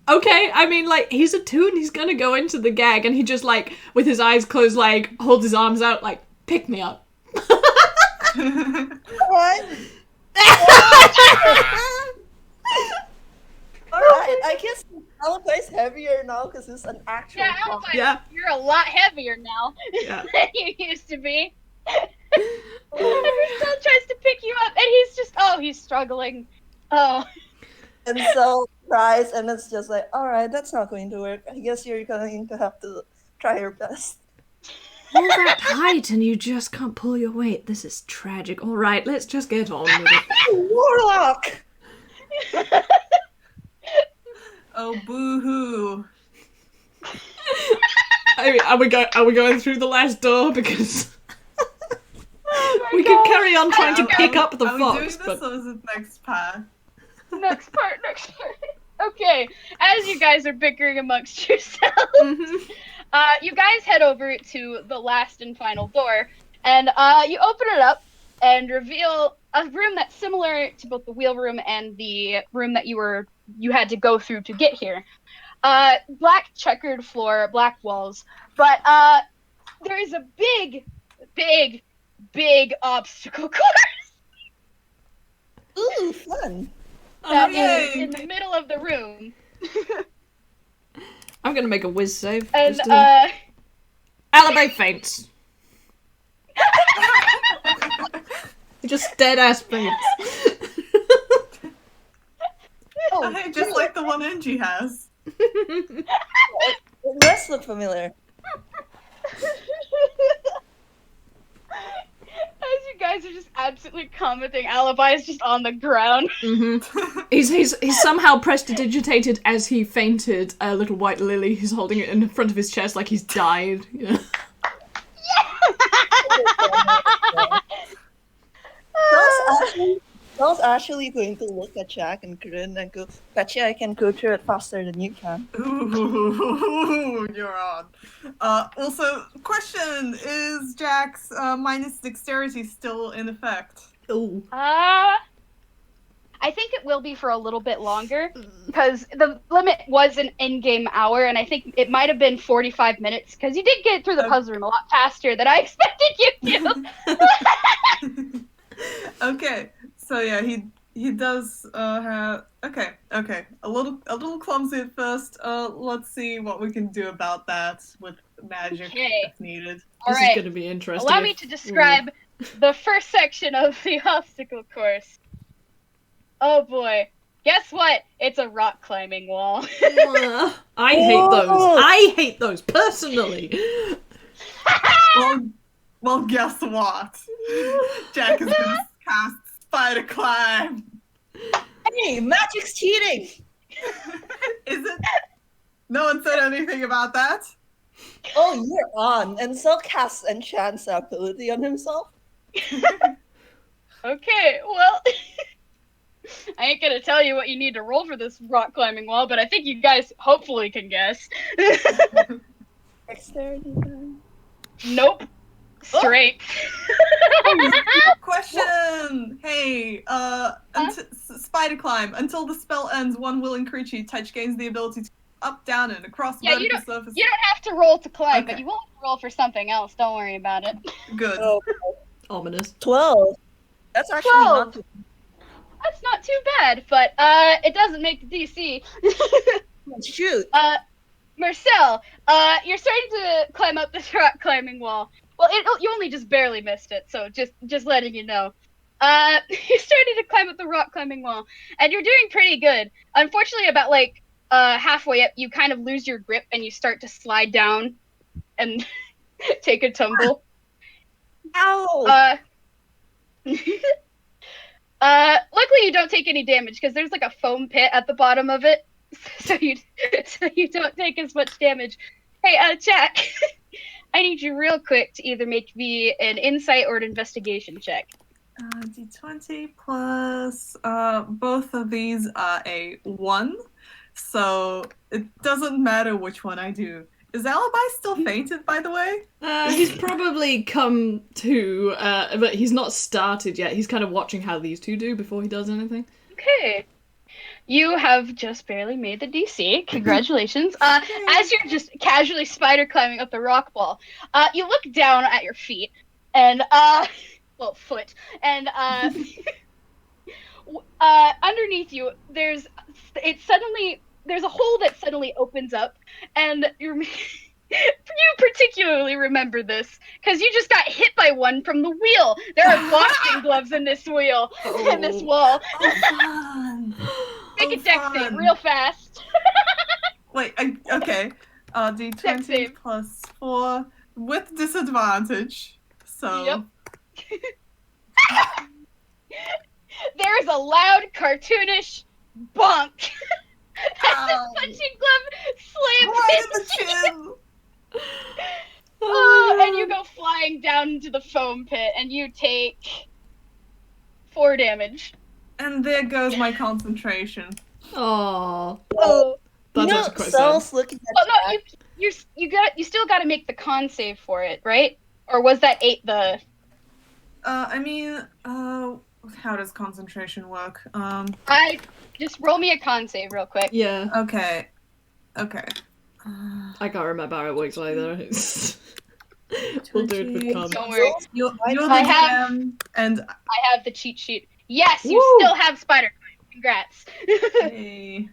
S2: Okay, I mean, like, he's a toon, he's gonna go into the gag, and he just, like, with his eyes closed, like, holds his arms out, like, pick me up.
S4: Alright. Alright, I guess Alibai's heavier now because it's an actual
S1: Yeah,
S4: clock.
S1: Alibi,
S2: Yeah.
S1: you're a lot heavier now
S2: Yeah.
S1: than you used to be. And he still tries to pick you up, and he's just, he's struggling. Oh.
S4: And so tries, and it's just like, alright, that's not going to work. I guess you're going to have to try your best.
S2: All that height, and you just can't pull your weight. This is tragic. Alright, let's just get on with it.
S4: Warlock!
S3: Oh, boo-hoo.
S2: I mean, are we going through the last door? Because we could carry on trying to pick up the
S3: Are we doing
S2: fox,
S3: this
S2: but...
S3: or is it next path?
S1: Next part. Okay, as you guys are bickering amongst yourselves,
S2: Mhm.
S1: you guys head over to the last and final door, and you open it up and reveal a room that's similar to both the wheel room and the room that you had to go through to get here. Black checkered floor, black walls, but there is a big obstacle course
S4: Ooh, fun.
S1: that
S3: yay.
S1: is in the middle of the room.
S2: I'm gonna make a whiz save.
S1: And
S2: just to- Alibi faints. He just dead ass faints.
S4: Oh,
S3: Hey, just like the one Angie has.
S4: it does look familiar.
S1: As you guys are just absolutely commenting, Alibi is just on the ground.
S2: Mm-hmm. He's somehow prestidigitated as he fainted a little white lily. He's holding it in front of his chest like he's died. You know?
S4: I was actually going to look at Jack and grin and go, betcha I can go through it faster than you can.
S3: Ooh, you're on. Also, question, is Jack's minus dexterity still in effect?
S2: Ooh.
S1: I think it will be for a little bit longer, because the limit was an in-game hour, and I think it might have been 45 minutes, because you did get through the puzzle room a lot faster than I expected you to.
S3: Okay, so yeah, he does have okay. A little clumsy at first. Let's see what we can do about that with magic
S1: Okay.
S3: if needed.
S1: All
S2: This
S1: right.
S2: is gonna be interesting.
S1: Allow me to describe the first section of the obstacle course. Oh boy. Guess what? It's a rock climbing wall.
S2: I hate those. I hate those personally.
S3: Well, guess what? Jack is gonna cast Spider Climb.
S4: Hey, magic's cheating!
S3: Is it? No one said anything about that.
S4: Oh, you're on. And so casts enchants ability on himself.
S1: Okay, well, I ain't gonna tell you what you need to roll for this rock climbing wall, but I think you guys hopefully can guess.
S4: Dexterity.
S1: Nope. Straight.
S3: Question. Hey, spider climb. Until the spell ends, one willing creature you touch gains the ability to up, down, and across vertical surface.
S1: You don't have to roll to climb,
S3: Okay.
S1: but you will have to roll for something else. Don't worry about it.
S3: Good.
S4: Oh,
S2: Ominous.
S4: 12. That's actually
S1: 12.
S4: not too
S1: That's not too bad, but it doesn't make the DC.
S4: Shoot.
S1: Marcel, you're starting to climb up this rock climbing wall. Well, you only just barely missed it, so just letting you know. You're starting to climb up the rock climbing wall, and you're doing pretty good. Unfortunately, about halfway up, you kind of lose your grip and you start to slide down and take a tumble.
S4: Ow!
S1: Luckily you don't take any damage because there's like a foam pit at the bottom of it, so you don't take as much damage. Hey, Jack, I need you real quick to either make me an insight or an investigation check.
S3: D20 plus both of these are a 1, so it doesn't matter which one I do. Is Alibi still fainted, by the way?
S2: He's probably come to, but he's not started yet. He's kind of watching how these two do before he does anything.
S1: Okay. You have just barely made the DC. Congratulations. As you're just casually spider climbing up the rock wall, you look down at your feet and, foot, and underneath you, there's a hole that suddenly opens up, and you particularly remember this because you just got hit by one from the wheel. There are boxing gloves in this wheel, in this wall. Make a dex save real fast.
S3: Wait, okay.
S1: Dex save.
S3: D20 plus 4 with disadvantage. So.
S1: Yep. There is a loud, cartoonish bonk as the punching glove slams
S3: Right in
S1: into
S3: the
S1: you.
S3: chin!
S1: And you go flying down into the foam pit, and you take 4 damage.
S3: And there goes my concentration.
S2: Aww.
S1: Oh,
S2: That's actually quite sad.
S4: Sal's looking at
S1: well, no, you still got to make the con save for it, right? Or was that 8 the?
S3: How does concentration work?
S1: I just roll me a con save real quick.
S2: Yeah.
S3: Okay.
S2: I can't remember how it works either. We'll do it with con.
S1: Don't worry,
S3: You're the
S1: I have-
S3: DM, and
S1: I have the cheat sheet. Yes, you
S2: Woo!
S1: still have spider climb. Congrats.
S3: hey.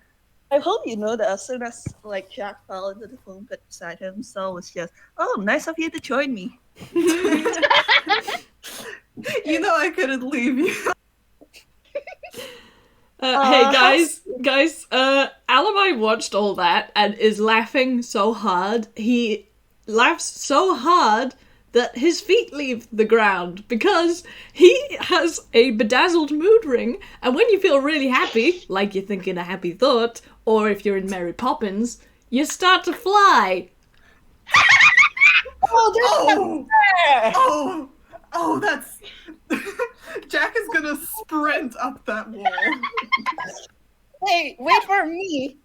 S4: I hope you know that as soon as Jack fell into the foam pit beside him, Sal was just, "Oh, nice of you to join me."
S3: You know I couldn't leave you.
S2: Hey guys, Alibi watched all that and is laughing so hard. He laughs so hard that his feet leave the ground because he has a bedazzled mood ring, and when you feel really happy, like you're thinking a happy thought, or if you're in Mary Poppins, you start to fly.
S3: Oh, that's... Jack is gonna sprint up that wall.
S4: Hey, wait for me!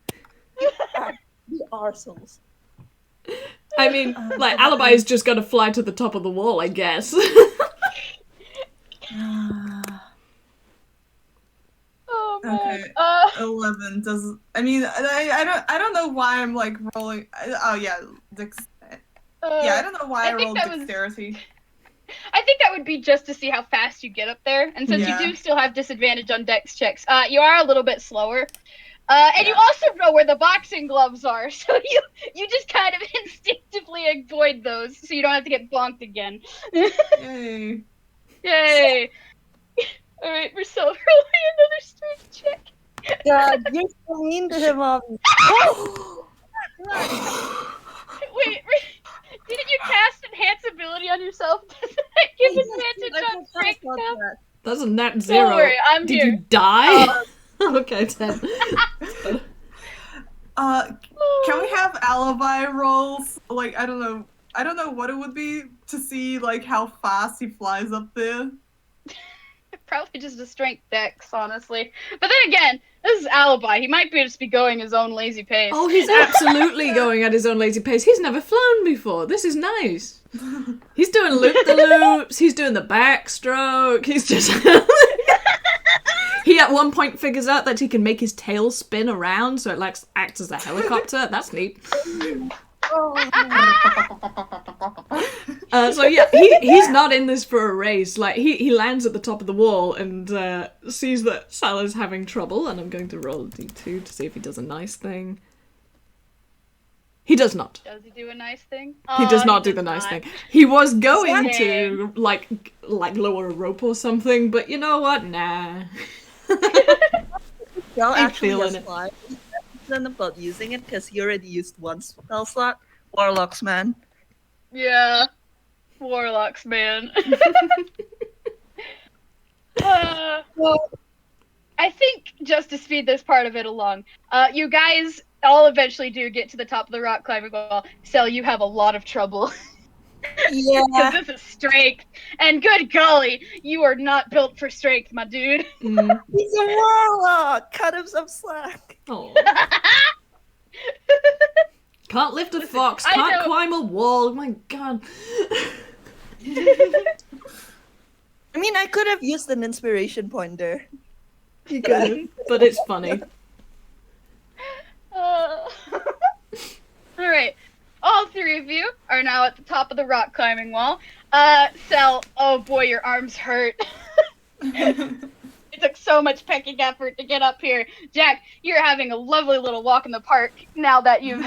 S4: You arseholes.
S2: I mean, Alibi is just gonna fly to the top of the wall, I guess.
S1: Oh man.
S3: Okay. 11 does... I don't know why I'm rolling... Oh yeah, I don't know why I rolled dexterity.
S1: I think that would be just to see how fast you get up there, and since you do still have disadvantage on dex checks, you are a little bit slower. And you also know where the boxing gloves are, so you just kind of instinctively avoid those, so you don't have to get bonked again.
S3: Yay.
S1: Yay! Alright, Marcel, roll me another strength check.
S4: God, you're so mean to him, Obby.
S1: Wait, didn't you cast enhance ability on yourself? Doesn't that give advantage on strength now?
S2: That's a nat 0.
S1: Don't worry, I'm
S2: Did
S1: here.
S2: you die? Okay, 10.
S3: Can we have alibi rolls? I don't know what it would be to see how fast he flies up there.
S1: Probably just a strength dex, honestly. But then again, this is Alibi. He might just be going his own lazy pace.
S2: Oh, he's absolutely going at his own lazy pace. He's never flown before. This is nice. He's doing loop-the-loops. He's doing the backstroke. He's just... He at one point figures out that he can make his tail spin around, so it like acts as a helicopter. That's neat. So yeah, he's not in this for a race. Like he lands at the top of the wall and sees that Salah's having trouble, and I'm going to roll a d2 to see if he does a nice thing. He does not.
S1: Does he do a nice thing?
S2: He does not do the nice thing. He was going
S1: Okay.
S2: to like lower a rope or something, but you know what? Nah.
S4: Y'all
S2: I'm
S4: actually
S2: feeling
S4: has
S2: it.
S4: fly. Then about using it because he already used one spell slot. Warlocks, man.
S1: Yeah. Warlocks, man.
S4: Well,
S1: I think just to speed this part of it along, you guys all eventually do get to the top of the rock climbing wall. So you have a lot of trouble.
S4: yeah.
S1: Because this is strength. And good golly, you are not built for strength, my dude.
S2: Mm.
S4: He's a warlock. Cut him some slack.
S2: Oh. Can't lift a fox,
S1: I
S2: can't
S1: know.
S2: climb a wall. Oh my god.
S4: I mean, I could have used an inspiration point there.
S2: You could, but it's funny.
S1: Alright. All three of you are now at the top of the rock climbing wall. Sel, oh boy, your arms hurt. It took so much pecking effort to get up here. Jack, you're having a lovely little walk in the park now that you've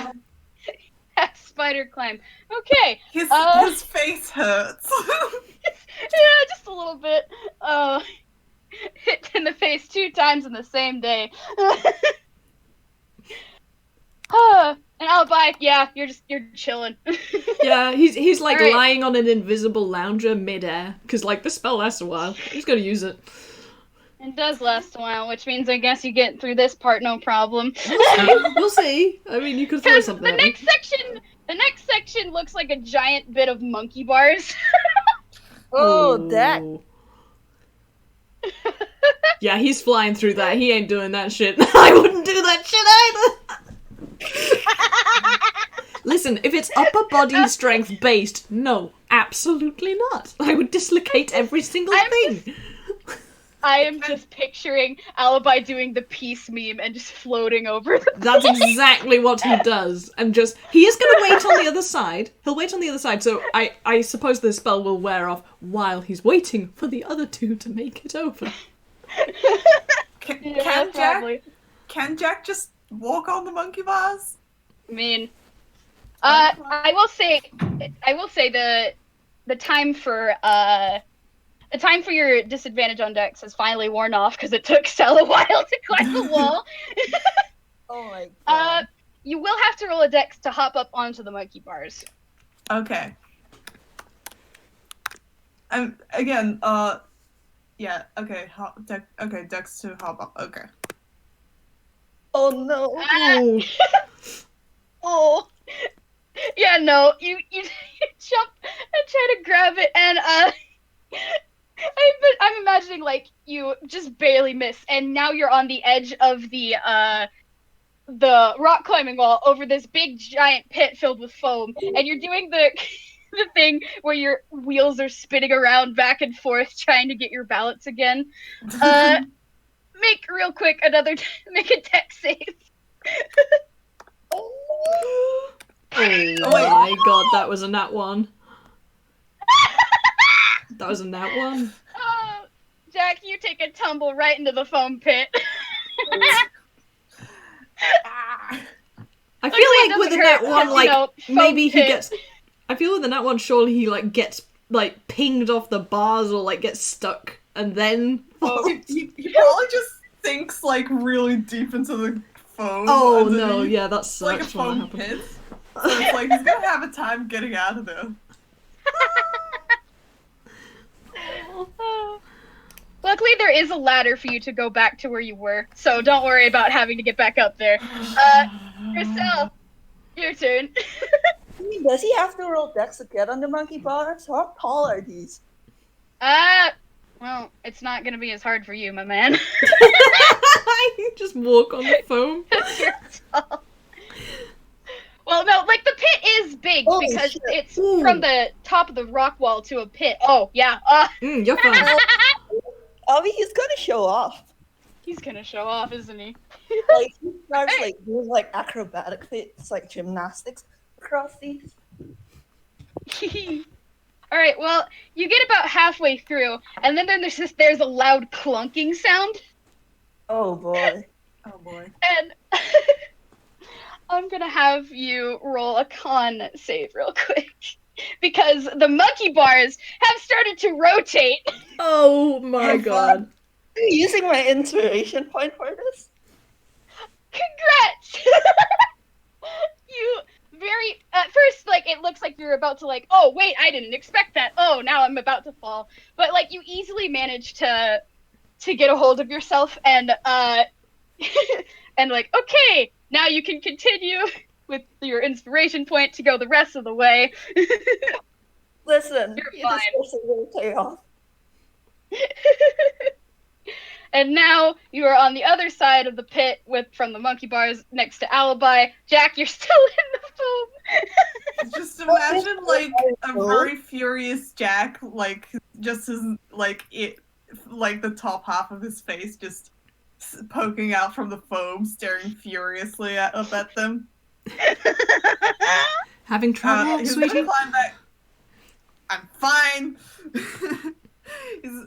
S1: had spider climb. Okay.
S3: His face hurts.
S1: Yeah, just a little bit. Hit in the face 2 times in the same day. And Alibi, yeah, you're chilling.
S2: Yeah, he's like
S1: Alright.
S2: lying on an invisible lounger midair, because like the spell lasts a while. He's gonna use it.
S1: It does last a while, which means I guess you get through this part no problem.
S2: We'll see. I mean, you could throw
S1: Because
S2: something
S1: the
S2: at me.
S1: next section looks like a giant bit of monkey bars.
S4: Oh, that.
S2: Yeah, he's flying through that. He ain't doing that shit. I wouldn't do that shit either. Listen, if it's upper body strength based, no, absolutely not. I would dislocate every single thing.
S1: I am just picturing Alibi doing the peace meme and just floating over the
S2: That's exactly what he does. And just, he is going to wait on the other side. He'll wait on the other side, so I suppose the spell will wear off while he's waiting for the other two to make it over.
S3: Can
S1: probably.
S3: Jack just walk on the monkey bars?
S1: I mean, I will say the time for your disadvantage on Dex has finally worn off because it took Sel a while to climb the wall.
S4: Oh my god.
S1: You will have to roll a Dex to hop up onto the monkey bars.
S3: Okay. Again, yeah, okay, Dex to hop up, okay.
S4: Oh no.
S2: Oh.
S1: Oh. Yeah, no, you jump and try to grab it, and I'm imagining like you just barely miss, and now you're on the edge of the rock climbing wall over this big giant pit filled with foam, and you're doing the thing where your wheels are spinning around back and forth trying to get your balance again. Make real quick make a Dex save.
S2: Oh my god, that was a nat 1. That was a nat 1.
S1: Oh, Jack, you take a tumble right into the foam pit.
S2: I
S1: Luckily,
S2: feel
S1: it
S2: like with a
S1: doesn't
S2: nat
S1: hurt,
S2: 1,
S1: 'cause,
S2: like,
S1: you know, foam
S2: maybe he
S1: pit.
S2: gets... I feel with the nat 1, surely he, like, gets, like, pinged off the bars or, like, gets stuck and then...
S1: Oh.
S3: He probably just sinks, like, really deep into the foam.
S2: Oh,
S3: underneath.
S2: no, yeah, that
S3: It's like a
S2: sucks when that
S3: foam
S2: happens.
S3: pit. So it's like, he's gonna have a time getting out of there.
S1: Luckily, there is a ladder for you to go back to where you were, so don't worry about having to get back up there. Chriselle, your turn.
S4: I mean, does he have to roll Dex to get on the monkey bars? How tall are these?
S1: Well, it's not gonna be as hard for you, my man.
S2: You just walk on the foam.
S1: You're tall. Well, no, like, the pit is big
S4: Holy
S1: because
S4: shit.
S1: it's
S2: Ooh.
S1: from the top of the rock wall to a pit. Oh, yeah.
S2: You're fine.
S4: Obby, he's gonna show off.
S1: He's gonna show off, isn't he?
S4: Like he starts like doing like acrobatic feats, like gymnastics across these.
S1: All right. Well, you get about halfway through, and then there's a loud clunking sound,
S4: Oh boy.
S3: Oh boy.
S1: and I'm gonna have you roll a con save real quick because the monkey bars have started to rotate.
S2: Oh my
S3: Oh,
S2: god.
S4: Are you using my inspiration point for this?
S1: Congrats! You very at first like it looks like you're about to like, oh wait, I didn't expect that. Oh, now I'm about to fall. But like you easily manage to get a hold of yourself and and like, okay, now you can continue with your inspiration point to go the rest of the way.
S4: Listen,
S1: You're
S4: this
S1: fine.
S4: person will pay off.
S1: And now you are on the other side of the pit from the monkey bars next to Alibi. Jack, you're still in the foam.
S3: Just imagine like a very furious Jack, like just his like the top half of his face just poking out from the foam, staring furiously up at them.
S2: Having trouble,
S3: He's
S2: sweetie?
S3: gonna climb back. I'm fine.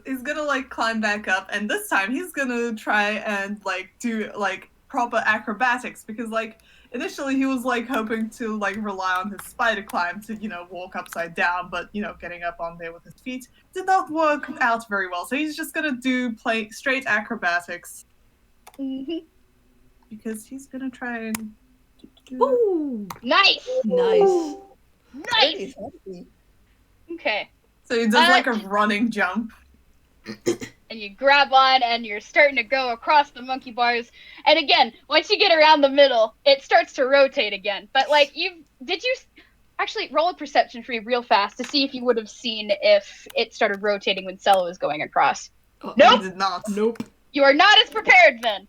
S3: he's gonna like climb back up, and this time he's gonna try and like do like proper acrobatics because like initially he was like hoping to like rely on his spider climb to walk upside down, but getting up on there with his feet did not work out very well. So he's just gonna do straight acrobatics because he's gonna try and.
S2: Ooh,
S1: Nice.
S2: nice.
S1: Nice. Okay.
S3: So he does like a running jump.
S1: And you grab on and you're starting to go across the monkey bars. And again, once you get around the middle, it starts to rotate again. But like did you actually roll a perception for you real fast to see if you would have seen if it started rotating when Sella was going across? Nope.
S3: He did not.
S2: Nope.
S1: You are not as prepared then.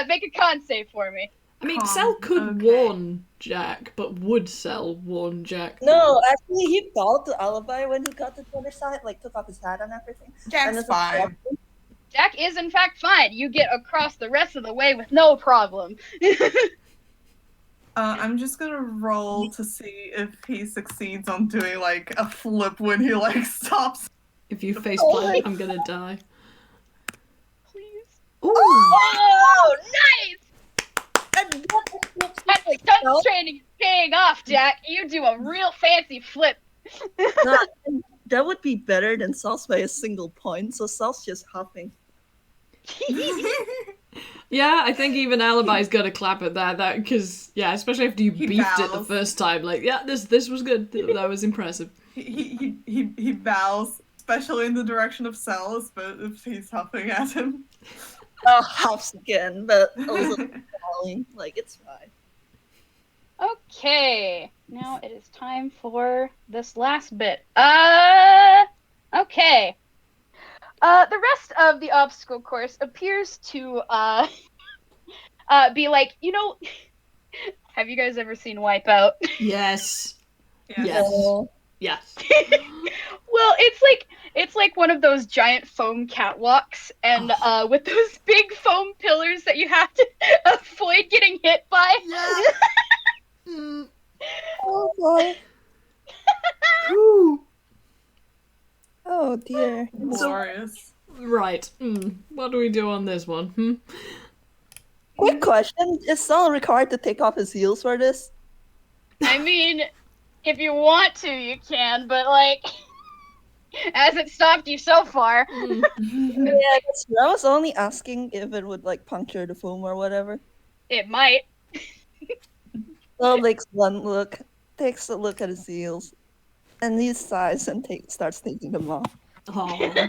S1: Make a con save for me.
S2: I mean,
S3: Con,
S2: Cell could
S3: okay.
S2: warn Jack, but would Cell warn Jack?
S4: No, actually, he called to Alibi when he got to the other side, like took off his hat and everything. And
S3: Jack's
S4: it's
S3: fine.
S1: Jack is in fact fine. You get across the rest of the way with no problem.
S3: I'm just gonna roll to see if he succeeds on doing like a flip when he like stops.
S2: If you faceplant, I'm gonna die.
S1: Please.
S2: Ooh!
S1: Oh, nice!
S4: And
S1: That stunt training is paying off, Jack. You do a real fancy flip.
S4: that would be better than Sauce by a single point, so Sauce just hopping.
S2: Yeah, I think even Alibi's gonna clap at that, because, yeah, especially after you
S3: He
S2: beefed it the
S3: bows.
S2: first time, like, yeah, this was good, that was impressive.
S3: He bows, especially in the direction of Cells, but if he's huffing at him.
S4: Oh, hops again, but also falling. Like, it's fine.
S1: Okay, now it is time for this last bit. Okay. The rest of the obstacle course appears to be like, have you guys ever seen Wipeout?
S2: Yes.
S3: Yeah.
S2: Yes.
S4: Oh,
S2: Yes.
S1: Well, it's like one of those giant foam catwalks, and with those big foam pillars that you have to avoid getting hit by.
S2: Yeah. Mm.
S4: oh boy.
S2: Ooh.
S4: Oh dear.
S3: Glorious.
S2: Right. What do we do on this one?
S4: Quick question: is Saul required to take off his heels for this?
S1: I mean, if you want to, you can, but like, hasn't stopped you so far.
S2: Mm.
S4: Yeah, I was only asking if it would like puncture the foam or whatever.
S1: It might.
S4: So takes takes a look at his heels, and he sighs and starts taking them off.
S2: Aw.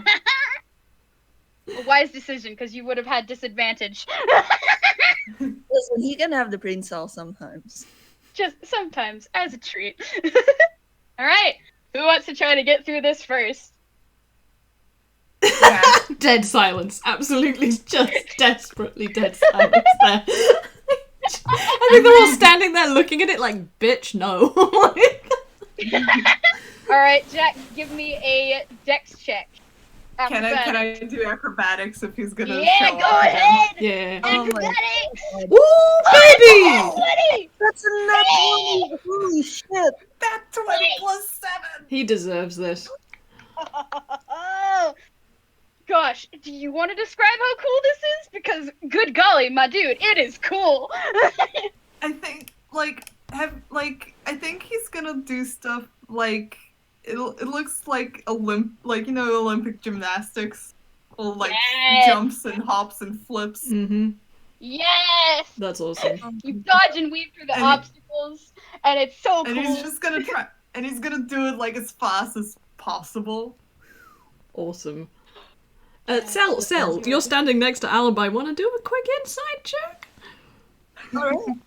S1: A wise decision, because you would have had disadvantage.
S4: Listen, he can have the brain cell sometimes.
S1: Just sometimes, as a treat. Alright, who wants to try to get through this first?
S3: Yeah.
S2: Dead silence. Absolutely just desperately dead silence there. I think they're all standing there looking at it like, bitch, no.
S1: Alright, Jack, give me a dex check.
S3: Can I
S1: Acrobatics.
S3: do acrobatics if he's gonna
S1: Yeah,
S3: show
S1: go
S3: up again?
S1: ahead!
S2: Yeah.
S4: Oh my
S1: Acrobatics!
S4: god.
S2: Woo, baby!
S1: 20!
S4: That's a nat 20! Holy shit!
S3: That 20 plus 7!
S2: He deserves this.
S1: Oh, gosh, do you want to describe how cool this is? Because, good golly, my dude, it is cool.
S3: I think, I think he's gonna do stuff like, it looks like Olympic gymnastics. Or like
S1: Yes.
S3: jumps and hops and flips.
S2: Mm-hmm.
S1: Yes!
S2: That's awesome.
S1: You dodge and weave through the
S3: And-
S1: obstacles, and it's so
S3: And
S1: cool.
S3: he's just gonna try, and he's gonna do it like as fast as possible.
S2: Awesome. Cell, you're standing next to Alibi. Want to do a quick insight check?
S4: Alright.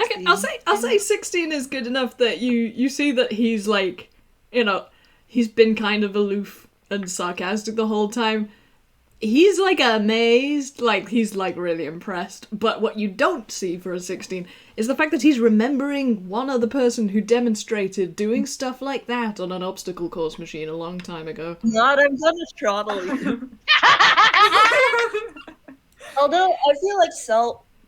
S2: Okay, I'll say 16 is good enough that you see that he's like, he's been kind of aloof and sarcastic the whole time. He's like amazed, like he's like really impressed. But what you don't see for a 16 is the fact that he's remembering one other person who demonstrated doing stuff like that on an obstacle course machine a long time ago.
S4: God, I'm gonna throttle you. Although I feel like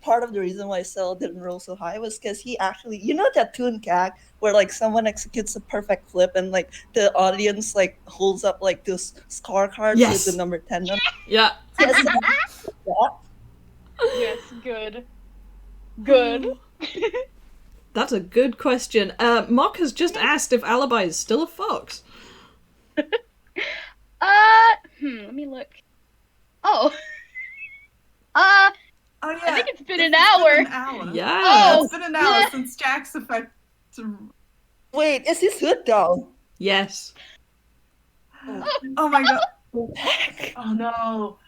S4: part of the reason why Cell didn't roll so high was because he actually, that Toonkind where like someone executes a perfect flip and like the audience like holds up like this scorecard
S2: Yes.
S4: with the number 10 on it.
S2: Yeah.
S4: Yes, that.
S1: Yes, good. Good.
S2: That's a good question. Mock has just asked if Alibi is still a fox.
S1: Let me look. Oh.
S3: Oh yeah.
S1: I think it's been an
S3: Been
S1: hour.
S3: an hour.
S2: Yeah.
S1: Oh.
S3: It's been an hour
S1: yeah.
S3: since Jack's effect.
S4: Wait, is his hood down?
S2: Yes.
S3: Oh my god.
S4: Back.
S3: Oh no.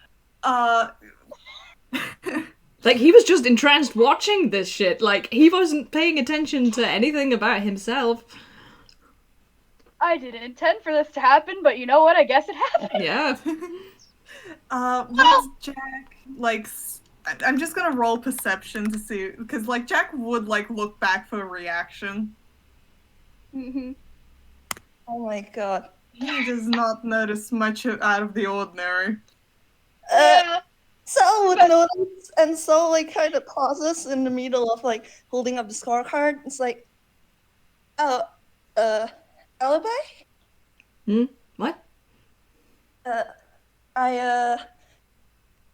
S2: Like, he was just entranced watching this shit. Like, he wasn't paying attention to anything about himself.
S1: I didn't intend for this to happen, but you know what? I guess it happened.
S2: Yeah.
S3: Was Jack like? I'm just gonna roll perception to see, because like Jack would like look back for a reaction.
S1: Mm-hmm.
S4: Oh my god.
S3: He does not notice much out of the ordinary.
S4: Cell would notice, and Cell like kind of pauses in the middle of like holding up the scorecard. It's like, Alibi?
S2: What?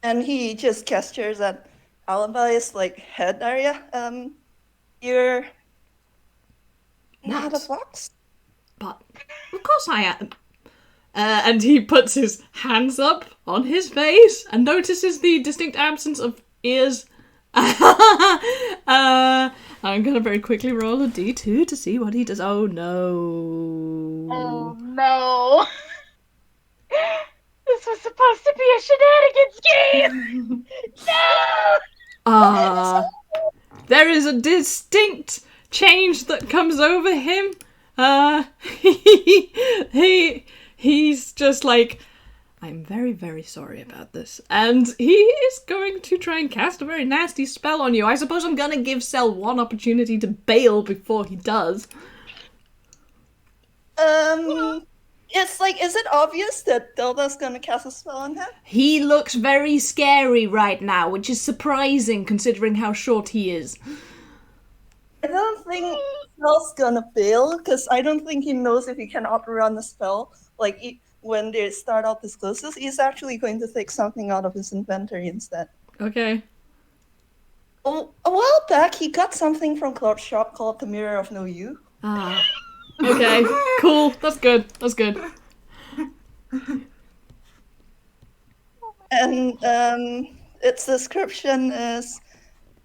S4: And he just gestures at Alibi's like head area. You're not a
S2: What?
S4: fox?
S2: But, of course I am. And he puts his hands up on his face and notices the distinct absence of ears. I'm gonna very quickly roll a d2 to see what he does. Oh no.
S1: Oh no. This was supposed to be a shenanigans game! No!
S2: There is a distinct change that comes over him. He's just like, I'm very, very sorry about this. And he is going to try and cast a very nasty spell on you. I suppose I'm gonna give Cell one opportunity to bail before he does.
S4: It's like, is it obvious that Delta's gonna cast a spell on him?
S2: He looks very scary right now, which is surprising considering how short he is.
S4: I don't think Cell's gonna fail, because I don't think he knows if he can outrun the spell. Like, when they start out this closest, he's actually going to take something out of his inventory instead.
S2: Okay.
S4: Oh, a while back, he got something from Cloud's shop called the Mirror of No You.
S2: Okay, cool. That's good. That's good.
S4: And its description is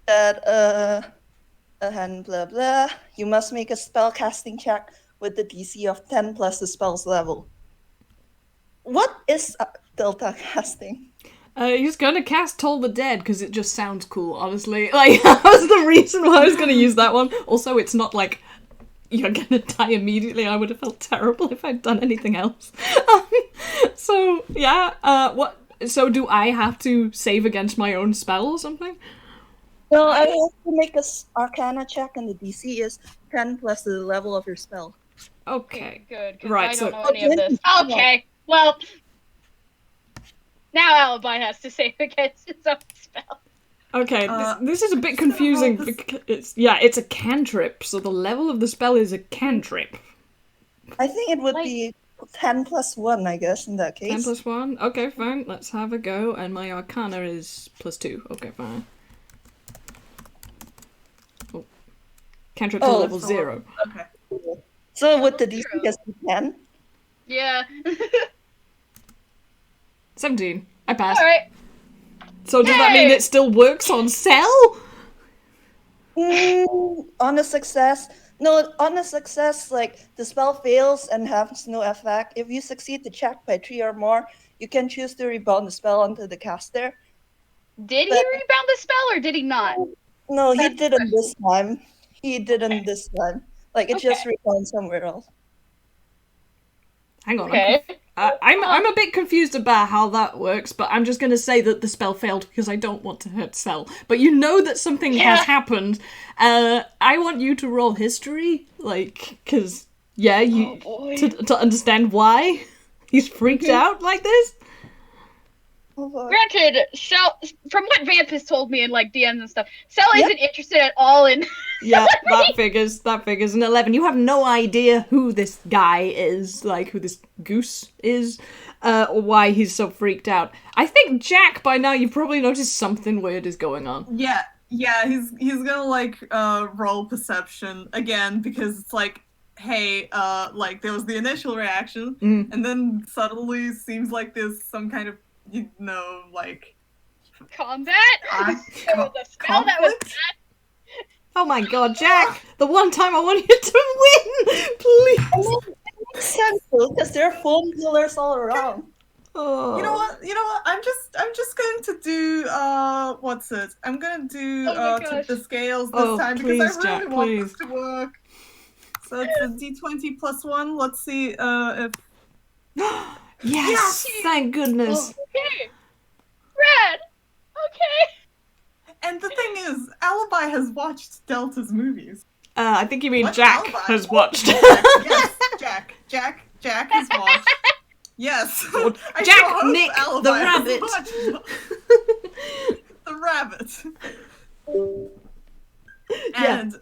S4: that and blah blah. You must make a spell casting check with the DC of 10 plus the spell's level. What is Delta casting?
S2: He's gonna cast Toll the Dead because it just sounds cool, honestly. Like, that was the reason why I was gonna use that one. Also, it's not like you're gonna die immediately. I would have felt terrible if I'd done anything else. So, yeah, what? So do I have to save against my own spell or something?
S4: No, I have to make a Arcana check, and the DC is 10 plus the level of your spell.
S2: Okay.
S1: Good, 'cause
S2: Right,
S1: I
S2: so-
S1: don't know any of this. Okay, well, now Alibi has to save against his own spell.
S2: Okay, this is a bit
S3: just gonna
S2: confusing
S3: roll this-
S2: because it's a cantrip, so the level of the spell is a cantrip.
S4: I think it would
S1: Like-
S4: be 10 plus 1, I guess, in that case.
S2: 10 plus 1? Okay, fine, let's have a go, and my arcana is plus 2. Okay, fine. Oh. Cantrip's
S4: Oh,
S2: level
S3: so-
S2: 0.
S3: Okay.
S4: So with the DC
S1: Zero.
S4: just be 10?
S1: Yeah.
S2: 17. I passed.
S1: Alright.
S2: So does that mean
S1: Yay!
S2: it still works on Cell?
S4: On a success. No, on a success, like, the spell fails and has no effect. If you succeed the check by 3 or more, you can choose to rebound the spell onto the caster.
S1: Did he
S4: But-
S1: rebound the spell or did he not?
S4: No, he
S1: That's
S4: didn't this time. He didn't this time. Like, it just
S1: Okay.
S4: rebound somewhere else.
S2: Hang on,
S1: Okay.
S2: I'm a bit confused about how that works, but I'm just going to say that the spell failed because I don't want to hurt Cell. But you know that something
S1: Yeah.
S2: has happened. I want you to roll history, like, because
S1: Oh boy.
S2: to understand why he's freaked out like this.
S4: Oh, boy.
S1: Granted, Cell, from what Vamp has told me in like DMs and stuff, Cell
S4: Yep.
S1: isn't interested at all in.
S2: Yeah, that figures. And 11, you have no idea who this guy is, like who this goose is, or why he's so freaked out. I think Jack, by now you've probably noticed something weird is going on.
S3: Yeah, he's gonna like roll perception again because it's like, hey, like there was the initial reaction, and then suddenly seems like there's some kind of, you know, like
S1: Combat?
S3: uh,
S1: There was a spell that was
S3: conflict?
S2: Oh my god, Jack! The one time I want you to win! Please!
S4: It makes sense, though, because there are foam pillars all around.
S2: Oh.
S3: You know what? I'm just going to do what's it? I'm gonna do
S1: Oh my
S3: tip the
S1: gosh.
S3: scales this
S2: Oh,
S3: time
S2: please,
S3: because I really
S2: Jack,
S3: want
S2: please.
S3: this to work. So it's a D20 plus 1. Let's see if
S2: Yes! Thank goodness!
S1: Okay. Red. Okay.
S3: and the thing is, Alibi has watched Delta's movies.
S2: I think you mean
S3: What?
S2: Jack
S3: Alibi?
S2: has watched.
S3: Yes, Jack has watched. Yes. I
S2: Jack,
S3: sure hope
S2: Nick,
S3: Alibi
S2: the
S3: has
S2: rabbit.
S3: watched the rabbit.
S2: Yeah.
S3: And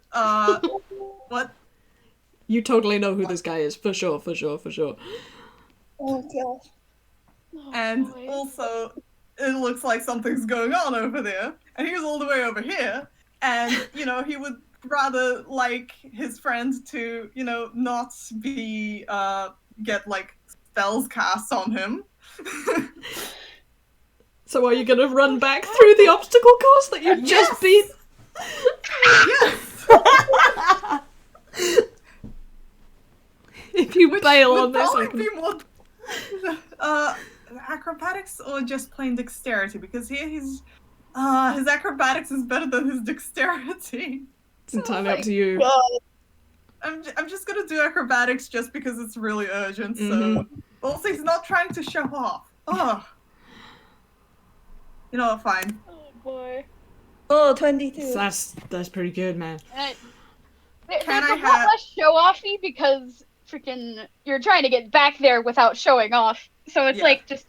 S3: what?
S2: You totally know who this guy is, for sure.
S4: Oh, gosh.
S3: And
S1: boy.
S3: also, it looks like something's going on over there, and he's all the way over here, and, you know, he would rather like his friend to, you know, not be, get, like, spells cast on him.
S2: So are you gonna run back through the obstacle course that you just beat?
S3: Yes!
S2: If you bail on
S3: Would
S2: this, I
S3: probably
S2: can...
S3: be more, acrobatics or just plain dexterity, because here his acrobatics is better than his dexterity.
S2: It's entirely up to you.
S4: God.
S3: I'm just gonna do acrobatics just because it's really urgent. So
S2: Mhm.
S3: also he's not trying to show off. Oh, you know what? Fine.
S1: Oh boy.
S4: Oh, 22.
S2: That's pretty good, man.
S1: They're
S3: Can I
S1: somewhat
S3: have-
S1: less show-offy because freaking you're trying to get back there without showing off. So it's
S3: Yeah.
S1: like just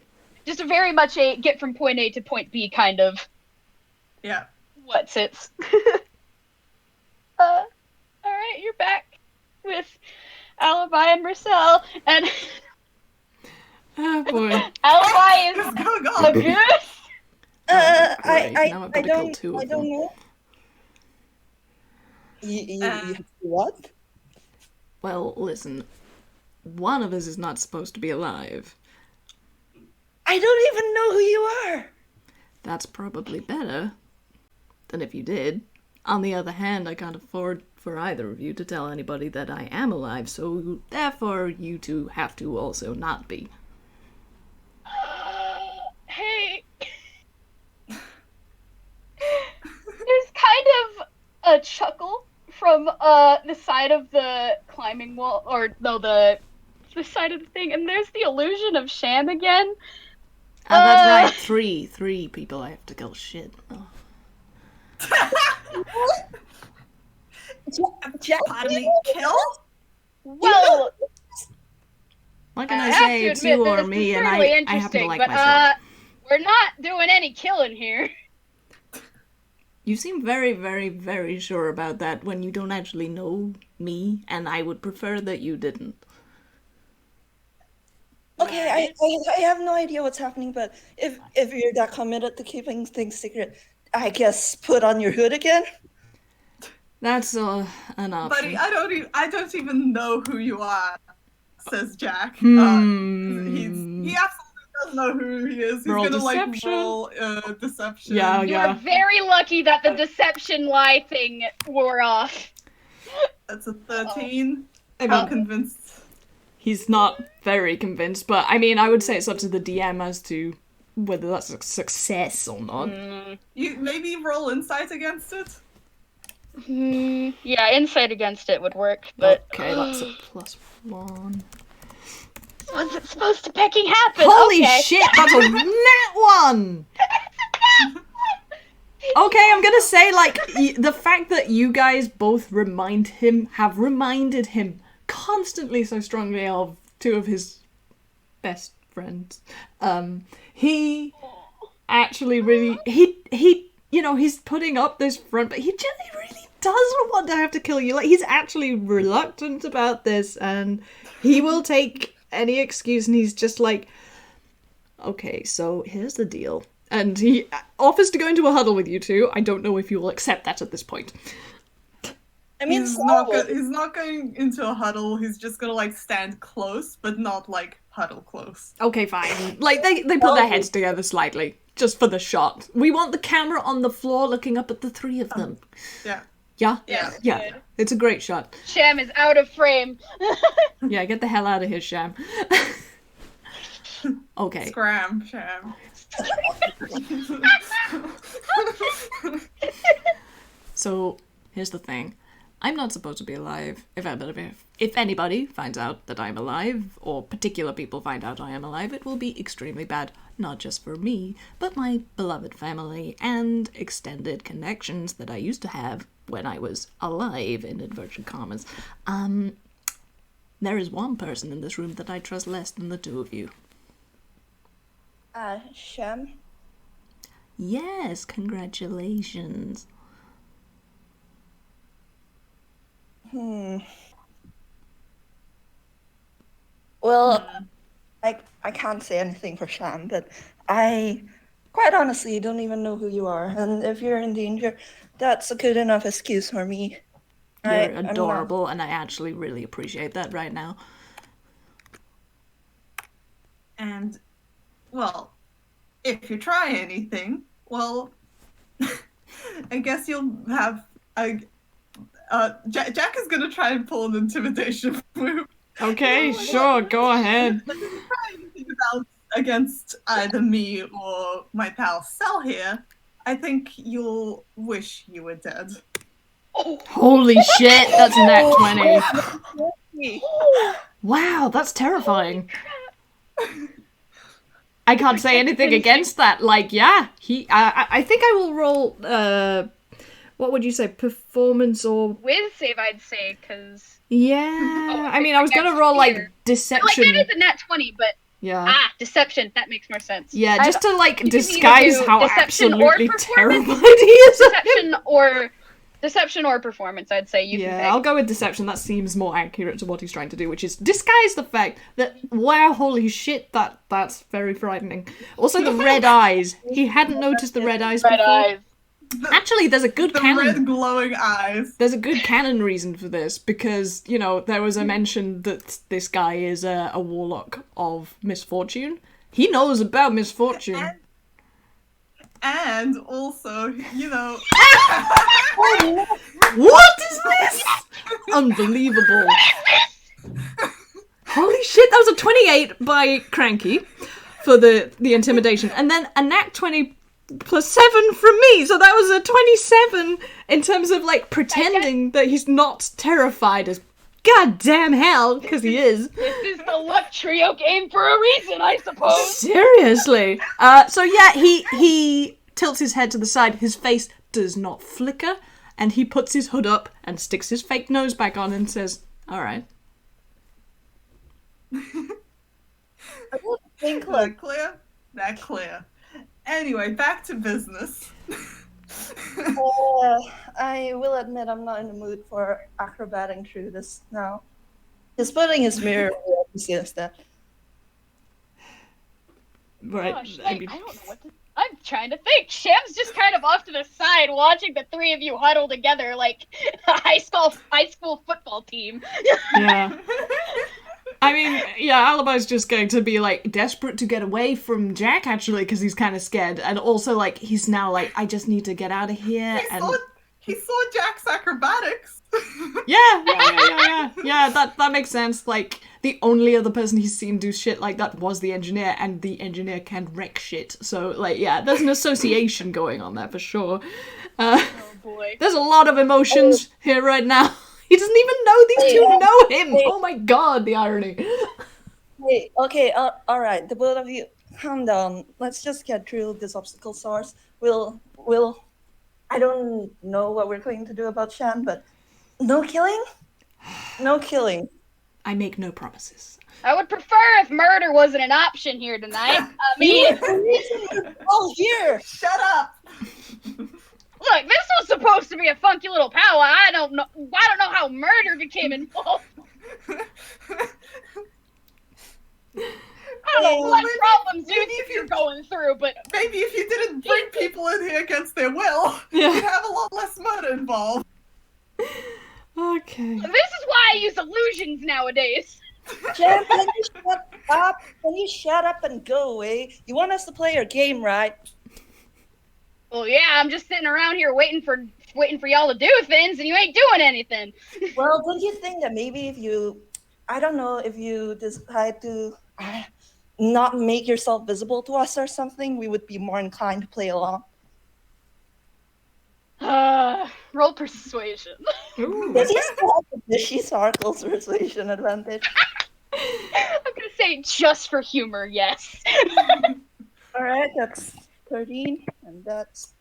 S1: a very much a get from point A to point B kind of
S3: Yeah.
S1: what's it's. All right, you're back with Alibi and Marcel, and
S2: Oh boy.
S1: Alibi
S3: What's
S1: is
S3: going
S1: a
S3: on?
S1: goose.
S2: Great, now I've got to kill
S4: don't,
S2: two of
S4: I don't
S2: them.
S4: know. You
S3: Uh,
S4: what?
S2: Well, listen. One of us is not supposed to be alive.
S4: I don't even know who you are.
S2: That's probably better than if you did. On the other hand, I can't afford for either of you to tell anybody that I am alive, so therefore you two have to also not be.
S1: Hey. There's kind of a chuckle from the side of the climbing wall, or no, the side of the thing, and there's the illusion of Sham again.
S2: That's right, three people I have to kill. Shit. Oh.
S4: Jack,
S3: Pardon me, kill?
S1: Well,
S2: What can
S1: I
S2: I
S1: have
S2: say?
S1: to
S2: It's
S1: admit
S2: you
S1: that
S2: or
S1: this is
S2: me, and
S1: certainly
S2: I happen to
S1: interesting,
S2: like
S1: but
S2: myself.
S1: we're not doing any killing here.
S2: You seem very, very, very sure about that when you don't actually know me, and I would prefer that you didn't.
S4: Okay,
S1: Alright.
S4: I have no idea what's happening, but if you're that committed to keeping things secret, I guess put on your hood again.
S2: That's an option.
S3: Buddy, I don't even know who you are, says Jack. He absolutely doesn't know who he is. He's
S2: Roll
S3: gonna
S2: deception.
S3: roll deception.
S2: Yeah,
S1: You
S2: yeah.
S1: are very lucky that the deception lie thing wore off.
S3: That's a 13.
S2: I
S3: How
S2: mean,
S3: convinced?
S2: he's not very convinced, but I mean, I would say it's up to the DM as to whether that's a success or not.
S3: You maybe roll insight against it.
S1: Yeah, insight against it would work, but
S2: Okay, that's a +1.
S1: when's it supposed to pecking happen?
S2: Holy
S1: Okay.
S2: shit, that's a net 1! Okay, I'm gonna say, like, the fact that you guys both have reminded him constantly so strongly of two of his best friends. He actually really, he, you know, he's putting up this front, but he really doesn't want to have to kill you. Like, he's actually reluctant about this, and he will take any excuse, and he's just like, okay, so here's the deal. And he offers to go into a huddle with you two. I don't know if you will accept that at this point.
S4: I mean,
S3: He's not going into a huddle. He's just gonna like stand close, but not like huddle close.
S2: Okay, fine. Like, they put their heads together slightly, just for the shot. We want the camera on the floor looking up at the three of them.
S3: Yeah.
S2: Yeah?
S3: Yeah.
S2: Yeah. It's a great shot.
S1: Sham is out of frame.
S2: Yeah, get the hell out of here, Sham. Okay.
S3: Scram, Sham.
S2: So, here's the thing. I'm not supposed to be alive. If anybody finds out that I'm alive, or particular people find out I am alive, it will be extremely bad. Not just for me, but my beloved family and extended connections that I used to have when I was alive, in inverted commas. There is one person in this room that I trust less than the two of you.
S4: Shem?
S2: Yes, congratulations.
S4: Well, I can't say anything for Shem, but I quite honestly don't even know who you are. And if you're in danger, that's a good enough excuse for me.
S2: You're adorable, and I actually really appreciate that right now.
S3: And, well, if you try anything, well, I guess you'll have Jack is gonna try and pull an intimidation move.
S2: Okay, sure, go ahead.
S3: If you try anything against either me or my pal Sel here, I think you'll wish you were dead.
S2: Holy shit, that's nat 20. Wow, that's terrifying. I can't say anything against that. Like, yeah, I think I will roll, what would you say, performance or...
S1: With save, I'd say, because...
S2: Yeah, I mean, I was gonna roll, like, deception.
S1: Like, that is a nat 20, but...
S2: Yeah.
S1: Deception, that makes more sense.
S2: Yeah, just to, like,
S1: You can
S2: disguise
S1: either do
S2: how
S1: deception or
S2: absolutely
S1: performance.
S2: terrified he is.
S1: Deception or performance, I'd say. You can
S2: Yeah,
S1: pick.
S2: I'll go with deception. That seems more accurate to what he's trying to do, which is disguise the fact that, wow, holy shit, that's very frightening. Also, the red eyes. He hadn't noticed the red eyes before.
S1: Red eyes.
S2: Actually, there's a good
S3: The
S2: canon.
S3: red glowing eyes.
S2: There's a good canon reason for this, because, you know, there was a mention that this guy is a warlock of misfortune. He knows about misfortune.
S3: And also, you know...
S2: What is this? Unbelievable. Holy shit, that was a 28 by Cranky for the intimidation. And then a nat 20 plus 7 from me, so that was a 27 in terms of, like, pretending that he's not terrified as goddamn hell, because he is.
S1: This is the luck trio game for a reason, I suppose.
S2: Seriously. So yeah, he tilts his head to the side, his face does not flicker, and he puts his hood up and sticks his fake nose back on and says, alright,
S4: I don't think
S3: That clear? That clear. Anyway, back to business.
S4: I will admit I'm not in the mood for acrobating through this now. He's putting his mirror where he sees that.
S2: Right.
S1: Gosh,
S2: I mean,
S1: I don't know what to. I'm trying to think. Sham's just kind of off to the side, watching the three of you huddle together like a high school football team.
S2: yeah. I mean, yeah, Alibi's just going to be, like, desperate to get away from Jack, actually, because he's kind of scared. And also, like, he's now like, I just need to get out of here.
S3: He saw Jack's acrobatics.
S2: Yeah, that makes sense. Like, the only other person he's seen do shit like that was the engineer, and the engineer can wreck shit. So, like, yeah, there's an association going on there for sure.
S1: Oh boy.
S2: There's a lot of emotions here right now. He doesn't even know these two know him. Oh my god, the irony.
S4: Hey, okay, alright, the both of you, calm down. Let's just get through this obstacle source. We'll, I don't know what we're going to do about Shan, but no killing? No killing.
S2: I make no promises.
S1: I would prefer if murder wasn't an option here tonight. I mean,
S4: Oh, here!
S3: Shut up!
S1: look, this was supposed to be a funky little powwow. I don't know how murder became involved. I don't know what problems you're going through, but
S3: Maybe if you didn't bring people in here against their will,
S2: Yeah.
S3: you'd have a lot less murder involved.
S2: Okay.
S1: this is why I use illusions nowadays.
S4: Shan, can you shut up? Can you shut up and go away? You want us to play your game, right?
S1: Well, yeah, I'm just sitting around here waiting for y'all to do things, and you ain't doing anything.
S4: Well, don't you think that maybe if you, I don't know, if you decide to not make yourself visible to us or something, we would be more inclined to play along?
S1: Roll persuasion.
S2: Ooh.
S4: Does he still have the fishy Sarkle's persuasion advantage?
S1: I'm gonna say just for humor, yes.
S4: Alright, that's 13, and that's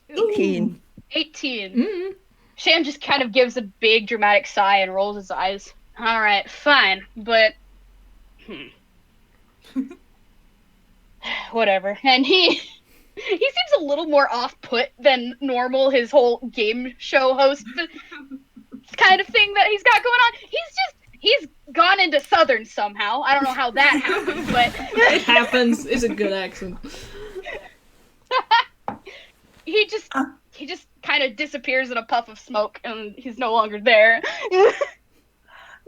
S4: 18.
S1: 18.
S2: Mm.
S1: Sham just kind of gives a big dramatic sigh and rolls his eyes. Alright, fine, but... whatever. And he seems a little more off-put than normal, his whole game show host kind of thing that he's got going on. He's gone into Southern somehow. I don't know how that happened, but...
S2: It happens. It's a good accent.
S1: he just kind of disappears in a puff of smoke, and he's no longer there.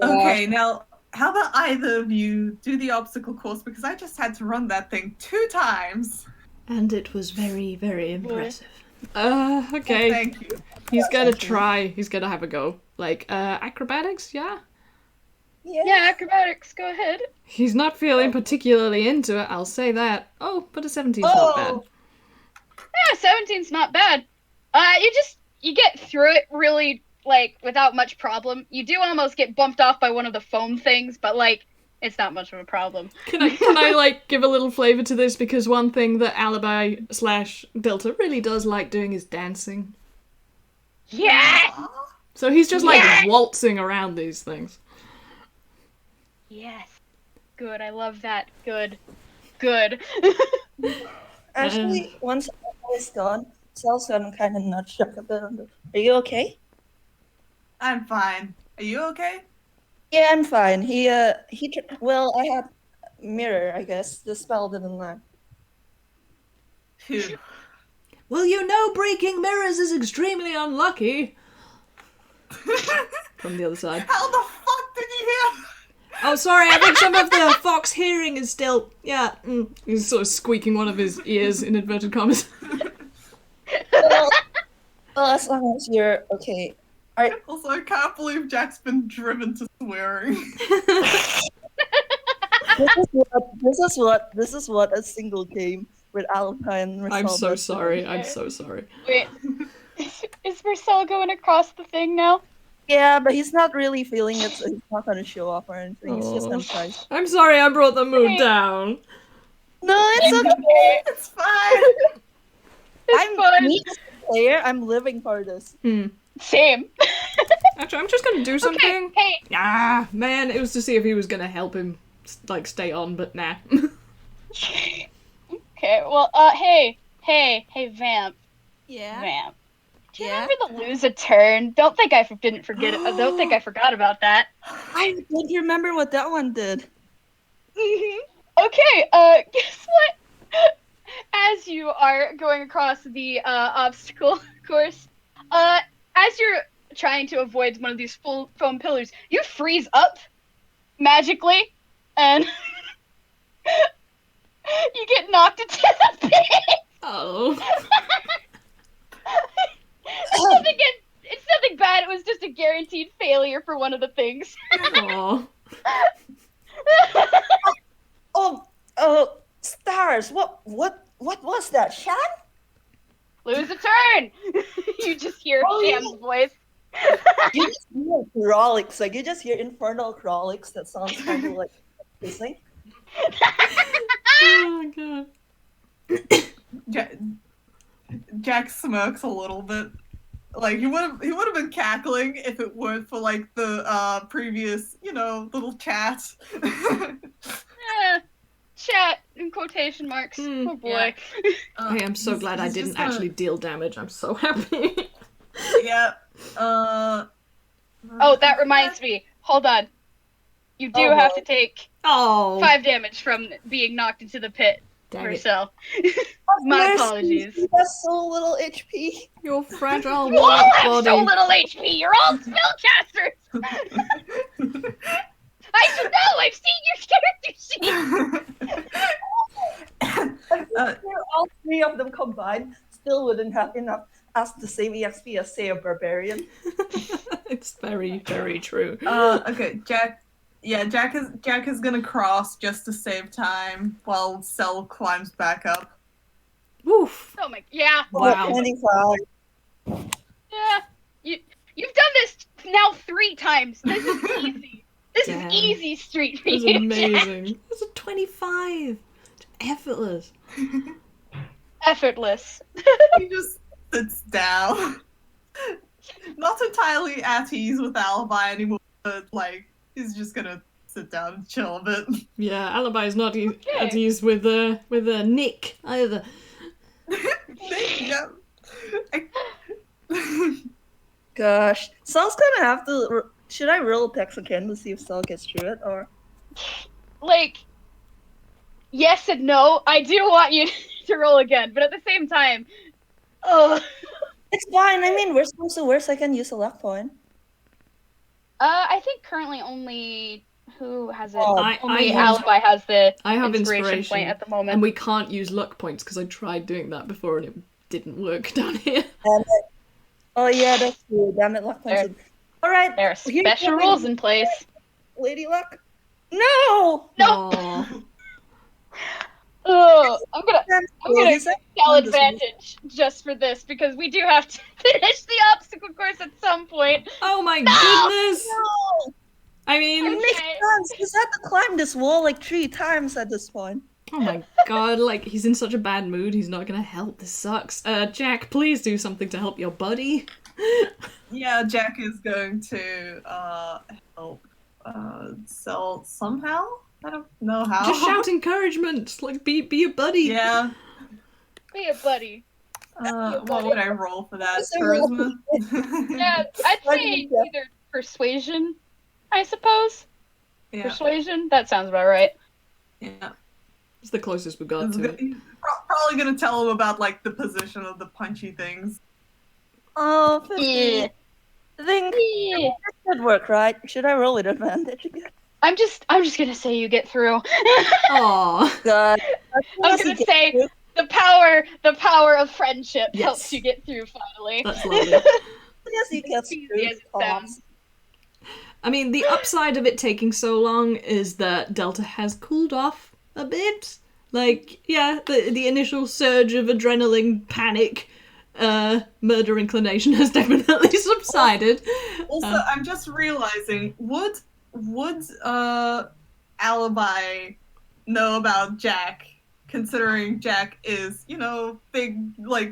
S3: Okay, now, how about either of you do the obstacle course, because I just had to run that thing 2 times.
S2: And it was very, very impressive. Okay.
S3: Oh, thank you.
S2: He's gonna try. He's gonna have a go. Like, acrobatics, yeah?
S1: Yeah, acrobatics, go ahead.
S2: He's not feeling particularly into it, I'll say that. Oh, but a 17's not bad.
S1: Yeah, 17's not bad. You get through it really, like, without much problem. You do almost get bumped off by one of the foam things, but, like, it's not much of a problem.
S2: Can I like, give a little flavour to this? Because one thing that Alibi / Delta really does like doing is dancing.
S1: Yes!
S2: So he's just, like,
S1: Yes!
S2: waltzing around these things.
S1: Yes. Good, I love that. Good. Good.
S4: Actually, once all is done, Sal's gonna kind of nudge Chuck a bit on the... Are you okay?
S3: I'm fine. Are you okay?
S4: Yeah, I'm fine. Well, I had mirror, I guess. The spell didn't land.
S3: Phew.
S2: Well, you know breaking mirrors is extremely unlucky. From the other side.
S3: How the fuck did you hear?
S2: Oh, sorry, I think some of the fox hearing is still... Yeah, he's sort of squeaking one of his ears, in inverted commas.
S4: Well, as long as you're okay.
S3: Also, I can't believe Jack's been driven to swearing.
S4: This is what a single game with Alpine.
S2: I'm so sorry, I'm so sorry.
S1: Wait. Is Marcel going across the thing now?
S4: Yeah, but he's not really feeling it, so he's not gonna show off or anything. He's just
S2: Aw.
S4: gonna try.
S2: I'm sorry I brought the mood down.
S4: No, it's okay.
S3: It's fine.
S1: It's
S4: I'm
S1: fun.
S4: me as a player. I'm living for this.
S1: Same.
S2: Actually, I'm just gonna do something.
S1: Hey.
S2: Ah, man, it was to see if he was gonna help him, like, stay on, but nah.
S1: Okay. Well, hey, Vamp.
S4: Yeah.
S1: Vamp. Do you
S4: Yeah.
S1: remember the lose a turn? Don't think I didn't forget. Don't think I forgot about that.
S4: I don't remember what that one did.
S1: Okay. Guess what? As you are going across the obstacle course, as you're trying to avoid one of these full foam pillars, you freeze up magically, and you get knocked into the pit.
S2: Oh.
S1: It's nothing bad. It was just a guaranteed failure for one of the things.
S2: Aw.
S4: Oh, stars. What was that? Shan?
S1: Lose a turn. You just hear Sham's voice.
S4: You just hear Krolix, like you just hear infernal Krolix that sounds kind of like hissing.
S2: Oh my god.
S3: Jack smirks a little bit. Like he would have been cackling if it weren't for like the previous, little chat.
S1: Chat in quotation marks. Oh boy.
S2: I am so glad I didn't actually deal damage. I'm so happy.
S3: Yeah.
S1: Oh, that reminds me. Hold on. You do
S4: Oh,
S1: have
S4: boy.
S1: to take
S2: Oh.
S1: 5 damage from being knocked into the pit
S2: Dang it.
S1: yourself. My
S4: Mercy,
S1: apologies.
S4: He has so little HP.
S2: Your fragile
S1: You all
S2: white
S1: have
S2: body.
S1: so little HP. You're all spellcasters. I should know. I've seen your character sheet.
S4: All three of them combined still wouldn't have enough as the same EXP as, say, a barbarian.
S2: It's very, very true.
S3: Okay, Jack is gonna cross just to save time while Cell climbs back up.
S2: Woof.
S1: Oh my. Yeah.
S2: Wow.
S4: 25.
S1: Yeah. You've done this now 3 times. This is easy. This
S2: Damn.
S1: is easy street for
S2: That's
S1: you.
S2: amazing. That's a 25. Effortless.
S1: Effortless.
S3: He just sits down. Not entirely at ease with Alibi anymore, but like he's just gonna sit down and chill a bit.
S2: Yeah, Alibi is not
S1: Okay.
S2: at ease with Nick either.
S3: Yeah.
S4: Gosh. Sal's gonna have to. Should I roll Pex again to see if Sal gets through it? Or.
S1: Like, yes and no. I do want you to roll again, but at the same time,
S4: It's fine. I mean, worst comes to worst, I can use a luck point.
S1: I think currently only who has it?
S4: Oh,
S1: Only
S2: I have-
S1: Alibi has the
S2: I have
S1: inspiration point at the moment.
S2: and we can't use luck points because I tried doing that before and it didn't work down here.
S4: Oh yeah, that's true. Damn it, luck points. Alright.
S1: There are
S4: here's
S1: special
S4: what
S1: rules in place.
S4: Lady Luck. No!
S2: Aw.
S1: Ugh, I'm gonna
S4: Is that-
S1: sell advantage just for this because we do have to finish the obstacle course at some point.
S2: Oh my goodness!
S4: No!
S2: I
S4: It
S2: mean,
S4: makes sense. He's had to climb this wall like 3 times at this point.
S2: oh my god, like, he's in such a bad mood, he's not gonna help, this sucks. Jack, please do something to help your buddy.
S3: Yeah, Jack is going to help Cell somehow. I don't know how.
S2: Just shout encouragement, like, be a buddy.
S3: Yeah.
S1: Be a buddy.
S3: What would I roll for that?
S4: Is there a-
S3: Charisma?
S1: Yeah, I'd say either persuasion, I suppose.
S3: Yeah.
S1: Persuasion? That sounds about right.
S3: Yeah.
S2: It's the closest we got
S3: He's
S2: to it.
S3: probably gonna tell him about like the position of the punchy things.
S4: Oh, 50.
S1: Yeah.
S4: I think
S1: Yeah.
S4: that should work, right? Should I roll with advantage again?
S1: I'm just gonna say you get through.
S2: Aw.
S4: God.
S1: I'm gonna say the power of friendship
S2: Yes.
S1: helps you get through finally.
S2: That's lovely.
S4: Yes, he gets
S1: Easy
S4: through.
S1: as it sounds.
S2: I mean, the upside of it taking so long is that Delta has cooled off a bit. Like, yeah, the initial surge of adrenaline, panic, murder inclination has definitely subsided.
S3: Also, I'm just realizing, would Alibi know about Jack, considering Jack is, big, like,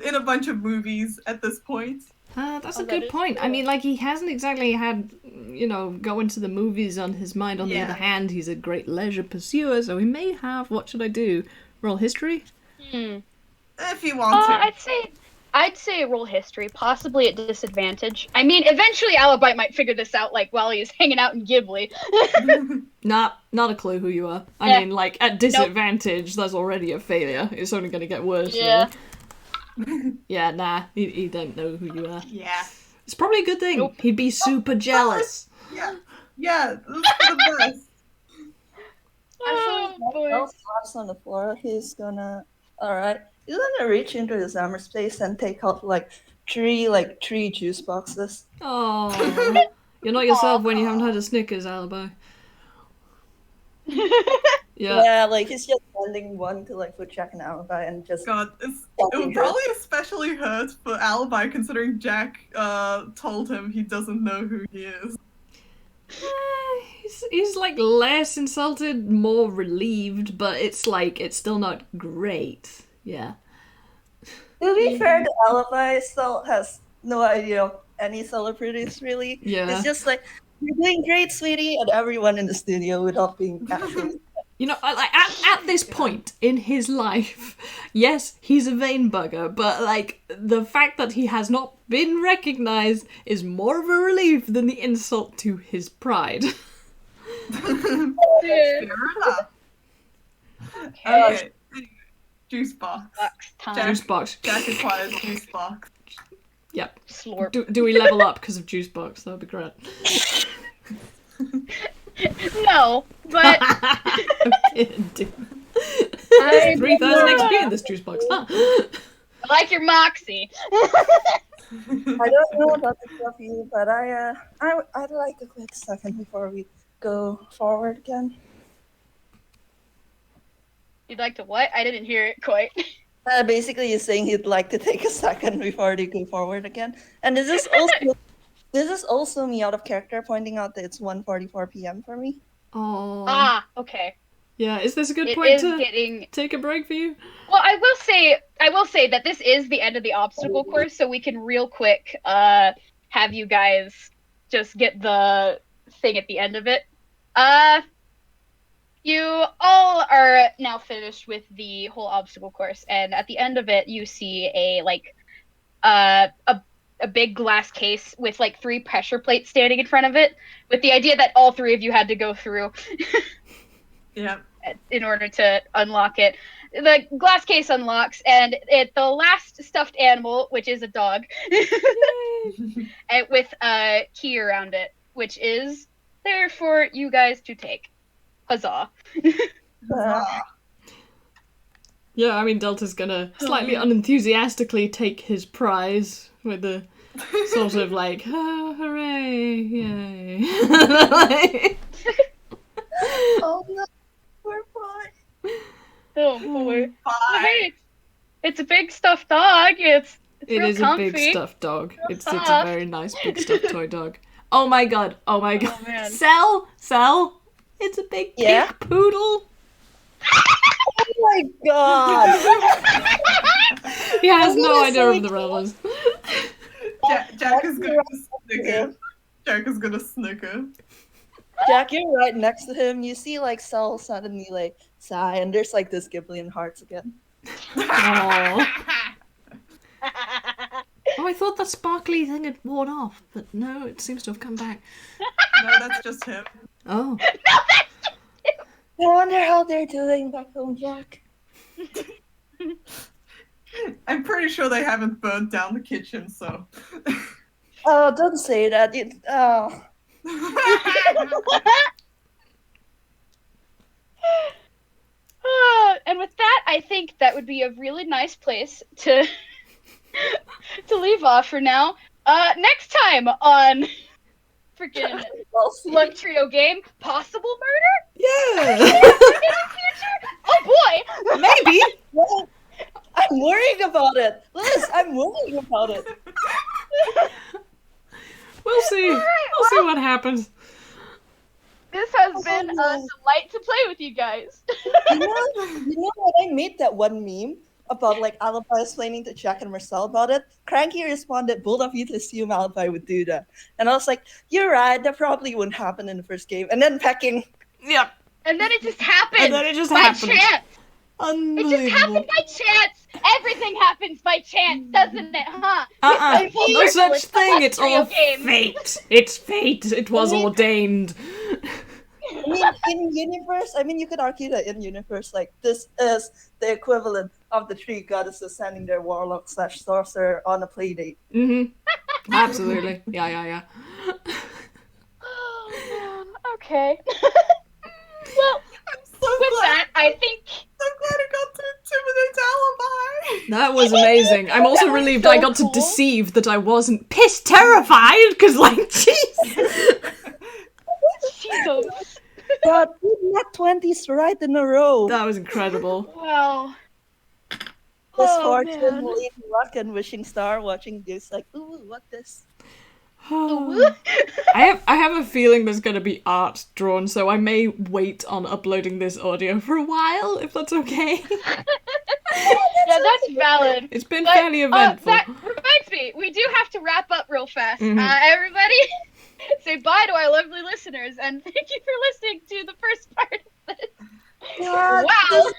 S3: in a bunch of movies at this point?
S2: That's a
S1: that
S2: good
S1: is
S2: point. I
S1: true.
S2: mean, like, he hasn't exactly had, going to the movies on his mind. On the other hand, he's a great leisure pursuer, so he may have, what should I do? Roll history?
S3: If you want to.
S1: I'd say roll history, possibly at disadvantage. I mean, eventually Alibi might figure this out, like, while he's hanging out in Ghibli.
S2: Not a clue who you are. I
S1: Yeah.
S2: mean, like, at disadvantage, that's already a failure. It's only going to get worse.
S1: Yeah.
S2: Really. Yeah, nah, he don't know who you are.
S3: Yeah.
S2: It's probably a good thing.
S1: Nope.
S2: He'd be super jealous.
S3: Yeah, this is the best.
S1: Oh,
S4: Actually,
S1: boy.
S4: Bell slaps on the floor. He's gonna reach into his armor space and take out three juice boxes.
S2: Oh, you're not yourself when you haven't had a Snickers, Alibi. Yeah.
S4: Yeah, like he's just sending one to like Footjack and Alibi and just
S3: God, it would probably especially hurt for Alibi considering Jack told him he doesn't know who he is.
S2: He's like less insulted, more relieved, but it's still not great. Yeah.
S4: To be fair, the Alibi still has no idea of any celebrities really.
S2: Yeah.
S4: It's just like, you're doing great, sweetie, and everyone in the studio without being actually.
S2: Like at this point in his life, yes, he's a vain bugger, but like the fact that he has not been recognized is more of a relief than the insult to his pride.
S3: Fair enough. Okay. Juice box.
S2: Juice box.
S3: Jack acquires juice box.
S2: Yep.
S1: Slurp.
S2: Do we level up because of juice box? That would be great.
S1: No, but
S2: I'm kidding, dude. 3,000 XP in this juice box. Huh?
S1: I like your moxie.
S4: I don't know about the two of you, but I'd like a quick second before we go forward again.
S1: You'd like to what? I didn't hear it quite.
S4: Basically, he's saying he'd like to take a second before they go forward again. And this is also me out of character pointing out that it's 1:44 p.m. for me.
S2: Oh.
S1: Okay.
S2: Yeah, is this a good
S1: It
S2: point
S1: is
S2: to
S1: getting.
S2: take a break for you?
S1: Well, I will say that this is the end of the obstacle course, so we can real quick have you guys just get the thing at the end of it. You all are now finished with the whole obstacle course, and at the end of it, you see a big glass case with like 3 pressure plates standing in front of it, with the idea that all 3 of you had to go through.
S3: Yeah.
S1: In order to unlock it. The glass case unlocks, and the last stuffed animal, which is a dog, and with a key around it, which is there for you guys to take. Huzzah.
S2: Yeah, I mean, Delta's gonna slightly unenthusiastically take his prize with a sort of like, oh, hooray, yay.
S4: Oh no, we're fine.
S1: Oh boy.
S3: Bye.
S1: Oh, hey, it's a big stuffed dog. It's
S2: It
S1: real
S2: is
S1: comfy.
S2: a big stuffed dog. It's a very nice big stuffed toy dog. Oh my god.
S1: Oh man.
S2: Sel. It's a big
S4: Yeah?
S2: pink poodle.
S4: Oh my god!
S2: He has
S4: I'm
S2: no
S4: gonna
S2: idea
S4: say-
S2: of the relevance.
S3: Jack is gonna snicker. Jack is gonna snicker.
S4: Jack, you're right next to him. You see like Cell suddenly like sigh, and there's like this Ghiblian hearts again.
S2: Aww. Oh, I thought that sparkly thing had worn off, but no, it seems to have come back.
S3: No, that's just him.
S2: Oh.
S4: I wonder how they're doing back home, Jack.
S3: I'm pretty sure they haven't burnt down the kitchen, so.
S4: Oh, don't say that.
S1: And with that, I think that would be a really nice place to to leave off for now. Next time on freaking
S4: Well, see.
S1: Slug Trio game, possible murder
S2: Yeah.
S1: in the future. Oh boy!
S2: Maybe.
S4: Well, I'm worrying about it. Liz, I'm worrying about it.
S2: We'll see. We'll see what happens.
S1: This has been a delight to play with you guys.
S4: You know when I made that one meme about like Alibi explaining to Jack and Marcel about it, Cranky responded, both of you assume Alibi would do that. And I was like, you're right, that probably wouldn't happen in the first game. And then pecking.
S2: Yep.
S1: And then it just happened.
S2: And then it just
S1: by
S2: happened.
S1: chance.
S2: Unbelievable.
S1: It just happened by chance. Everything happens by chance, doesn't it, huh?
S2: No such thing. It's all
S1: game.
S2: fate. It's fate. It was ordained.
S4: I mean, in universe, you could argue that in universe, like, this is the equivalent of the three goddesses sending their warlock / sorcerer on a play date.
S2: Mm-hmm. Absolutely. Yeah.
S1: Oh, man. Okay. Well,
S3: I'm so
S1: with
S3: glad.
S1: that, I think...
S3: I'm glad I got to intimidate Alibi.
S2: That was amazing. I'm also
S1: That was
S2: relieved
S1: so
S2: I got
S1: cool.
S2: to deceive that I wasn't piss terrified, because, like, jeez.
S1: Jesus.
S4: God, not 20s right in a row.
S2: That was incredible.
S1: Wow.
S4: This
S1: Oh,
S4: fortune,
S1: man.
S4: Lady Luck, and Wishing Star watching this, like, ooh, what this?
S2: I have a feeling there's going to be art drawn, so I may wait on uploading this audio for a while, if that's okay.
S1: Yeah, that's valid.
S2: It's been
S1: But,
S2: fairly eventful.
S1: That reminds me, we do have to wrap up real fast.
S2: Mhm.
S1: Everybody, say bye to our lovely listeners, and thank you for listening to the first part of this.
S4: God,
S1: Wow.